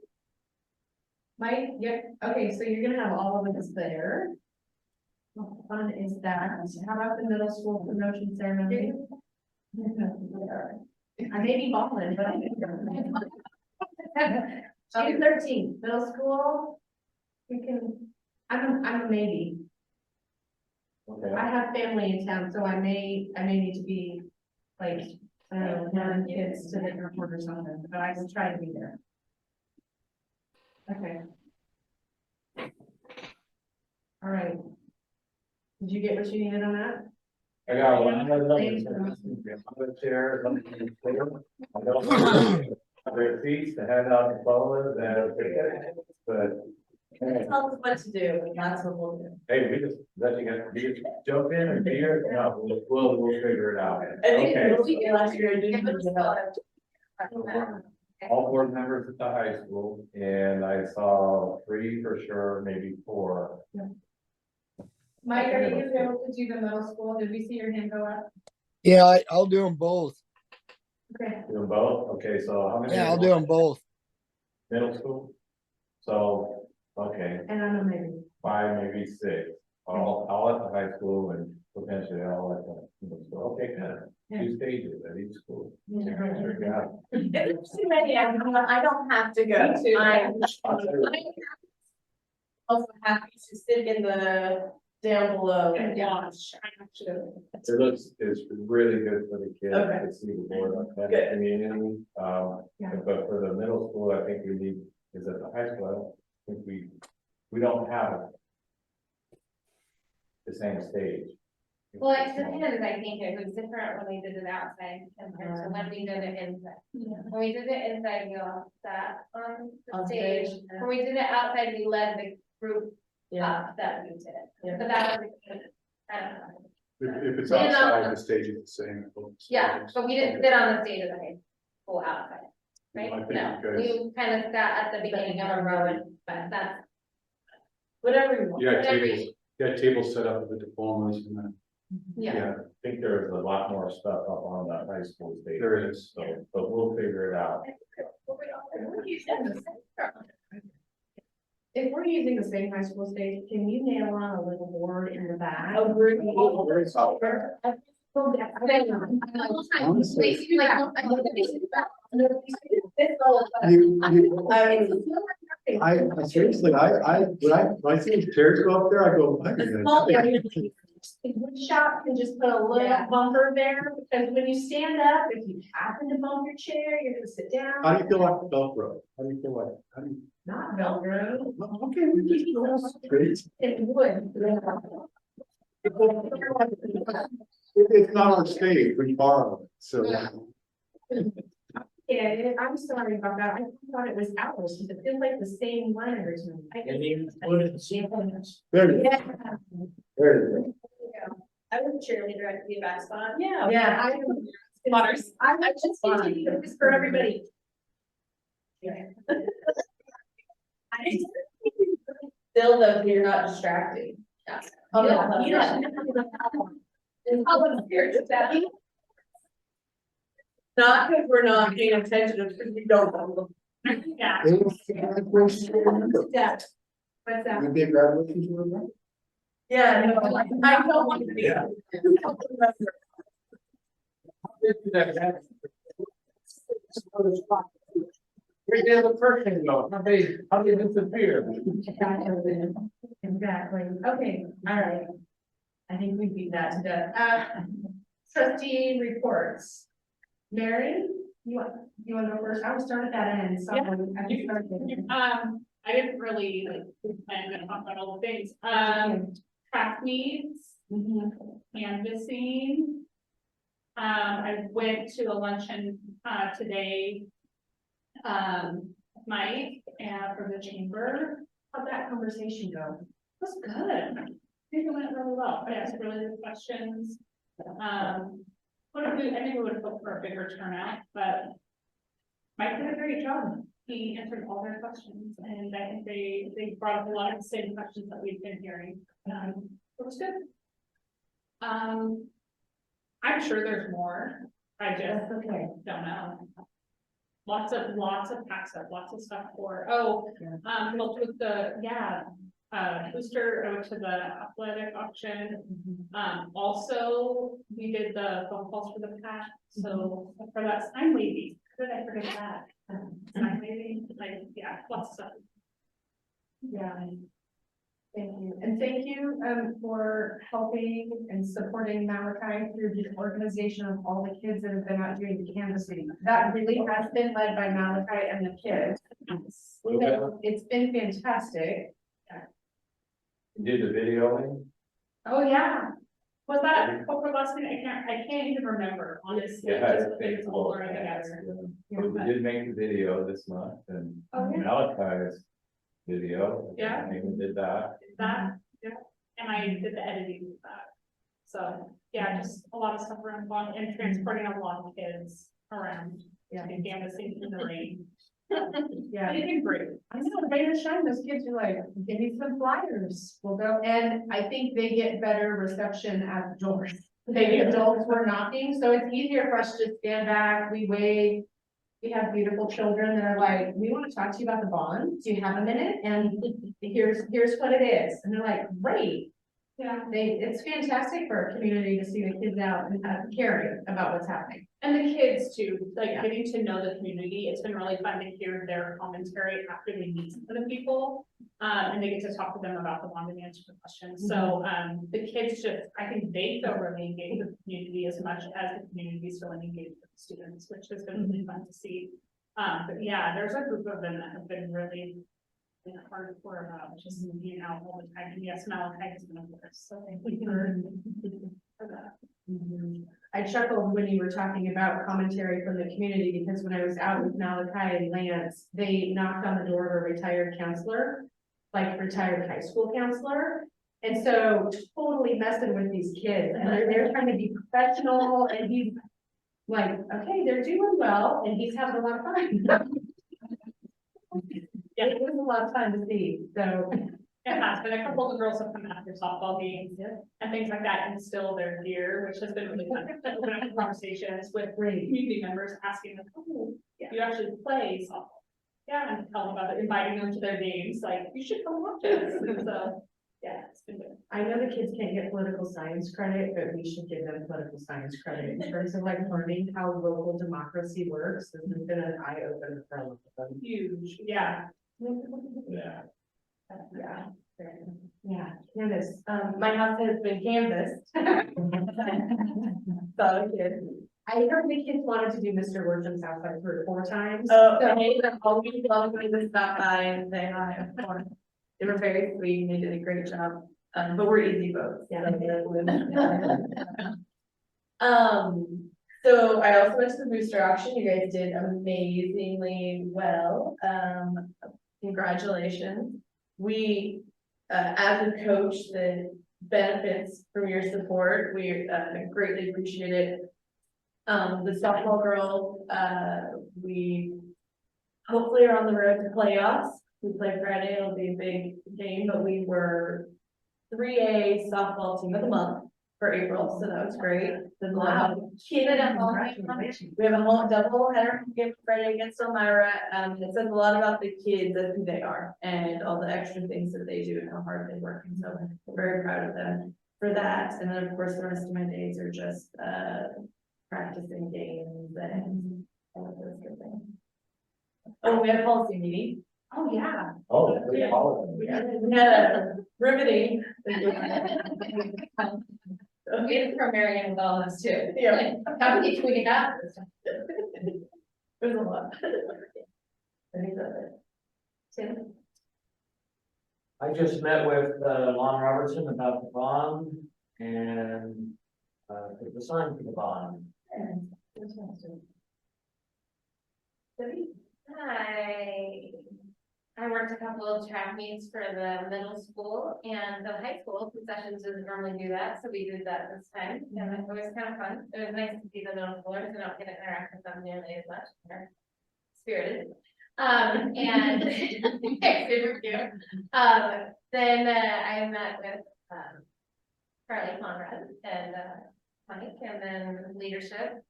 Mike, yep, okay, so you're gonna have all of us there. How fun is that? How about the middle school promotion ceremony? I may be balling, but June 13th, middle school. We can, I'm a maybe. Okay. I have family in town, so I may need to be and kids to the airport or something, but I will try to be there. Okay. All right. Did you get what you needed on that? I got one. I'm gonna chair. I don't know. Their seats to hand out the followers and, but. Tell us what to do, and that's what we'll do. Hey, we just, let you guys, we just jump in or here, no, we'll figure it out. Okay. last year, All board members at the high school, and I saw 3 for sure, maybe 4. Mike, are you able to do the middle school? Did we see your hand go up? Yeah, I'll do them both. Okay. Doing both, okay, so how many? Yeah, I'll do them both. Middle school? So, okay, And I'm a maybe. 5, maybe 6, all at the high school and potentially all at the middle school, okay, good. 2 stages at each school. Sure, got it. It's too many, I don't have to go. Me too. I'm also happy to sit in the down below and watch. It looks, it's really good for the kids Okay. to see the board on that Good. community. Yeah. But for the middle school, I think we need, is at the high school, I think we don't have the same stage. Well, it depends, I think it was different when we did it outside compared to when we did it inside. When we did it inside, we all sat on the On stage. stage, yeah. When we did it outside, we led the group up that we did. Yeah. But that was, I don't know. If it's We did not- outside, the stage is the same. Yeah, but we didn't sit on the stage of the high school outside, right? I think No, because- we kind of sat at the beginning of a row, and but that's. Whatever you want. You got Whatever tables, you got tables set up with the diplomas and then, Yeah, I think there's a lot more stuff up on the high school stage. There is. So, but we'll figure it out. If we're using the same high school stage, can you nail on a little board in the back? Oh, great. I seriously, when I see the chairs go up there, I go. Wood shop can just put a little bumper there, because when you stand up, if you happen to bump your chair, you're gonna sit down. How do you feel like Velcro? How do you feel like, how do you? Not Velcro. Okay, we just go straight. It would. It's not on stage, we borrow it, so. Yeah, I'm sorry about that. I thought it was ours, because it feels like the same one every time. And you put it in sequence. There it is. Yeah. There it is. I was a cheerleader at the back spot. Yeah. Yeah. I'm just thinking this for everybody. Still though, you're not distracted. Yeah. Oh, Yeah. Not because we're not paying attention, it's because we don't know. Yeah. Yeah. What's that? Would be a graduation tour, right? Yeah, no, I don't want to be. Yeah. Where did the person go? How they disappear? Exactly. Okay, all right. I think we beat that to death. Trustee reports. Mary, you want to go first? I will start at that end, so. I can start there. I didn't really like plan to talk about all the things. Craft meets, canvassing. I went to a luncheon today. Mike and for the chamber. How'd that conversation go? It was good. I think it went really well. I asked really good questions. I think we would have hoped for a bigger turnout, but Mike did a great job. He answered all their questions, and I think they brought up a lot of the same questions that we've been hearing. It was good. I'm sure there's more. I just don't know. Lots of pack stuff, lots of stuff for, helped with the, booster, I went to the athletic auction. Also, we did the phone calls for the pack, so for that sign lady, how did I forget that? Sign lady, lots of stuff. Yeah. Thank you. And thank you, for helping and supporting Malachi through the organization of all the kids that have been out doing the canvassing. That really has been led by Malachi and the kids. It's been fantastic. Did the videoing? Oh, yeah. Was that over last week? I can't even remember, honestly. Yeah, just I the think things all so. running together. But we did make the video this month and Oh, yeah. Malachi's video. Yeah. I even did that. That, yeah, and I did the editing of that. So, yeah, just a lot of stuff around bond and transporting a lot of kids around. Yeah. And canvassing in the rain. Yeah. They did great. I know, rain or shine, those kids are like, give me some flyers, we'll go, and I think they get better reception at the doors. The adults were knocking, so it's easier for us to just stand back, we wave. We have beautiful children that are like, we want to talk to you about the bond, do you have a minute? And here's what it is, and they're like, great. Yeah. It's fantastic for our community to see the kids out and caring about what's happening. And the kids too, like Yeah. getting to know the community, it's been really fun to hear their commentary after they meet some of the people. And they get to talk to them about the bond and answer the questions, so, the kids just, I think they feel really engaged with the community as much as the community is feeling engaged with the students, which has been really fun to see. But yeah, there's a group of them that have been really hardcore about just being out all the time, and yes, Malachi has been a force, so thank you for that. I chuckled when you were talking about commentary from the community, because when I was out with Malachi and Lance, they knocked on the door of a retired counselor, like retired high school counselor. And so totally messing with these kids, and they're trying to be professional, and he's like, okay, they're doing well, and he's having a lot of fun. Yeah, it was a lot of fun to see, so. It has been, a couple of the girls have come after softball games and things like that, and still they're here, which has been really fun. Open up conversations with community members, asking them, oh, you actually play softball. Yeah, and tell them about it, inviting them to their games, like, you should come watch us. And so, yeah, it's been good. I know the kids can't get political science credit, but we should give them political science credit in terms of like learning how local democracy works. This has been an eye opener for a lot of them. Huge, yeah. Yeah. Yeah. Yeah, Candace, my house has been canvassed. So good. I heard the kids wanted to do Mr. Wortham's house like 3 or 4 times. Oh, So- okay, they're always welcome to stop by and say hi, of course. They were very sweet and they did a great job, but we're easy folks. Yeah. So I also went to the booster auction, you guys did amazingly well, congratulations. We, as a coach, the benefits from your support, we greatly appreciate it. The softball girls, we hopefully are on the road to playoffs. We play Friday, it'll be a big game, but we were 3A softball team of the month for April, so that was great. Wow. Canada, we have a whole double header game Friday against Elmira. It says a lot about the kids and who they are and all the extra things that they do and how hard they work. And so we're very proud of them for that. And then of course, the rest of my days are just practicing games and all of those good things. Oh, we had a policy meeting. Oh, yeah. Oh, we apologize. Yeah, riveting. We had Marion with all of us too. Yeah. How many tweeting out? It was a lot. I think that's it. Tim? I just met with Lon Robertson about the bond and took the sign for the bond. Hi. I worked a couple of track meets for the middle school and the high school. Concessions doesn't normally do that, so we did that this time. And it was kind of fun. It was nice to see the middle schoolers and not get to interact with them nearly as much. They're spirited. And super cute. Then I met with Carly Conrad and Mike, and then leadership.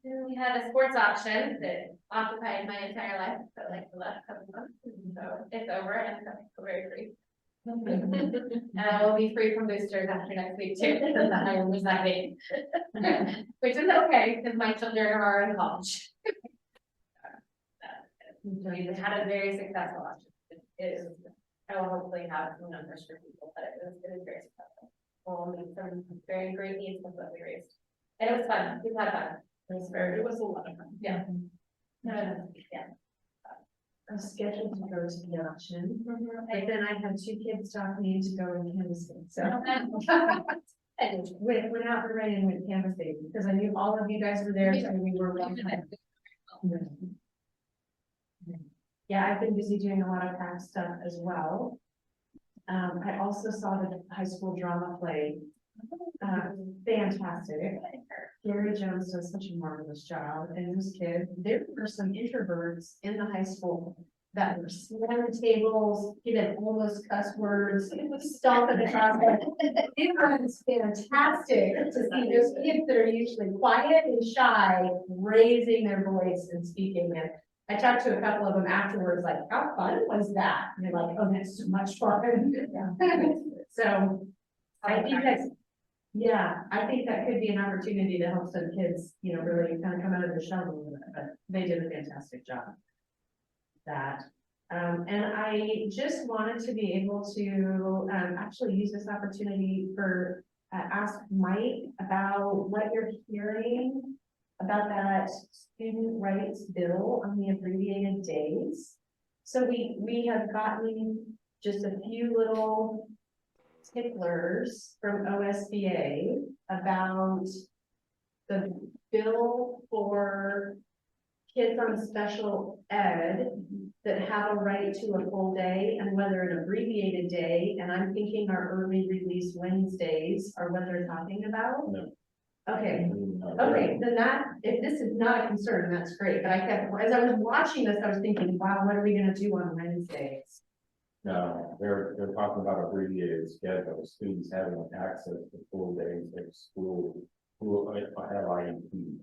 And we had a sports auction that occupied my entire life for like the last couple months. So it's over and I'm very free. And I will be free from boosters after next week too, because I am resigning. Which is okay, because my children are in college. We had a very successful auction. It is I will hopefully have some numbers for people, but it was very successful. We'll meet some very great needs with what we raised. And it was fun, we've had fun. It was a lot of fun. Yeah. Yeah. I'm scheduled to go to the auction, and then I had 2 kids talking me into going canvassing, so. And went out in the rain and went canvassing, because I knew all of you guys were there, so we were. Yeah, I've been busy doing a lot of PAC stuff as well. I also saw the high school drama play. Fantastic. Gary Jones does such a marvelous job, and those kids, there were some introverts in the high school that were slamming tables, giving almost cuss words, stomping across. It was fantastic to see those kids that are usually quiet and shy, raising their voice and speaking. And I talked to a couple of them afterwards, like, how fun was that? And they're like, oh, that's so much fun. So I think that's, yeah, I think that could be an opportunity to help some kids, really kind of come out of their shell a little bit, but they did a fantastic job. That, and I just wanted to be able to, actually use this opportunity for, ask Mike about what you're hearing about that student rights bill on the abbreviated days. So we have gotten just a few little ticklers from OSBA about the bill for kids on special ed that have a right to a full day and whether an abbreviated day, and I'm thinking our early release Wednesdays are what they're talking about. No. Okay, okay, then that, if this is not a concern, that's great, but I kept, as I was watching this, I was thinking, wow, what are we gonna do on Wednesdays? No, they're talking about abbreviated schedules, students having access to full days of school, have IEP.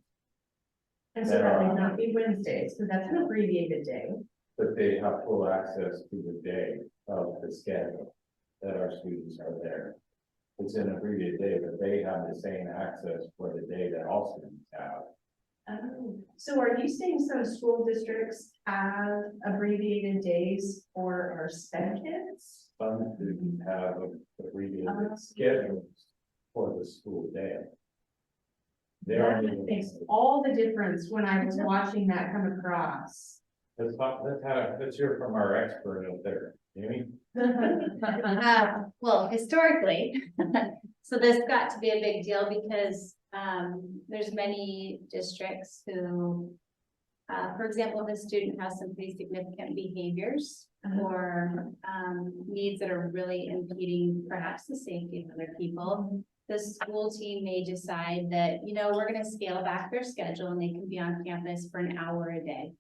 And so that would not be Wednesdays, because that's an abbreviated day. But they have full access to the day of the schedule that our students are there. It's an abbreviated day, but they have the same access for the day that all students have. Oh, so are you saying some school districts have abbreviated days for our SPED kids? Some students have abbreviated schedules for the school day. That makes all the difference when I was watching that come across. Let's hear from our expert out there, Amy. Well, historically, so this got to be a big deal because there's many districts who, for example, if a student has some pretty significant behaviors or needs that are really impeding perhaps the safety of other people, the school team may decide that, we're going to scale back their schedule and they can be on campus for an hour a day.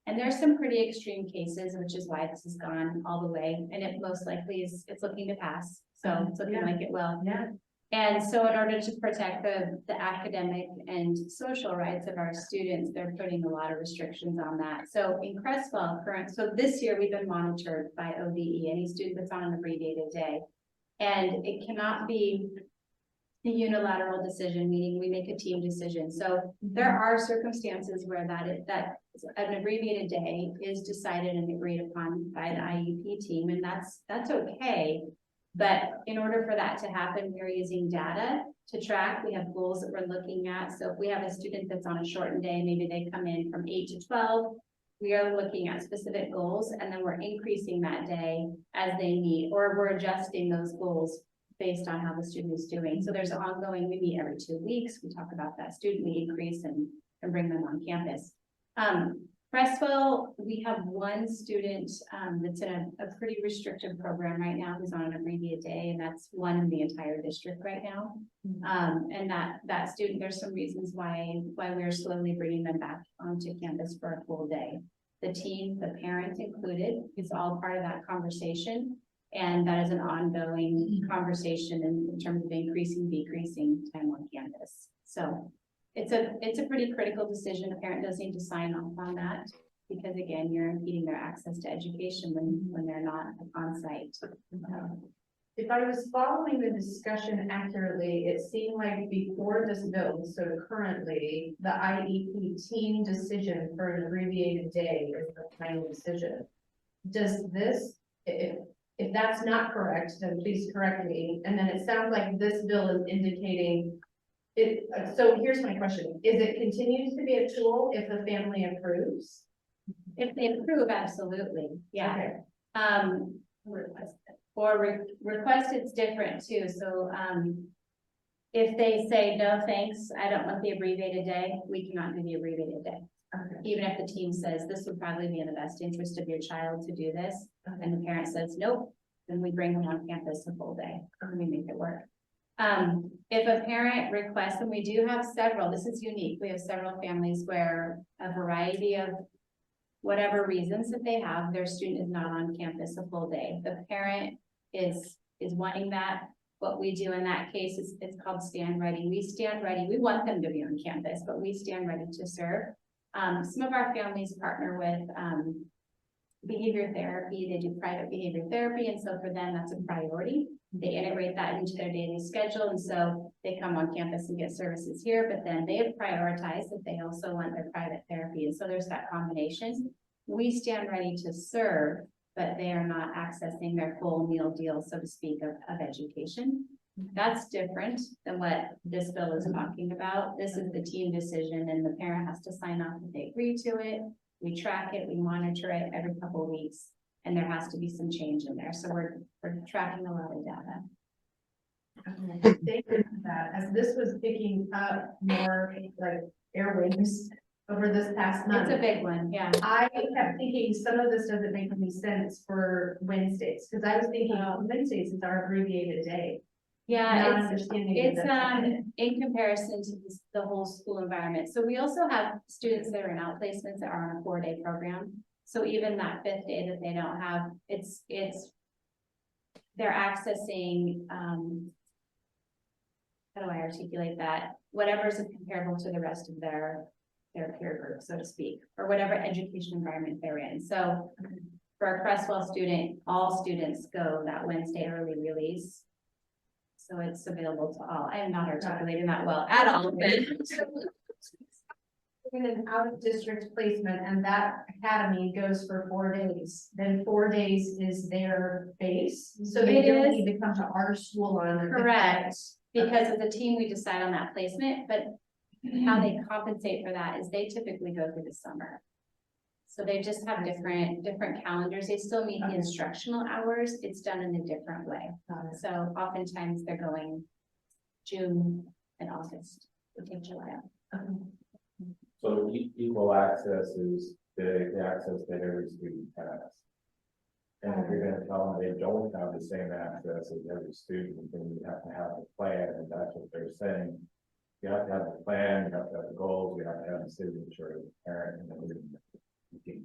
And there's some pretty extreme cases, which is why this has gone all the way, and it most likely it's looking to pass. So it's looking like it will. Yeah. And so in order to protect the academic and social rights of our students, they're putting a lot of restrictions on that. So in Creswell, so this year we've been monitored by ODE, any student that's on an abbreviated day. And it cannot be a unilateral decision, meaning we make a team decision. So there are circumstances where that an abbreviated day is decided and agreed upon by the IEP team, and that's okay. But in order for that to happen, we're using data to track. We have goals that we're looking at. So if we have a student that's on a shortened day, maybe they come in from 8 to 12, we are looking at specific goals, and then we're increasing that day as they need, or we're adjusting those goals based on how the student is doing. So there's ongoing, we meet every 2 weeks. We talk about that student, we increase and bring them on campus. Creswell, we have one student that's in a pretty restrictive program right now who's on an abbreviated day, and that's one in the entire district right now. And that student, there's some reasons why we're slowly bringing them back onto campus for a full day. The team, the parent included, is all part of that conversation. And that is an ongoing conversation in terms of increasing, decreasing time on campus. So it's a pretty critical decision. A parent does need to sign off on that because again, you're impeding their access to education when they're not on site. If I was following the discussion accurately, it seemed like before this bill, so currently, the IEP team decision for an abbreviated day is the final decision. Does this, if that's not correct, then please correct me. And then it sounds like this bill is indicating it, so here's my question. Is it continues to be a tool if the family approves? If they approve, absolutely, yeah. Okay. Request it's different too, so, if they say, no, thanks, I don't want the abbreviated day, we cannot do the abbreviated day. Okay. Even if the team says, this would probably be in the best interest of your child to do this, and the parent says, nope, then we bring them on campus a full day, and we make it work. If a parent requests, and we do have several, this is unique, we have several families where a variety of whatever reasons that they have, their student is not on campus a full day. The parent is wanting that. What we do in that case is, it's called stand ready. We stand ready. We want them to be on campus, but we stand ready to serve. Some of our families partner with, behavior therapy. They do private behavior therapy. And so for them, that's a priority. They integrate that into their daily schedule. And so they come on campus and get services here, but then they have prioritized that they also want their private therapy. And so there's that combination. We stand ready to serve, but they are not accessing their full meal deal, so to speak, of education. That's different than what this bill is talking about. This is the team decision and the parent has to sign off if they agree to it. We track it, we monitor it every couple of weeks, and there has to be some change in there. So we're tracking a lot of data. Okay, thank you for that. As this was picking up more like airwaves over this past month. It's a big one, yeah. I kept thinking some of this doesn't make any sense for Wednesdays, because I was thinking, oh, Wednesdays is our abbreviated day. Yeah, Not it's understanding that in comparison to the whole school environment. So we also have students that are in outplacements that are on a 4-day program. So even that 5th day that they don't have, they're accessing, how do I articulate that? Whatever is comparable to the rest of their peer group, so to speak, or whatever education environment they're in. So for a Creswell student, all students go that Wednesday early release. So it's available to all. I am not articulating that well at all. In an out-of-district placement and that academy goes for 4 days, then 4 days is their base. So they don't need to come to our school on. Correct, because as a team, we decide on that placement, but how they compensate for that is they typically go through the summer. So they just have different calendars. They still meet the instructional hours. It's done in a different way. So oftentimes they're going June and August. We take July out. So equal access is the access that every student has. And if you're gonna tell them they don't have the same access as every student, then you have to have a plan, and that's what they're saying. You have to have a plan, you have to have the goals, you have to have the signature of the parent and the team. Okay.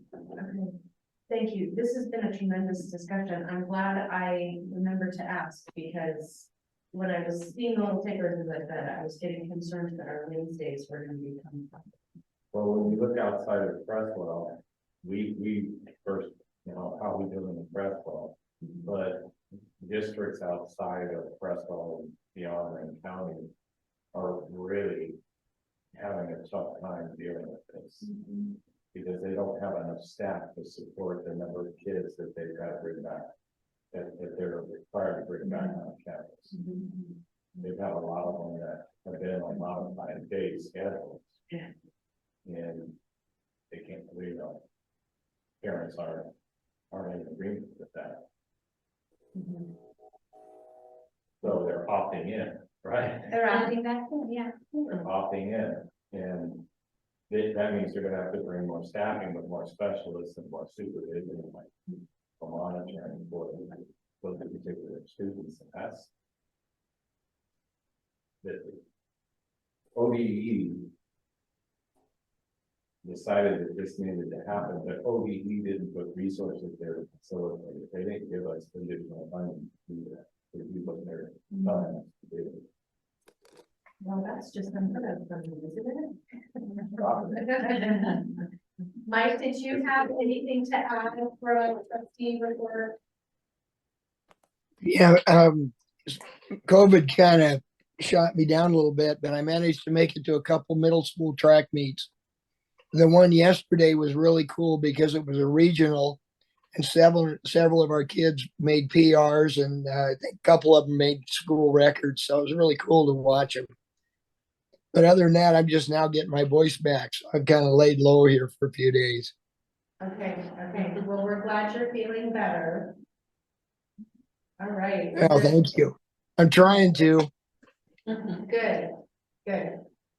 Thank you. This has been a tremendous discussion. I'm glad I remembered to ask because when I was seeing the little takers, as I said, I was getting concerned that our Wednesdays were going to become. Well, when we look outside of Creswell, we first, how we do in Creswell, but districts outside of Creswell and beyond Lane County are really having a tough time dealing with this. Because they don't have enough staff to support the number of kids that they've got to bring back, that they're required to bring back on campus. They've had a lot of them that have been on modified day schedules. And they can't believe that parents aren't in agreement with that. So they're opting in, right? They're opting back in, yeah. They're opting in, and that means they're gonna have to bring more staffing with more specialists and more supervision and like for monitoring for those particular students. And that's the ODE decided that this needed to happen, but ODE didn't put resources there to facilitate it. They didn't give us additional funding to do that. They do what they're telling us to do. Well, that's just unheard of, isn't it? Mike, did you have anything to add for a trustee report? Yeah, COVID kind of shot me down a little bit, but I managed to make it to a couple middle school track meets. The one yesterday was really cool because it was a regional And several of our kids made PRs, and I think a couple of them made school records. So it was really cool to watch them. But other than that, I'm just now getting my voice back. So I've kind of laid low here for a few days. Okay, well, we're glad you're feeling better. All right. Oh, thank you. I'm trying to. Good.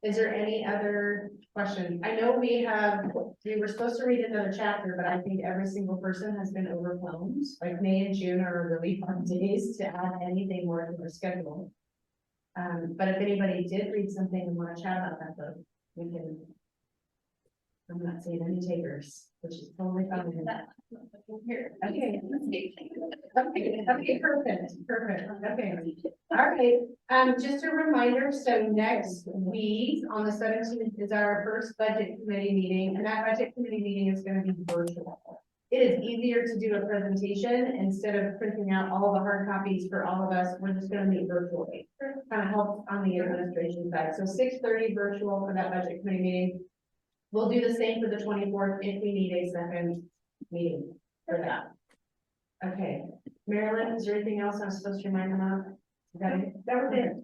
Is there any other questions? I know we were supposed to read another chapter, but I think every single person has been overwhelmed. Like May and June are really fun days to add anything more to their schedule. But if anybody did read something and want to chat about that, though, we can. I'm not seeing any takers, which is totally fine. Okay. Okay, perfect. Okay. All right, just a reminder, so next week on the 17th is our first budget committee meeting, and that budget committee meeting is gonna be virtual. It is easier to do a presentation instead of printing out all the hard copies for all of us. We're just gonna meet virtually. Kind of helps on the administration side. So 6:30 virtual for that budget committee meeting. We'll do the same for the 24th if we need a second meeting for that. Okay, Marilyn, is there anything else I'm supposed to remind them of? That was it.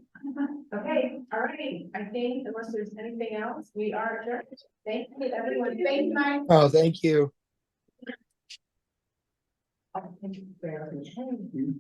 Okay, all right. I think unless there's anything else, we are adjourned. Thank you, everyone. Thank you, Mike. Oh, thank you. I'll send you